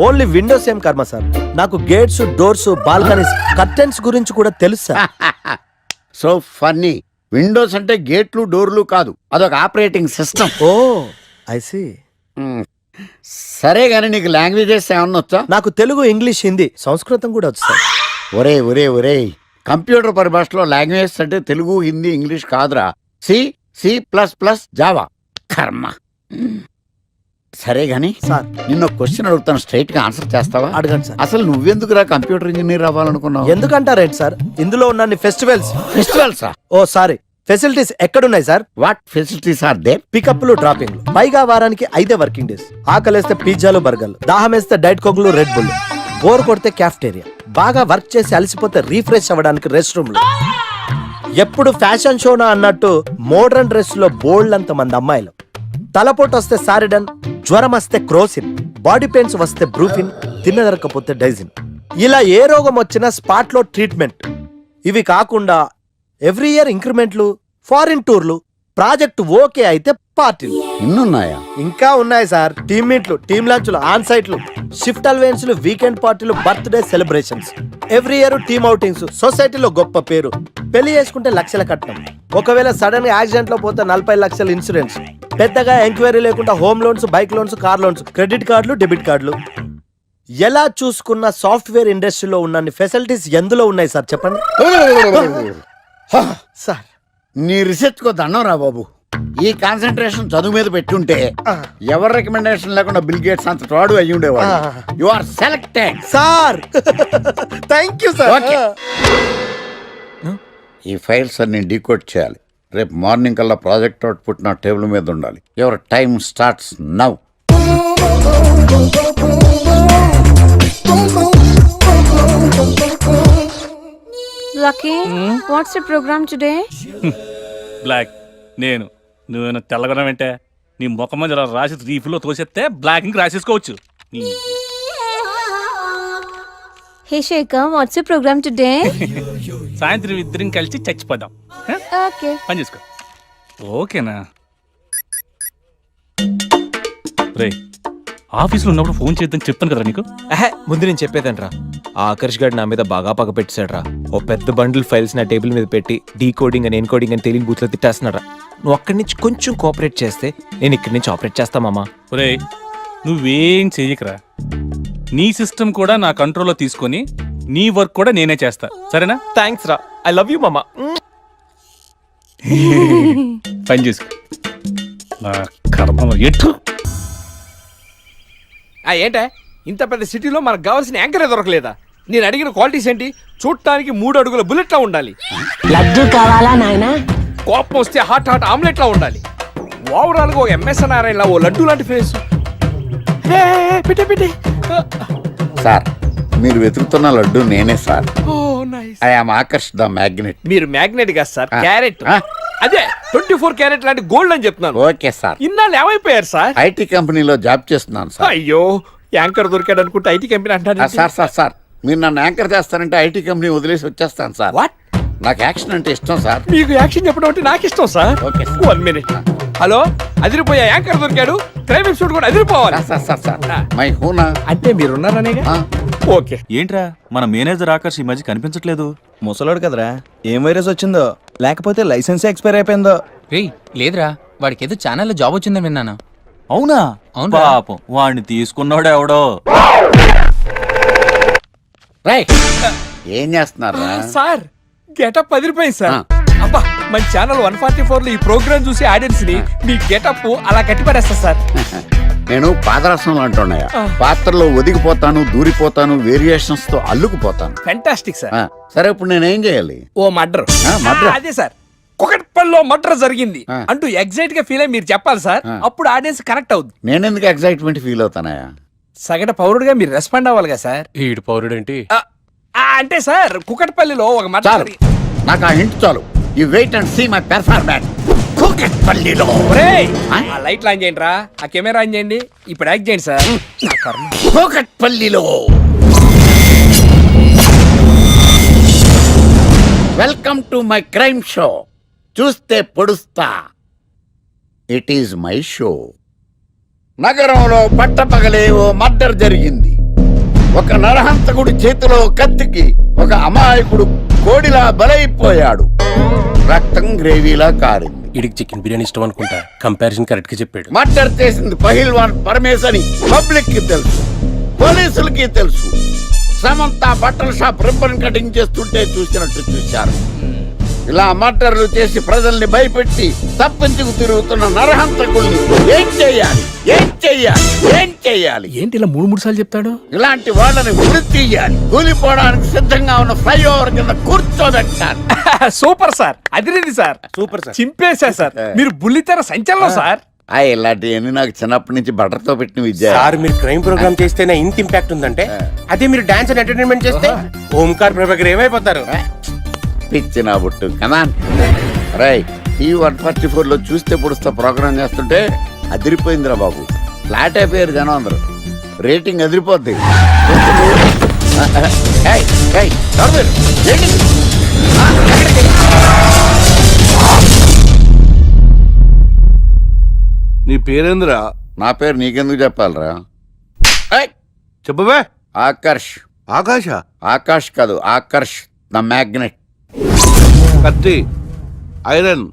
ఓన్లీ విండోస్ ఏం కర్మ సార్, నాకు గేట్స్, డోర్స్, బాల్కనీస్, కర్టెన్స్ గురించి కూడా తెలుసు సార్. So funny. విండోస్ అంటే గేట్లు, డోర్లు కాదు, అదొక operating system. Oh I see. సరే గానీ నీకు లాంగ్వేజెస్ ఏమన్నా వచ్చా? నాకు తెలుగు, ఇంగ్లీష్, హిందీ, సంస్కృతం కూడా వచ్చు సార్. ఒరే ఒరే ఒరే, కంప్యూటర్ పరిభాషలో లాంగ్వేజెస్ అంటే తెలుగు, హిందీ, ఇంగ్లీష్ కాదురా, C++, జావా. కర్మ. సరే గాని సార్, నిన్న క్వశ్చన్ అడుగుతాను, స్ట్రైట్ గా ఆన్సర్ చేస్తావా? అడగండి సార్. అసలు నువ్వెందుకురా కంప్యూటర్ ఇంజనీర్ అవ్వాలనుకున్నావు? ఎందుకంటారేంటి సార్, ఇందులో ఉన్న ఫెస్టివల్స్ ఓ సారీ ఫెసిలిటీస్ ఎక్కడున్నాయి sir? What facilities are there? పికప్లు, డ్రాపింగ్లు, పైగా వారానికి 5 వర్కింగ్ డేస్. ఆకలేస్తే పిజ్జాలు, బర్గర్లు, దాహం వేస్తే డైట్ కోక్లు, రెడ్ బుల్, బోర్ కొడితే క్యాఫ్టేరియా, బాగా వర్క్ చేసి అలసిపోతే రీఫ్రెష్ అవ్వడానికి రెస్ట్ రూమ్లు. ఎప్పుడు ఫ్యాషన్ షోనా అన్నట్టు మోడర్న్ డ్రెస్ లో బోల్డ్ అంత మంది అమ్మాయిలు. తలపోటు వస్తే సారిడన్, జ్వరం వస్తే క్రోసిన్, బాడీ పెయిన్స్ వస్తే బ్రూఫిన్, తిన్నదరకపోతే డైజిన్. ఇలా ఏ రోగం వచ్చినా స్పాట్ లో ట్రీట్మెంట్. ఇవి కాకుండా ఎవ్రీ ఇయర్ ఇంక్రిమెంట్లు, ఫారిన్ టూర్లు, ప్రాజెక్ట్ ఓకే అయితే పార్టీలు. ఇన్నున్నాయా? ఇంకా ఉన్నాయి సార్. టీమ్ మీట్లు, టీమ్ లంచ్లు, ఆన్ సైట్లు, షిఫ్ట్ అలవెన్స్లు, వీకెండ్ పార్టీలు, birthday celebrations, every year team outings, సొసైటీలో గొప్ప పేరు. పెళ్లి చేసుకుంటే లక్షల కట్నం, ఒకవేళ సడన్ గా యాక్సిడెంట్ లో పోతే 40 లక్షల ఇన్సూరెన్స్, పెద్దగా ఎంక్వైరీ లేకుండా home loans, bike loans, car loans, credit కార్డులు, డెబిట్ కార్డులు. ఎలా చూసుకున్న సాఫ్ట్వేర్ ఇండస్ట్రీలో ఉన్న ఫెసిలిటీస్ ఎందులో ఉన్నాయి సార్ చెప్పండి? సార్, నీ రీసెర్చ్ కో దండం రా బాబు. ఈ కాన్సన్ట్రేషన్ చదువు మీద పెట్టుంటే ఎవరి రికమెండేషన్ లేకుండా బిల్ గేట్స్ అంత తోడు అయ్యి ఉండేవాడు. You are selected sir. Thank you sir. ఈ ఫైల్స్ అన్ని డీకోడ్ చేయాలి. రేపు మార్నింగ్ కల్లా ప్రాజెక్ట్ అవుట్పుట్ నా టేబుల్ మీద ఉండాలి. Your time starts now. Lucky, what's the program today? Block. నేను నువ్వేనా తెల్లగొనం అంటే నీ ముఖం మీద ఇలా రాసి రీఫ్లో తోసేస్తే బ్లాక్ ఇంక రాసేసుకోవచ్చు. Hey Shekhar, what's the program today? సాయంత్రం ఇద్దరం కలిసి చచ్చిపోదాం. Okay. పని చేసుకో. ఓకేనా? రే, ఆఫీస్లో ఉన్నప్పుడు ఫోన్ చేద్దని చెప్పాను కదా నీకు. ముందు నేను చెప్పేదంట్రా, ఆ ఆకర్ష్ గారు నా మీద బాగా పగ పెట్టాడు రా. ఓ పెద్ద బండిల్ ఫైల్స్ నా టేబుల్ మీద పెట్టి డీకోడింగ్ అని ఎన్కోడింగ్ అని తెలియని బూత్లో తిట్టేస్తున్నాడు రా. నువ్వు అక్కడి నుంచి కొంచెం కోఆపరేట్ చేస్తే నేను ఇక్కడి నుంచి ఆపరేట్ చేస్తామమ్మా. రే, నువ్వేం చెయ్యకరా. నీ సిస్టమ్ కూడా నా కంట్రోల్లో తీసుకొని నీ వర్క్ కూడా నేనే చేస్తా, సరేనా? థ్యాంక్స్ రా, ఐ లవ్ యూ మామా. పని చేసుకో. నా కర్మ ఎటు ఏంటే ఇంత పెద్ద సిటీలో మనకు కావాల్సిన యాంకరే దొరకలేదా? నేను అడిగిన క్వాలిటీస్ ఏంటి? చూడటానికి 3 అడుగుల బుల్లెట్లా ఉండాలి, లడ్డు కావాలా నాయనా? కోపం వస్తే హాట్ ఆమ్లెట్లా ఉండాలి, ఓవరాల్ గా ఒక ఎంఎస్ నారాయణ ఓ లడ్డు లాంటి ఫేస్. పెట్టే సార్ మీరు వెతుకుతున్న లడ్డు నేనే sir. I am Akarsh the magnet. మీరు మ్యాగ్నెట్ కాదు సార్, క్యారెట్. అదే 24 క్యారెట్ లాంటి గోల్డ్ అని చెప్తున్నాను. Okay sir. ఇన్నాళ్ళు ఏమైపోయారు సార్? ఐటీ కంపెనీలో జాబ్ చేస్తున్నాను సార్. అయ్యో, యాంకర్ దొరికాడు అనుకుంటే ఐటీ కంపెనీ అంటారు. సార్ మీరు నన్ను యాంకర్ చేస్తారంటే ఐటీ కంపెనీ వదిలేసి వచ్చేస్తాను సార్. వాట్? నాకు యాక్షన్ అంటే ఇష్టం సార్. మీకు యాక్షన్ చెప్పడం అంటే నాకు ఇష్టం సార్. Okay 1 minute. హలో, అదిరిపోయా యాంకర్ దొరికాడు, క్రైమ్ ఎపిసోడ్ కూడా అదిరిపోవాలి. సార్ మై హూనా అంటే మీరున్నారనేగా. ఓకే. ఏంట్రా మన మేనేజర్ ఆకర్ష్ ఈ మధ్య కనిపించట్లేదు? ముసలోడు కదరా, ఏం వైరస్ వచ్చిందో లేకపోతే లైసెన్స్ ఎక్స్పైర్ అయిపోయిందో. లేదురా, వాడికి ఏదో ఛానల్లో జాబ్ వచ్చిందని విన్నాను. అవునా? పాపం వాడిని తీసుకున్నాడు ఎవడో. ఏం చేస్తున్నారా సార్? గెటప్ అదిరిపోయింది సార్. అబ్బా, మన ఛానల్ 144 లో ఈ ప్రోగ్రామ్ చూసి ఆడియన్స్ ని మీ గెటప్ అలా కట్టిపడేస్తా సార్. నేను పాదరసంలో అంటున్నాయా, పాత్రలో ఒదిగిపోతాను, దూరిపోతాను, వేరియేషన్స్ తో అల్లుకుపోతాను. Fantastic sir. సరే ఇప్పుడు నేనేం చేయాలి? ఓ మర్డర్. అదే సార్, కుకట్పల్లిలో మర్డర్ జరిగింది అంటూ ఎగ్జైట్ గా ఫీల్ అయ్యి మీరు చెప్పాలి సార్. అప్పుడు ఆడియన్స్ కనెక్ట్ అవుద్ది. నేనెందుకు ఎగ్జైట్మెంట్ ఫీల్ అవుతానయా? సగట పౌరుడుగా మీరు రెస్పాండ్ అవ్వాలి కదా సార్. ఈడు పౌరుడేంటి? అంటే సార్, కుకట్పల్లిలో ఒక మర్డర్. నాకు ఆ హింట్ చాలు. You wait and see my performance. కుకట్పల్లిలో ఆ లైట్ ఆన్ చేయండి రా, ఆ కెమెరా ఆన్ చేయండి, ఇప్పుడు యాక్ట్ చేయండి సార్. కుకట్పల్లిలో. Welcome to my crime show. చూస్తే పొడుస్తా. It is my show. నగరంలో పట్టపగలే ఓ మర్డర్ జరిగింది. ఒక నరహంతకుడి చేతిలో కత్తికి ఒక అమాయకుడు కోడిలా బలైపోయాడు. రక్తం గ్రేవీలా కారింది. ఇడికి చికెన్ బిర్యానీ ఇష్టం అనుకుంటా, కంపారిజన్ కరెక్ట్ గా చెప్పాడు. మర్డర్ చేసింది పహిల్వాన్ పరమేశ్ అని పబ్లిక్ కి తెలుసు, పోలీసులకి తెలుసు. సమంత బట్టల షాప్ రిబ్బన్ కటింగ్ చేస్తుంటే చూసినట్టు చూశారు. ఇలా మర్డర్లు చేసి ప్రజల్ని భయపెట్టి తప్పించుకు తిరుగుతున్న నరహంతకుల్ని ఏం చెయ్యాలి? ఏంటి ఇలా 3 సార్లు చెప్తాడు? ఇలాంటి వాళ్ళని ఉరి తీయాలి. కూలిపోవడానికి సిద్ధంగా ఉన్న ఫ్లైఓవర్ కింద కూర్చోబెట్టాలి. సూపర్ సార్, అదిరింది సార్. సూపర్ సార్, చింపేశా సార్. మీరు బుల్లితెర సంచలనం సార్. ఇలాంటివన్నీ నాకు చిన్నప్పటి నుంచి బట్టర్తో పెట్టిన విద్య సార్. మీరు క్రైమ్ ప్రోగ్రామ్ చేస్తేనే ఇంత ఇంపాక్ట్ ఉందంటే, అదే మీరు డాన్స్ అండ్ ఎంటర్టైన్మెంట్ చేస్తే ఓంకార్ ప్రభాకర్ ఏమైపోతారు? పిచ్చి నా బుట్టు కమాన్. రైట్, ఈ 144 లో చూస్తే పొడుస్తా ప్రోగ్రామ్ చేస్తుంటే అదిరిపోయిందిరా బాబు. ఫ్లాట్ అయిపోయారు జనం అందరూ. రేటింగ్ అదిరిపోద్ది. నీ పేరేంద్రా? నా పేరు నీకెందుకు చెప్పాలరా? చెప్పవే. ఆకర్ష్. ఆకాశ? ఆకాష్ కాదు, ఆకర్ష్ ద మ్యాగ్నెట్. కత్తి, ఐరన్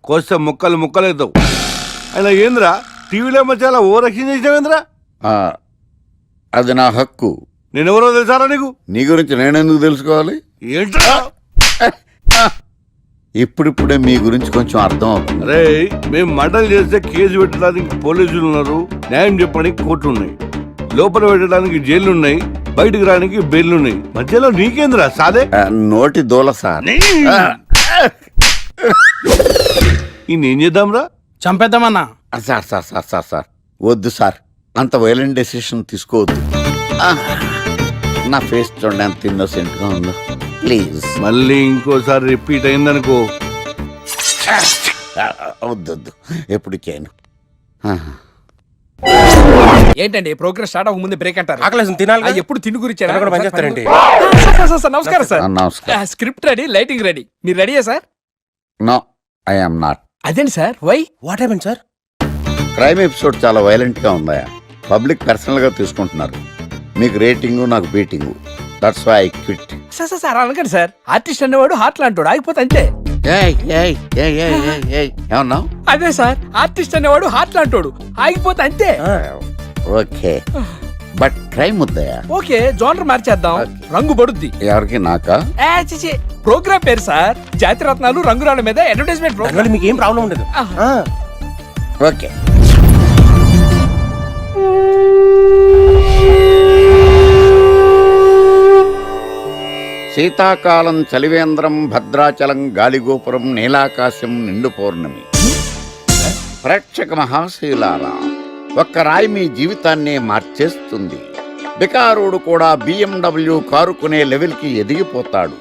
కోస్తే ముక్కలు ముక్కలవుతావు. అయినా ఏంద్రా టీవీలో మధ్య ఓ రక్షణ చేసినావేంద్రా? అది నా హక్కు. నేనెవరో తెలుసారా నీకు? నీ గురించి నేనెందుకు తెలుసుకోవాలి? ఏంట్రా? ఇప్పుడిప్పుడే మీ గురించి కొంచెం అర్థం అవుతుంది. అరే, మేము మర్డర్ చేస్తే కేసు పెట్టడానికి పోలీసులు ఉన్నారు, న్యాయం చెప్పడానికి కోర్టులు ఉన్నాయి, లోపల పెట్టడానికి జైలు ఉన్నాయి, బయటకు రానికి బెయిల్ ఉన్నాయి. మధ్యలో నీకేంద్రా సాదే? నోటి దూల సార్. ఏం చేద్దాంరా? చంపేద్దామన్నా. Sir sir sir sir sir వద్దు సార్, అంత వైలెంట్ డెసిషన్ తీసుకోవద్దు. నా ఫేస్ చూడండి ఎంత ఇన్నోసెంట్ గా ఉందో. ప్లీజ్ మళ్ళీ ఇంకోసారి రిపీట్ అయిందనుకో. వద్దొద్దు, ఎప్పుడు చేయను. ఏంటండి ప్రోగ్రెస్ స్టార్ట్ అవ్వక ముందే బ్రేక్ అంటారు? ఆకలేసం తినాలి. ఎప్పుడు తిని గురించి పనిచేస్తారండి. నమస్కారం సార్. నమస్కారం. Script ready, lighting ready. మీరు రెడీయా sir? No, I am not. అదేంటి sir? Why? What happened sir? Crime episode చాలా వైలెంట్ గా ఉందా? పబ్లిక్ పర్సనల్ గా తీసుకుంటున్నారు. మీకు రేటింగ్, నాకు beating. That's why I quit. Sir అనకండి సార్. ఆర్టిస్ట్ అనేవాడు హార్ట్ లాంటాడు, ఆగిపోతే అంతే. ఏమన్నావు? అదే సార్, ఆర్టిస్ట్ అనేవాడు హార్ట్ లాంటాడు, ఆగిపోతే అంతే. ఓకే, బట్ క్రైమ్ వద్దయా? ఓకే, జోనర్ మార్చేద్దాం, రంగు పడుద్ది. ఎవరికి? నాకా? ప్రోగ్రామ్ పేరు సార్ జాతి రత్నాలు రంగురాళ్ళ మీద అడ్వర్టైజ్మెంట్ ప్రోగ్రామ్. మీకు ఏం ప్రాబ్లం ఉండదు. ఓకే. శీతాకాలం చలివేంద్రం, భద్రాచలం గాలిగోపురం, నీలాకాశం, నిండు పౌర్ణమి. ప్రేక్షక మహాశీలారా, ఒక్క రాయి మీ జీవితాన్నే మార్చేస్తుంది. బికారుడు కూడా BMW కారు కొనే లెవెల్కి ఎదిగిపోతాడు.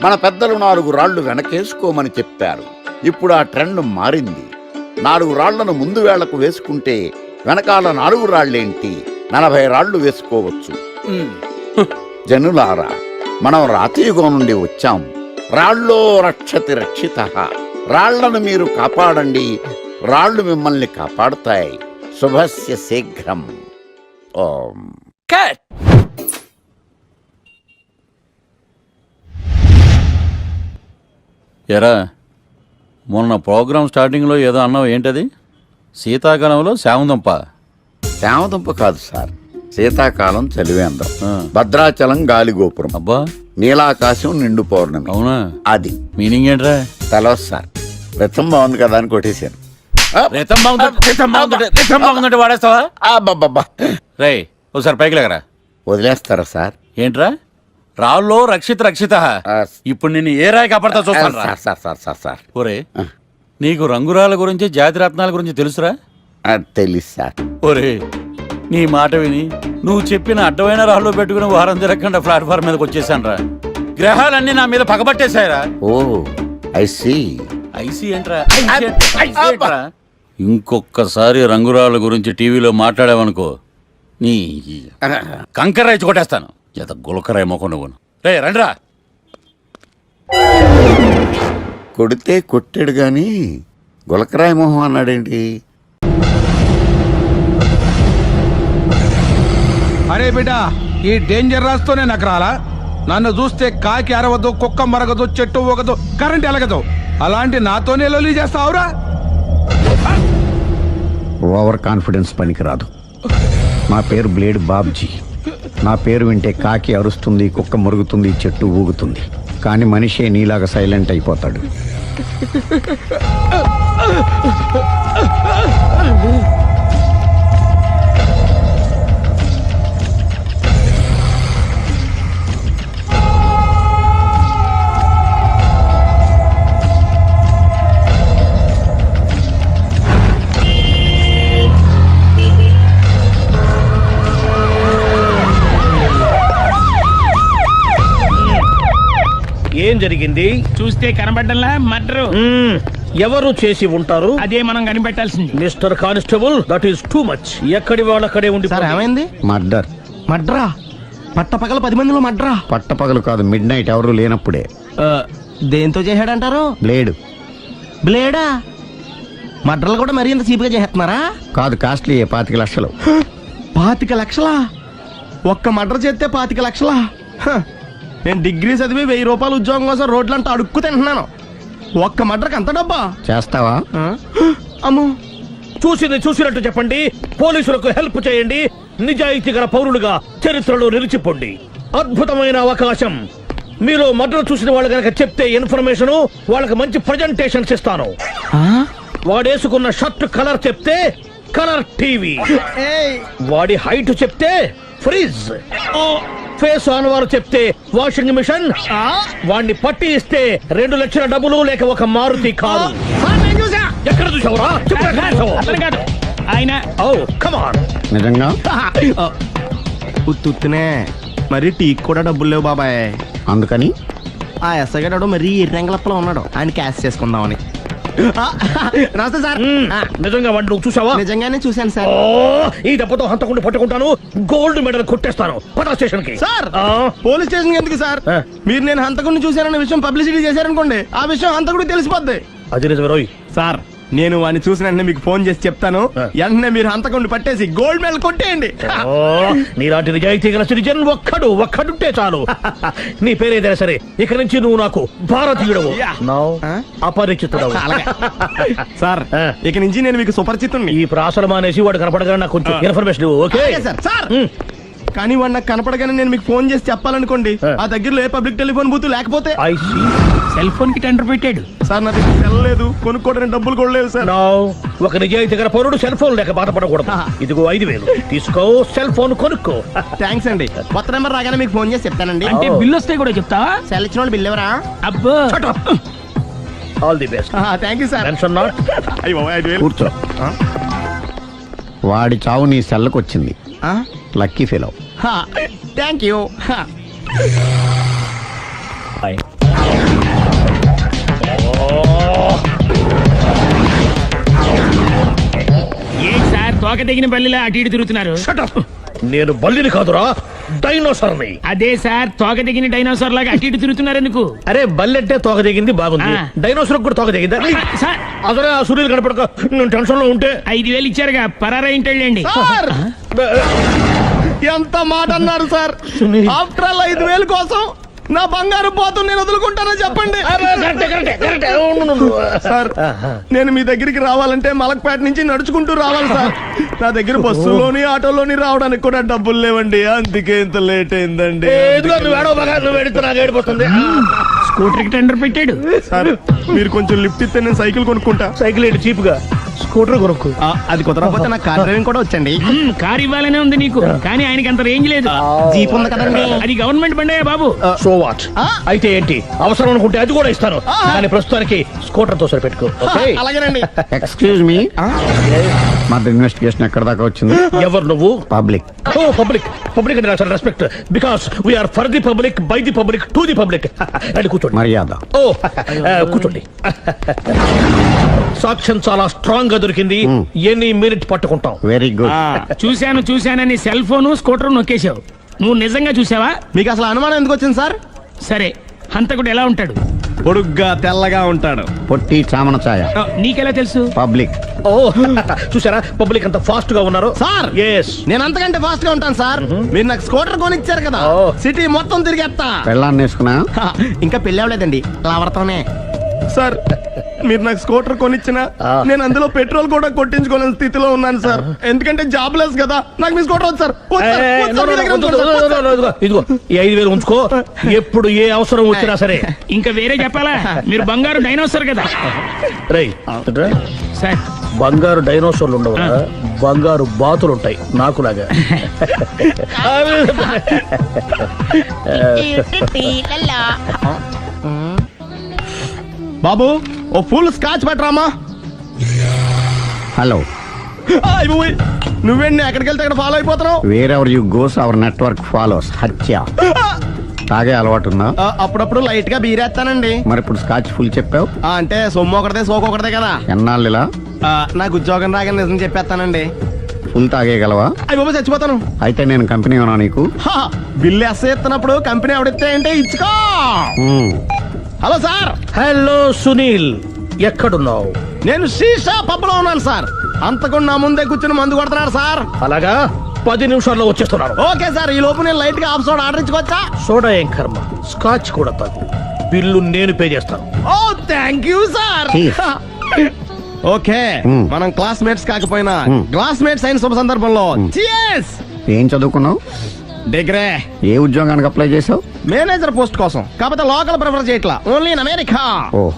మన పెద్దలు 4 రాళ్లు వెనకేసుకోమని చెప్పారు. ఇప్పుడు ఆ ట్రెండ్ మారింది. 4 రాళ్లను ముందు వేళ్లకు వేసుకుంటే వెనకాల 4 రాళ్లేంటి 40 రాళ్లు వేసుకోవచ్చు. జనులారా, మనం రాతియుగం నుండి వచ్చాం. రాళ్ళో రక్షతి రక్షితః. రాళ్లను మీరు కాపాడండి, రాళ్లు మిమ్మల్ని కాపాడుతాయి. శుభస్య శీఘ్రం. ఓం. కట్. ఎరా, మొన్న ప్రోగ్రామ్ స్టార్టింగ్లో ఏదో అన్నావు, ఏంటది? శీతాకాలంలో శామదుంప. శామదుంప కాదు సార్, శీతాకాలం చలివేంద్రం, భద్రాచలం గాలిగోపురం, అబ్బా, నీలాకాశం, నిండు పౌర్ణమి. అవునా? అది మీనింగ్ ఏంట్రా? తెలవదు సార్, రతం బాగుంది కదా అని కొట్టేశాను. వాడేస్తావా? అబ్బబ్బబ్బా. రే, ఒకసారి పైకి లేకరా. వదిలేస్తారా సార్? ఏంట్రా? రాళ్ళో రక్షిత. ఇప్పుడు నిన్ను ఏ రాయి కాపాడతా చూస్తాను. సార్ ఒరే, నీకు రంగురాల గురించి, జాతి రత్నాల గురించి తెలుసురా? తెలుసు సార్. ఒరే, నీ మాట విని నువ్వు చెప్పిన అడ్డమైన రాళ్ళు పెట్టుకుని వారం తిరగకుండా ప్లాట్ఫామ్ మీదకి వచ్చేసాను రా. గ్రహాలన్నీ నా మీద పగబట్టేశాయరా. ఓ, ఐ సీ. ఐసీ ఏంట్రా? ఇంకొకసారి రంగురాళ్ళ గురించి టీవీలో మాట్లాడావనుకో, నీ కంకర్రాయి కొట్టేస్తాను. ఎంత గులకరాయి మొక్క నువ్వు. రే రండ్రా. కొడితే కొట్టాడు గాని గులకరాయి మొహం అన్నాడేంటి? అరే బిడ్డ, ఈ డేంజర్ రాస్తూనే నాకు రాలా? నన్ను చూస్తే కాకి అరవదు, కుక్క మరగదు, చెట్టు ఊగదు, కరెంట్ ఎలగదు. అలాంటి నాతోనే లొల్లి చేస్తావురా? ఓవర్ కాన్ఫిడెన్స్ పనికిరాదు. నా పేరు బ్లేడ్ బాబ్జీ. నా పేరు వింటే కాకి అరుస్తుంది, కుక్క మురుగుతుంది, చెట్టు ఊగుతుంది. కానీ మనిషే నీలాగా సైలెంట్ అయిపోతాడు. ఏం జరిగింది? చూస్తే కనబడ్డంలా మర్డరు. ఎవరు చేసి ఉంటారు? అదే మనం కనిపెట్టాల్సింది. Mister constable, that is too much. ఎక్కడి వాళ్ళక్కడే ఉండి. ఏమైంది? మర్డర్. మడ్రా? పట్టపగలు 10 మందిలో మడ్రా? పట్టపగలు కాదు, మిడ్ నైట్ ఎవరు లేనప్పుడే. దేంతో చేశాడంటారు? బ్లేడ్. బ్లేడా? మడ్రలు కూడా మరీ ఇంత చీప్గా చేస్తున్నారా? కాదు, కాస్ట్లీ. 25 లక్షలు. 25 లక్షలా? ఒక్క మడ్ర చేస్తే 25 లక్షలా? నేను డిగ్రీ చదివి 1000 రూపాయలు ఉద్యోగం కోసం రోడ్లంతా అడుక్కు తింటున్నాను. ఒక్క మడ్రకు అంత డబ్బా? చేస్తావా? అమ్మో, చూసింది చూసినట్టు చెప్పండి. పోలీసులకు హెల్ప్ చేయండి. నిజాయితీ గల పౌరులుగా చరిత్రలో నిలిచిపోండి. అద్భుతమైన అవకాశం. మీరు మర్డర్ చూసిన వాళ్ళు కనుక చెప్తే ఇన్ఫర్మేషన్, వాళ్ళకి మంచి ప్రజెంటేషన్స్ ఇస్తాను. వాడేసుకున్న షర్ట్ కలర్ చెప్తే కలర్ టీవీ, వాడి హైట్ చెప్తే ఫ్రిజ్, ఫేస్ ఆన్ వారు చెప్తే వాషింగ్ మిషన్, వాడిని పట్టి ఇస్తే 2 లక్షల డబ్బులు లేక ఒక మారుతి కారు. ఎక్కడ చూసావురా? ఆయన నిజంగా ఉత్తునే మరి టీకి కూడా డబ్బులు లేవు బాబాయ్. అందుకని ఆ ఎస్ఐ గారు మరి ఎర్రంగలప్పలో ఉన్నాడు, ఆయన క్యాష్ చేసుకుందామని. నమస్తే సార్. నిజంగా వాడిని నువ్వు చూసావా? నిజంగానే చూశాను సార్. ఈ దెబ్బతో హంతకుండా పట్టుకుంటాను, గోల్డ్ మెడల్ కొట్టేస్తాను. పటా స్టేషన్ కి. సార్, పోలీస్ స్టేషన్ ఎందుకు సార్? మీరు నేను హంతకుడిని చూశానన్న విషయం పబ్లిసిటీ చేశారనుకోండి, ఆ విషయం హంతకుడికి తెలిసిపోద్ది. అది నిజమే రోయ్. సార్, నేను వాడిని చూసిన వెంటనే మీకు ఫోన్ చేసి చెప్తాను. వెంటనే మీరు హంతకుడిని పట్టేసి గోల్డ్ మెడల్ కొట్టేయండి. నీలాంటి నిజాయితీ గల సిటిజన్ ఒక్కడుంటే చాలు. నీ పేరేదైనా సరే, ఇక నుంచి నువ్వు నాకు భారతీయుడవు, అపరిచితుడవు. సార్, ఇక నుంచి నేను మీకు సుపరిచితుడిని. ఈ ప్రాసలు మానేసి వాడు కనపడగా నాకు కొంచెం ఇన్ఫర్మేషన్. Okay sir. కానీ వాడు నాకు కనపడగానే నేను మీకు ఫోన్ చేసి చెప్పాలనుకోండి ఆ దగ్గరలో ఏ పబ్లిక్ టెలిఫోన్ బూత్ లేకపోతే సెల్ ఫోన్ కి టెండర్ పెట్టాడు సార్ నా దగ్గర సెల్ లేదు, కొనుక్కోవడానికి డబ్బులు కూడా లేవు సార్. ఒక నిజాయితీ గల పౌరుడు సెల్ ఫోన్ లేక బాధపడకూడదు. ఇదిగో 5,000 తీసుకో, సెల్ ఫోన్ కొనుక్కో. థ్యాంక్స్ అండి. కొత్త నెంబర్ రాగానే మీకు ఫోన్ చేసి చెప్తానండి. అంటే బిల్లు వస్తే కూడా చెప్తావా? సెల్ ఇచ్చిన వాళ్ళు బిల్ ఎవరా? అబ్బో all the best. Thank you sir. Tension not. కూర్చో. వాడి చావు నీ సెల్లకు వచ్చింది. Lucky fellow. Thank you. A sir తోక తెగిన బల్లిలా అటు ఇటు తిరుగుతున్నారు? నేను బల్లిని కాదురా, డైనోసార్ని. అదే సార్ తోక తెగిన డైనోసార్ లాగా అటు ఇటు తిరుగుతున్నారు ఎందుకు? అరే బల్లెట్టే తోక దిగింది బాగుంది, డైనోసార్ కూడా తోక దిగిందా? సార్ అదరే ఆ సూర్యులు కనపడక నేను టెన్షన్ లో ఉంటే 5,000 ఇచ్చారుగా పరారా ఇంటండి. ఎంత మాట అన్నారు సార్? ఆఫ్టర్ ఆల్ 5,000 కోసం నా బంగారు పోతు నేను వదులుకుంటానని చెప్పండి సార్. నేను మీ దగ్గరికి రావాలంటే మలక్పేట నుంచి నడుచుకుంటూ రావాలి సార్. నా దగ్గర బస్సులోని ఆటోలోని రావడానికి కూడా డబ్బులు లేవండి, అందుకే ఇంత లేట్ అయిందండి. స్కూటర్ కి టెండర్ పెట్టాడు సార్. మీరు కొంచెం లిఫ్ట్ ఇస్తే నేను సైకిల్ కొనుక్కుంటా. సైకిల్ ఏంటి చీప్ గా, స్కూటర్ కొనుక్కు. అది కుదరకపోతే నాకు కార్ డ్రైవింగ్ కూడా వచ్చండి. కార్ ఇవ్వాలనే ఉంది నీకు, కానీ ఆయనకి అంత రేంజ్ లేదు. జీప్ ఉంది కదండి. అది గవర్నమెంట్ బండే బాబు. So what? అయితే ఏంటి, అవసరం అనుకుంటే అది కూడా ఇస్తాను, కానీ ప్రస్తుతానికి స్కూటర్ తో సరిపెట్టుకో. అలాగేనండి. ఎక్స్క్యూజ్ మీ, మా ఇన్వెస్టిగేషన్ ఎక్కడ దాకా వచ్చింది? ఎవరు నువ్వు? పబ్లిక్. ఓ పబ్లిక్. పబ్లిక్ అంటే నాకు respect, because we are for the public, by the public, to the public. అని కూర్చోండి. మర్యాద. ఓ కూర్చోండి. సాక్ష్యం చాలా స్ట్రాంగ్ గా దొరికింది, ఎనీ మినిట్ పట్టుకుంటాం. Very good. చూశానని సెల్ ఫోన్ స్కూటర్ నొక్కేశావు. నువ్వు నిజంగా చూసావా? మీకు అసలు అనుమానం ఎందుకు వచ్చింది సార్? సరే, హంతకుడు ఎలా ఉంటాడు? పొడుగ్గా తెల్లగా ఉంటాడు. పొట్టి చామన ఛాయ. నీకెలా తెలుసు? పబ్లిక్. ఓ చూసారా పబ్లిక్ అంత ఫాస్ట్ గా ఉన్నారు సార్. ఎస్, నేను అంతకంటే ఫాస్ట్ గా ఉంటాను సార్. మీరు నాకు స్కూటర్ కొనిచ్చారు కదా, సిటీ మొత్తం తిరిగేస్తా. పెళ్ళాన్ని వేసుకున్నా? ఇంకా పెళ్ళి అవ్వలేదండి, లావర్తోనే. సార్ మీరు నాకు స్కూటర్ కొనిచ్చిన నేను అందులో పెట్రోల్ కూడా కొట్టించుకోలేని స్థితిలో ఉన్నాను సార్. ఎందుకంటే జాబ్ లెస్ కదా, నాకు మీ స్కూటర్ వద్దు సార్. ఇదిగో ఈ 5,000 ఉంచుకో, ఎప్పుడు ఏ అవసరం వచ్చినా సరే. ఇంకా వేరే చెప్పాలా? మీరు బంగారు డైనోసార్ కదా. రేయ్ సార్, బంగారు డైనోసార్లు ఉండవు, బంగారు బాతులు ఉంటాయి నాకులాగా. బాబు ఓ ఫుల్ స్కాచ్ పట్టరామా. హలో. నువ్వేంటి ఎక్కడికి వెళ్తే అక్కడ ఫాలో అయిపోతున్నావు? Wherever you goes our network follows. హత్య. తాగే అలవాటు ఉందా? అప్పుడప్పుడు లైట్ గా బీరేస్తానండి. మరి ఇప్పుడు స్కాచ్ ఫుల్ చెప్పావు అంటే సొమ్ము ఒకటిదే సోకు ఒకటిదే కదా. ఎన్నాళ్ళు ఇలా? నాకు ఉద్యోగం రాగానే నిజం చెప్పేస్తానండి. ఫుల్ తాగేయగలవా? అయ్యి బాబు చచ్చిపోతాను. అయితే నేను కంపెనీ ఉన్నా నీకు? బిల్లు ఎత్తనప్పుడు కంపెనీ ఎవడితే అంటే ఇచ్చుకో. Hello sir. హలో సునీల్, ఎక్కడున్నావు? నేను శీషా పబ్ లో ఉన్నాను సార్. అంతకుండా నా ముందే కూర్చుని మందు కొడుతున్నాడు సార్. అలాగా, 10 నిమిషాల్లో వచ్చేస్తున్నాను. Okay sir. ఈ లోపు నేను లైట్ గా హాఫ్ సోడా ఆర్డర్ ఇచ్చుకోవచ్చా? సోడా ఏం కర్మ, స్కాచ్ కూడా తాగు. బిల్లు నేను పే చేస్తాను. ఓ థ్యాంక్ యూ సార్. ఓకే, మనం క్లాస్మేట్స్ కాకపోయినా క్లాస్మేట్స్ అయిన శుభ సందర్భంలో cheers. ఏం చదువుకున్నావు? డిగ్రీ. ఏ ఉద్యోగానికి అప్లై చేసావు? మేనేజర్ పోస్ట్ కోసం. కాకపోతే లోకల్ ప్రిఫర్ చేయట్లా, ఓన్లీ ఇన్ అమెరికా.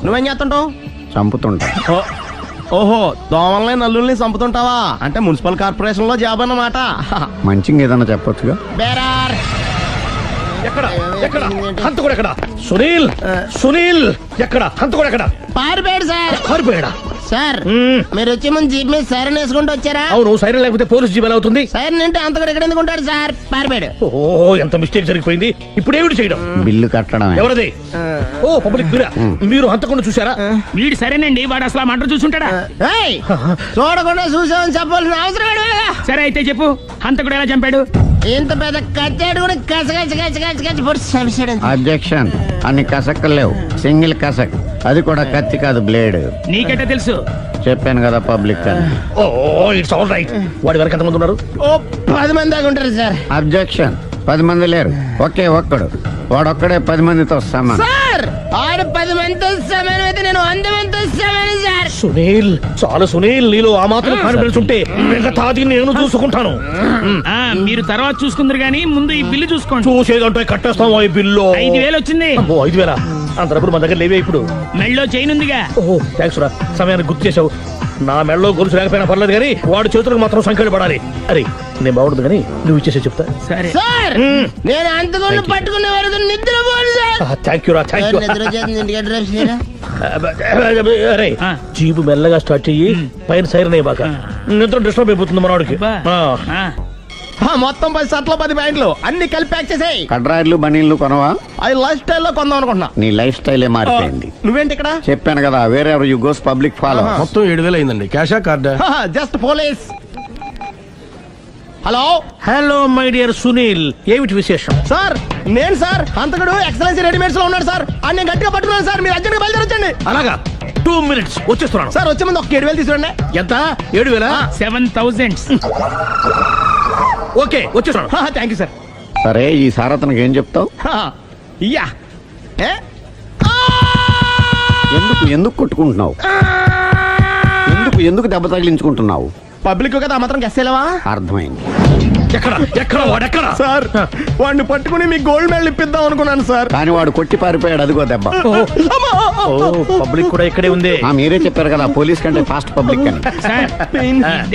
నువ్వేం చేస్తుంటావు? చంపుతుంటా. ఓహో, దోమల్ని నల్లుల్ని చంపుతుంటావా? అంటే మున్సిపల్ కార్పొరేషన్ లో జాబ్ అన్నమాట. మంచిగా ఏదన్నా చెప్పొచ్చుగా. బేరార్. ఎక్కడ ఎక్కడ హంతకుడు ఎక్కడ? సునీల్, సునీల్ ఎక్కడ? హంతకుడు ఎక్కడ? పారిపోయాడు సార్. పారిపోయాడా? సార్ మీరు వచ్చే ముందు జీప్ మీద సైరన్ వేసుకుంటూ వచ్చారా? అవును, సైరన్ లేకపోతే పోలీస్ జీప్ ఎలా అవుతుంది? సైరన్ అంటే అంతకుడు ఎక్కడ ఎందుకు ఉంటాడు సార్? పారిపోయాడు. ఓ ఎంత మిస్టేక్ జరిగిపోయింది. ఇప్పుడు ఏమిటి చేయడం? బిల్లు కట్టడం. ఎవరది? ఓ పబ్లిక్ మీరా? మీరు హంతకుండా చూసారా? వీడు సరేనండి, వాడు అసలు మంట చూసుంటాడా? చూడకుండా చూసామని చెప్పాల్సిన అవసరం లేదు. సరే అయితే చెప్పు, హంతకుడు ఎలా చంపాడు? ఇంత పెద్ద కచ్చాడు కూడా అబ్జెక్షన్. అన్ని కసక్కలు లేవు, సింగిల్ కసక్. అది కూడా కత్తి కాదు, బ్లేడ్. నీకెట్టా తెలుసు? చెప్పాను కదా పబ్లిక్ అని. Oh it's all right. వాడి వరకు ఎంతమంది ఉన్నారు? ఓ 10 మంది దాకా ఉంటారు సార్. అబ్జెక్షన్. 10 మంది లేరు, ఒకే ఒక్కడు. వాడొక్కడే 10 మందితో సమానం. సార్ ఆడు 10 మందితో సమానం అయితే నేను 100 మందితో సమానం సార్. సునీల్ చాలా సునీల్, నీలో ఆ మాత్రం కాన్ఫిడెన్స్ ఉంటే మిగతాది నేను చూసుకుంటాను. మీరు తర్వాత చూసుకుందరు గానీ ముందు ఈ బిల్లు చూసుకోండి. చూసేదంటే కట్టేస్తాం ఈ బిల్లు. 5,000 వచ్చింది. 5,000 అంతప్పుడు మన దగ్గర లేవే ఇప్పుడు. మెళ్ళో చైన్ ఉందిగా. ఓహో థ్యాంక్స్ రా, సమయానికి గుర్తు చేసావు. నా మెడలో గొలుసు లేకపోయినా పర్లేదు కానీ వాడి చేతులకు మాత్రం సంఖ్యలు పడాలి. అరే నేను బాగుండదు కానీ నువ్వు ఇచ్చేసే చెప్తా. సరే సార్ నేను అంతకుండా పట్టుకునే వరకు నిద్రపోను సార్. థ్యాంక్ యూ రా, థ్యాంక్ యూ. నిద్ర వచ్చేస్తుంది, ఇంటికి డ్రైవ్ చేయరా? అరే జీపు మెల్లగా స్టార్ట్ చెయ్యి, పైన సైరన్ అయ్యి బాగా నిద్ర డిస్టర్బ్ అయిపోతుంది మనవాడికి. మొత్తం 10 షర్ట్లు 10 ప్యాంట్లు అన్ని కలిపి ప్యాక్ చేసేయ్. కడ్రాయిలు బనీళ్లు కొనవా? అది లైఫ్ స్టైల్ లో కొందాం అనుకుంటున్నా. నీ లైఫ్ స్టైలే మారిపోయింది. నువ్వేంటి ఇక్కడ? చెప్పాను కదా, వేరే ఎవరు యు గోస్ పబ్లిక్ ఫాలో. మొత్తం 7,000 అయిందండి. క్యాషా కార్డా? Just police. Hello hello my dear Sunil, ఏమిటి విశేషం? సార్ నేను సార్ అంతకుడు ఎక్సలెన్సీ రెడీమేడ్స్ లో ఉన్నాడు సార్. అని నేను గట్టిగా పట్టుకున్నాను సార్. మీరు అర్జెంట్ గా బయలుదేరొచ్చండి. అలాగా 2 minutes వచ్చేస్తున్నాను సార్. వచ్చే ముందు ఒక 7,000 తీసుకోండి. ఎంత? 7,000? 7,000. ఓకే వచ్చేస్తున్నాను. Thank you sir. సరే ఈ సారతనకి ఏం చెప్తావు? యా ఎందుకు కొట్టుకుంటున్నావు? ఎందుకు దెబ్బ తగిలించుకుంటున్నావు? పబ్లిక్ కదా మాత్రం గెస్సేలేవా? అర్థమైంది. ఎక్కడ సార్ వాడిని పట్టుకుని మీ గోల్డ్ మెడల్ ఇప్పిద్దాం అనుకున్నాను సార్. కానీ వాడు కొట్టి పారిపోయాడు, అదిగో దెబ్బ. పబ్లిక్ కూడా ఇక్కడే ఉంది. మీరే చెప్పారు కదా పోలీస్ కంటే ఫాస్ట్ పబ్లిక్ అని.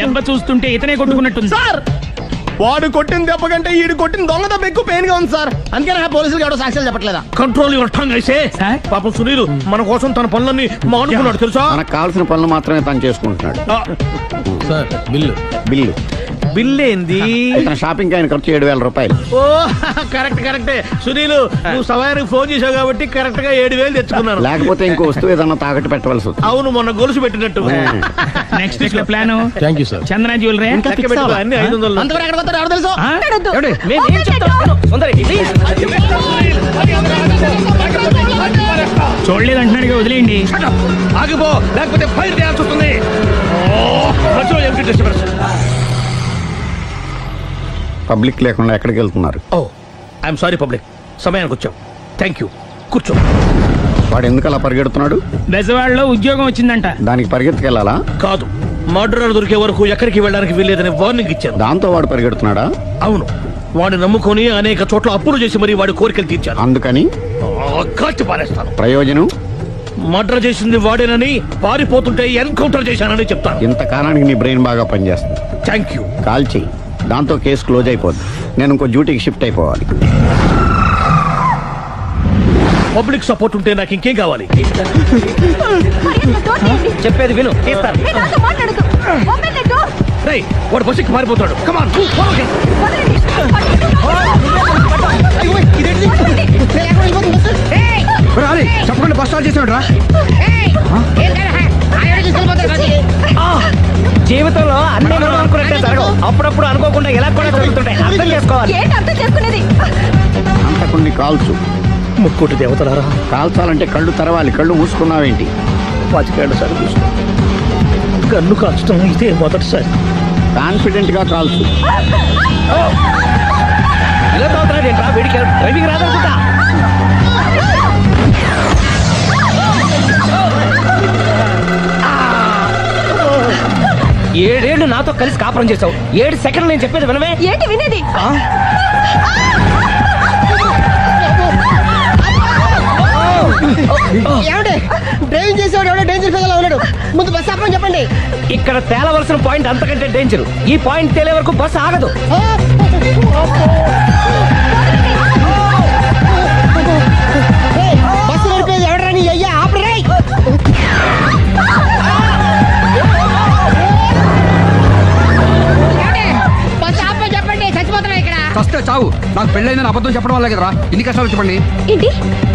దెబ్బ చూస్తుంటే ఇతనే కొట్టుకున్నట్టుంది సార్. వాడు కొట్టిన దెబ్బ కంటే ఈడు కొట్టిన దొంగ దెబ్బ ఎక్కువ పెయిన్ గా ఉంది సార్. అందుకే నా పోలీసులు ఎవడో సాక్ష్యాలు చెప్పట్లేదా? కంట్రోల్ యువర్ టంగ్ అయితే. పాపం సునీల్ మన కోసం తన పనులన్నీ మానుకున్నాడు తెలుసా? మనకు కావాల్సిన పనులు మాత్రమే తను చేసుకుంటున్నాడు. సార్ బిల్లు బిల్ ఏంది? షాపింగ్ ఆయన ఖర్చు 7,000 రూపాయలు. ఓ కరెక్టే సునీల్, నువ్వు సమయానికి ఫోన్ చేసావు కాబట్టి కరెక్ట్ గా 7,000 తెచ్చుకున్నాను. లేకపోతే ఇంకో వస్తువు ఏదన్నా తాకట్టు పెట్టవలసి వస్తుంది. అవును, మొన్న గొలుసు పెట్టినట్టు. Next week plan thank you sir. Chandana jewellery అన్ని 500. అంతవరకు ఎక్కడ పోతారు ఎవరు తెలుసు? చూడలేదు అంటున్నాడు, వదిలేయండి. ఆగిపో, లేకపోతే ఫైర్ చేయాల్సి వస్తుంది. పబ్లిక్ లేకుండా ఎక్కడికి వెళ్తున్నారు? ఓ ఐఎమ్ సారీ పబ్లిక్, సమయానికి వచ్చాం. థ్యాంక్ యూ, కూర్చో. వాడు ఎందుకు అలా పరిగెడుతున్నాడు? బెజవాడలో ఉద్యోగం వచ్చిందంట. దానికి పరిగెత్తుకెళ్ళాలా? కాదు, మర్డరర్ దొరికే వరకు ఎక్కడికి వెళ్ళడానికి వీల్లేదని వార్నింగ్ ఇచ్చాను. దాంతో వాడు పరిగెడుతున్నాడా? అవును, వాడిని నమ్ముకొని అనేక చోట్ల అప్పులు చేసి మరి వాడి కోరికలు తీర్చాను. అందుకని కాల్చి పారేస్తాను. ప్రయోజనం? మర్డర్ చేసింది వాడేనని, పారిపోతుంటే ఎన్కౌంటర్ చేశానని చెప్తాను. ఇంతకాలానికి నీ బ్రెయిన్ బాగా పనిచేస్తుంది. Thank you. కాల్ చెయ్యి, దాంతో కేసు క్లోజ్ అయిపోద్ది. నేను ఇంకో డ్యూటీకి షిఫ్ట్ అయిపోవాలి. పబ్లిక్ సపోర్ట్ ఉంటే నాకు ఇంకేం కావాలి? చెప్పేది విను. రేయ్, వాడు బస్సుకి పారిపోతాడు. కమాన్ చెప్పకుండా బస్ స్టార్ట్ చేసాడు రా. జీవితంలో అన్ని అనుకున్నట్టే జరగవు. అప్పుడప్పుడు అనుకోకుండా ఎలా కూడా జరుగుతుంటాయి. అర్థం చేసుకోవాలి. అంతకుని కాల్చు. ముక్కోటి దేవతలారా, కాల్చాలంటే కళ్ళు తెరవాలి. కళ్ళు మూసుకున్నావేంటి? 25 సార్లు చూసుకో. గన్ను కాల్చడం ఇదే మొదటిసారి. కాన్ఫిడెంట్ గా కాల్చు. ఇలా తాగుతున్నాడేంట్రా? వీడికి డ్రైవింగ్ రాదనుకుంటా. ఏడేళ్లు నాతో కలిసి కాపురం చేసావు. 7 సెకండ్లు నేను చెప్పేది వినవే. ఏంటి వినేది? డ్రైవింగ్ చేసేవాడు ఎవడో డేంజర్ ఫీల్ ఉన్నాడు. ముందు బస్ ఆపమని చెప్పండి. ఇక్కడ తేలవలసిన పాయింట్ అంతకంటే డేంజర్. ఈ పాయింట్ తేలే వరకు బస్ ఆగదు. బస్సు నడిపేది ఎవడరా నీ అయ్యా? ఆపరే. బస్ ఆపమని చెప్పండి. చచ్చిపోతున్నా ఇక్కడ. ఫస్ట్ చావు. నాకు పెళ్ళైందని అబద్ధం చెప్పడం వల్ల కదరా ఇన్ని కష్టాలు చెప్పండి. ఏంటి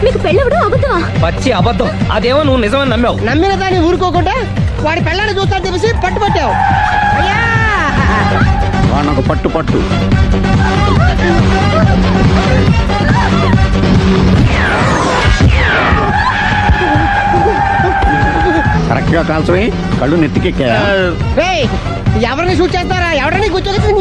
మీకు పెళ్ళవడం అబద్ధమా? పచ్చి అబద్ధం. అదేమో నువ్వు నిజమని నమ్మావు. నమ్మిన దాన్ని ఊరుకోకుండా వాడి పెళ్ళాన్ని చూస్తాను తెలిసి పట్టుబట్టావు. వాడు పట్టు. కరెక్ట్ గా కాల్చవే. కళ్ళు నెత్తికెక్కా. ఎవరిని షూట్ చేస్తారా? ఎవరిని కూర్చోగచ్చు.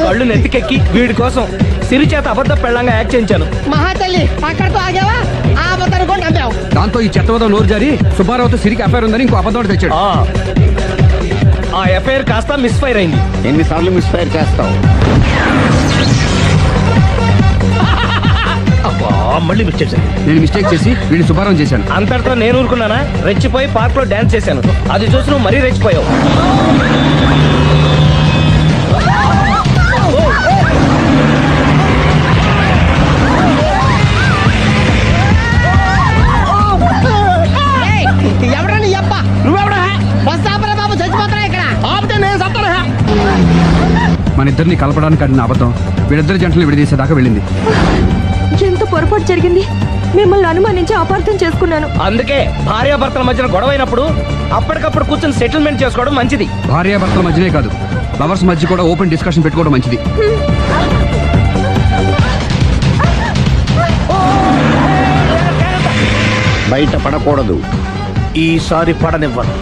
కళ్ళు నెత్తికెక్కి వీడి కోసం సిరి చేత అబద్ధ పెళ్ళంగా యాక్ట్ చేయించాను. మహాతల్లి అక్కడతో ఆగావా? ఆ అబద్ధాన్ని కూడా నమ్మావు. దాంతో ఈ చెత్తవద నోరు జారి సుబ్బారావుతో సిరికి అఫైర్ ఉందని ఇంకో అబద్ధం తెచ్చాడు. ఆ ఎఫ్ఐఆర్ కాస్త మిస్ఫైర్ అయింది. ఎన్నిసార్లు మిస్ఫైర్ చేస్తావు? మళ్ళీ మిస్ చేశాను. నేను మిస్టేక్ చేసి వీడిని సుబ్బారావు చేశాను. అంతటితో నేను ఊరుకున్నానా? రెచ్చిపోయి పార్క్ లో డాన్స్ చేశాను. అది చూసి నువ్వు మరీ రెచ్చిపోయావు. ఎవరా నీ అబ్బ? నువ్వెవడా? బస్ ఆపరా బాబు, చచ్చిపోతారా ఇక్కడ? ఆపితే నేను చస్తానా? మన ఇద్దరిని కలపడానికి ఆడిన అబద్ధం వీళ్ళిద్దరి జంటలు విడదీసేదాకా వెళ్ళింది. ఎంత పొరపాటు జరిగింది. మిమ్మల్ని అనుమానించి అపార్థం చేసుకున్నాను. అందుకే భార్యాభర్తల మధ్యన గొడవ అయినప్పుడు అప్పటికప్పుడు కూర్చొని సెటిల్మెంట్ చేసుకోవడం మంచిది. భార్యాభర్తల మధ్యనే కాదు, లవర్స్ మధ్య కూడా ఓపెన్ డిస్కషన్ పెట్టుకోవడం మంచిది. బయట పడకూడదు. ఈసారి పడనివ్వను.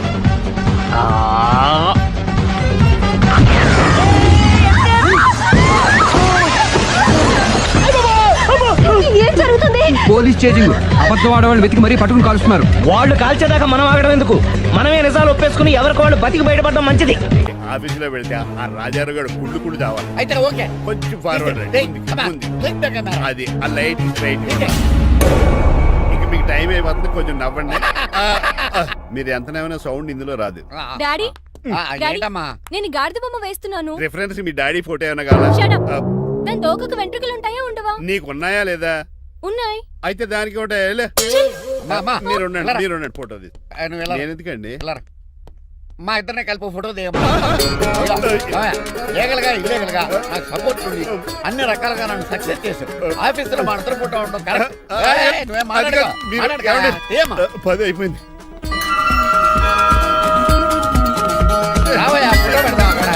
ఏం జరుగుతుంది? Police chasing. అబద్ధం ఆడవాళ్ళు వెతికి మరీ పట్టుకుని కాలుస్తున్నారు. వాళ్ళు కాల్చేదాకా మనం ఆగడం ఎందుకు? మనమే నిజాలు ఒప్పేసుకుని ఎవరికి వాళ్ళు బతికి బయటపడడం మంచిది. ఆఫీసులో పెడితే ఆ రాజారావు గారు కుళ్ళు కుళ్ళు చావాలి. అయితే ఓకే, కొంచెం ఫార్వర్డ్ అది ఆ లైట్ స్ట్రైట్. ఇక మీకు టైం అయిపోతుంది, కొంచెం నవ్వండి. మీరు ఎంతనేమైనా సౌండ్ ఇందులో రాదు. డాడీ ఏంటమ్మా? నేను గాడిద బొమ్మ వేస్తున్నాను. రిఫరెన్స్ మీ డాడీ ఫోటో ఏమైనా కావాలా? దాని తోకకు వెంట్రుకలు ఉంటాయా ఉండవా? నీకున్నాయా లేదా? ఉన్నాయి. అయితే దానికి ఒకటే మీరు ఉండండి ఫోటో తీసి. నేను ఎందుకండి? మా ఇద్దరిని కలిపి ఫోటో దిగలుగా ఇల్లేగలుగా నాకు సపోర్ట్ ఉంది. అన్ని రకాలుగా నన్ను సక్సెస్ చేశారు. ఆఫీసులో మా ఇద్దరు ఫోటో ఉండడం కరెక్ట్. 10 అయిపోయింది. రావయ్యా, ఫోటో పెడదాం అక్కడ.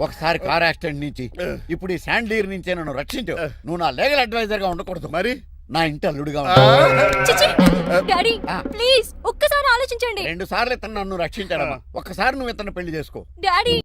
ఒకసారి కార్ యాక్సిడెంట్ నుంచి ఇప్పుడు ఈ శాండ్లీర్ నుంచే నన్ను రక్షించు. నువ్వు నా లీగల్ అడ్వైజర్ గా ఉండకూడదు, మరి నా ఇంటి అల్లుడుగా డాడీ ప్లీజ్ ఒక్కసారి ఆలోచించండి. 2 సార్లు ఇతను నన్ను రక్షించాడమ్మా. ఒక్కసారి నువ్వు ఇతను పెళ్లి చేసుకో. డాడీ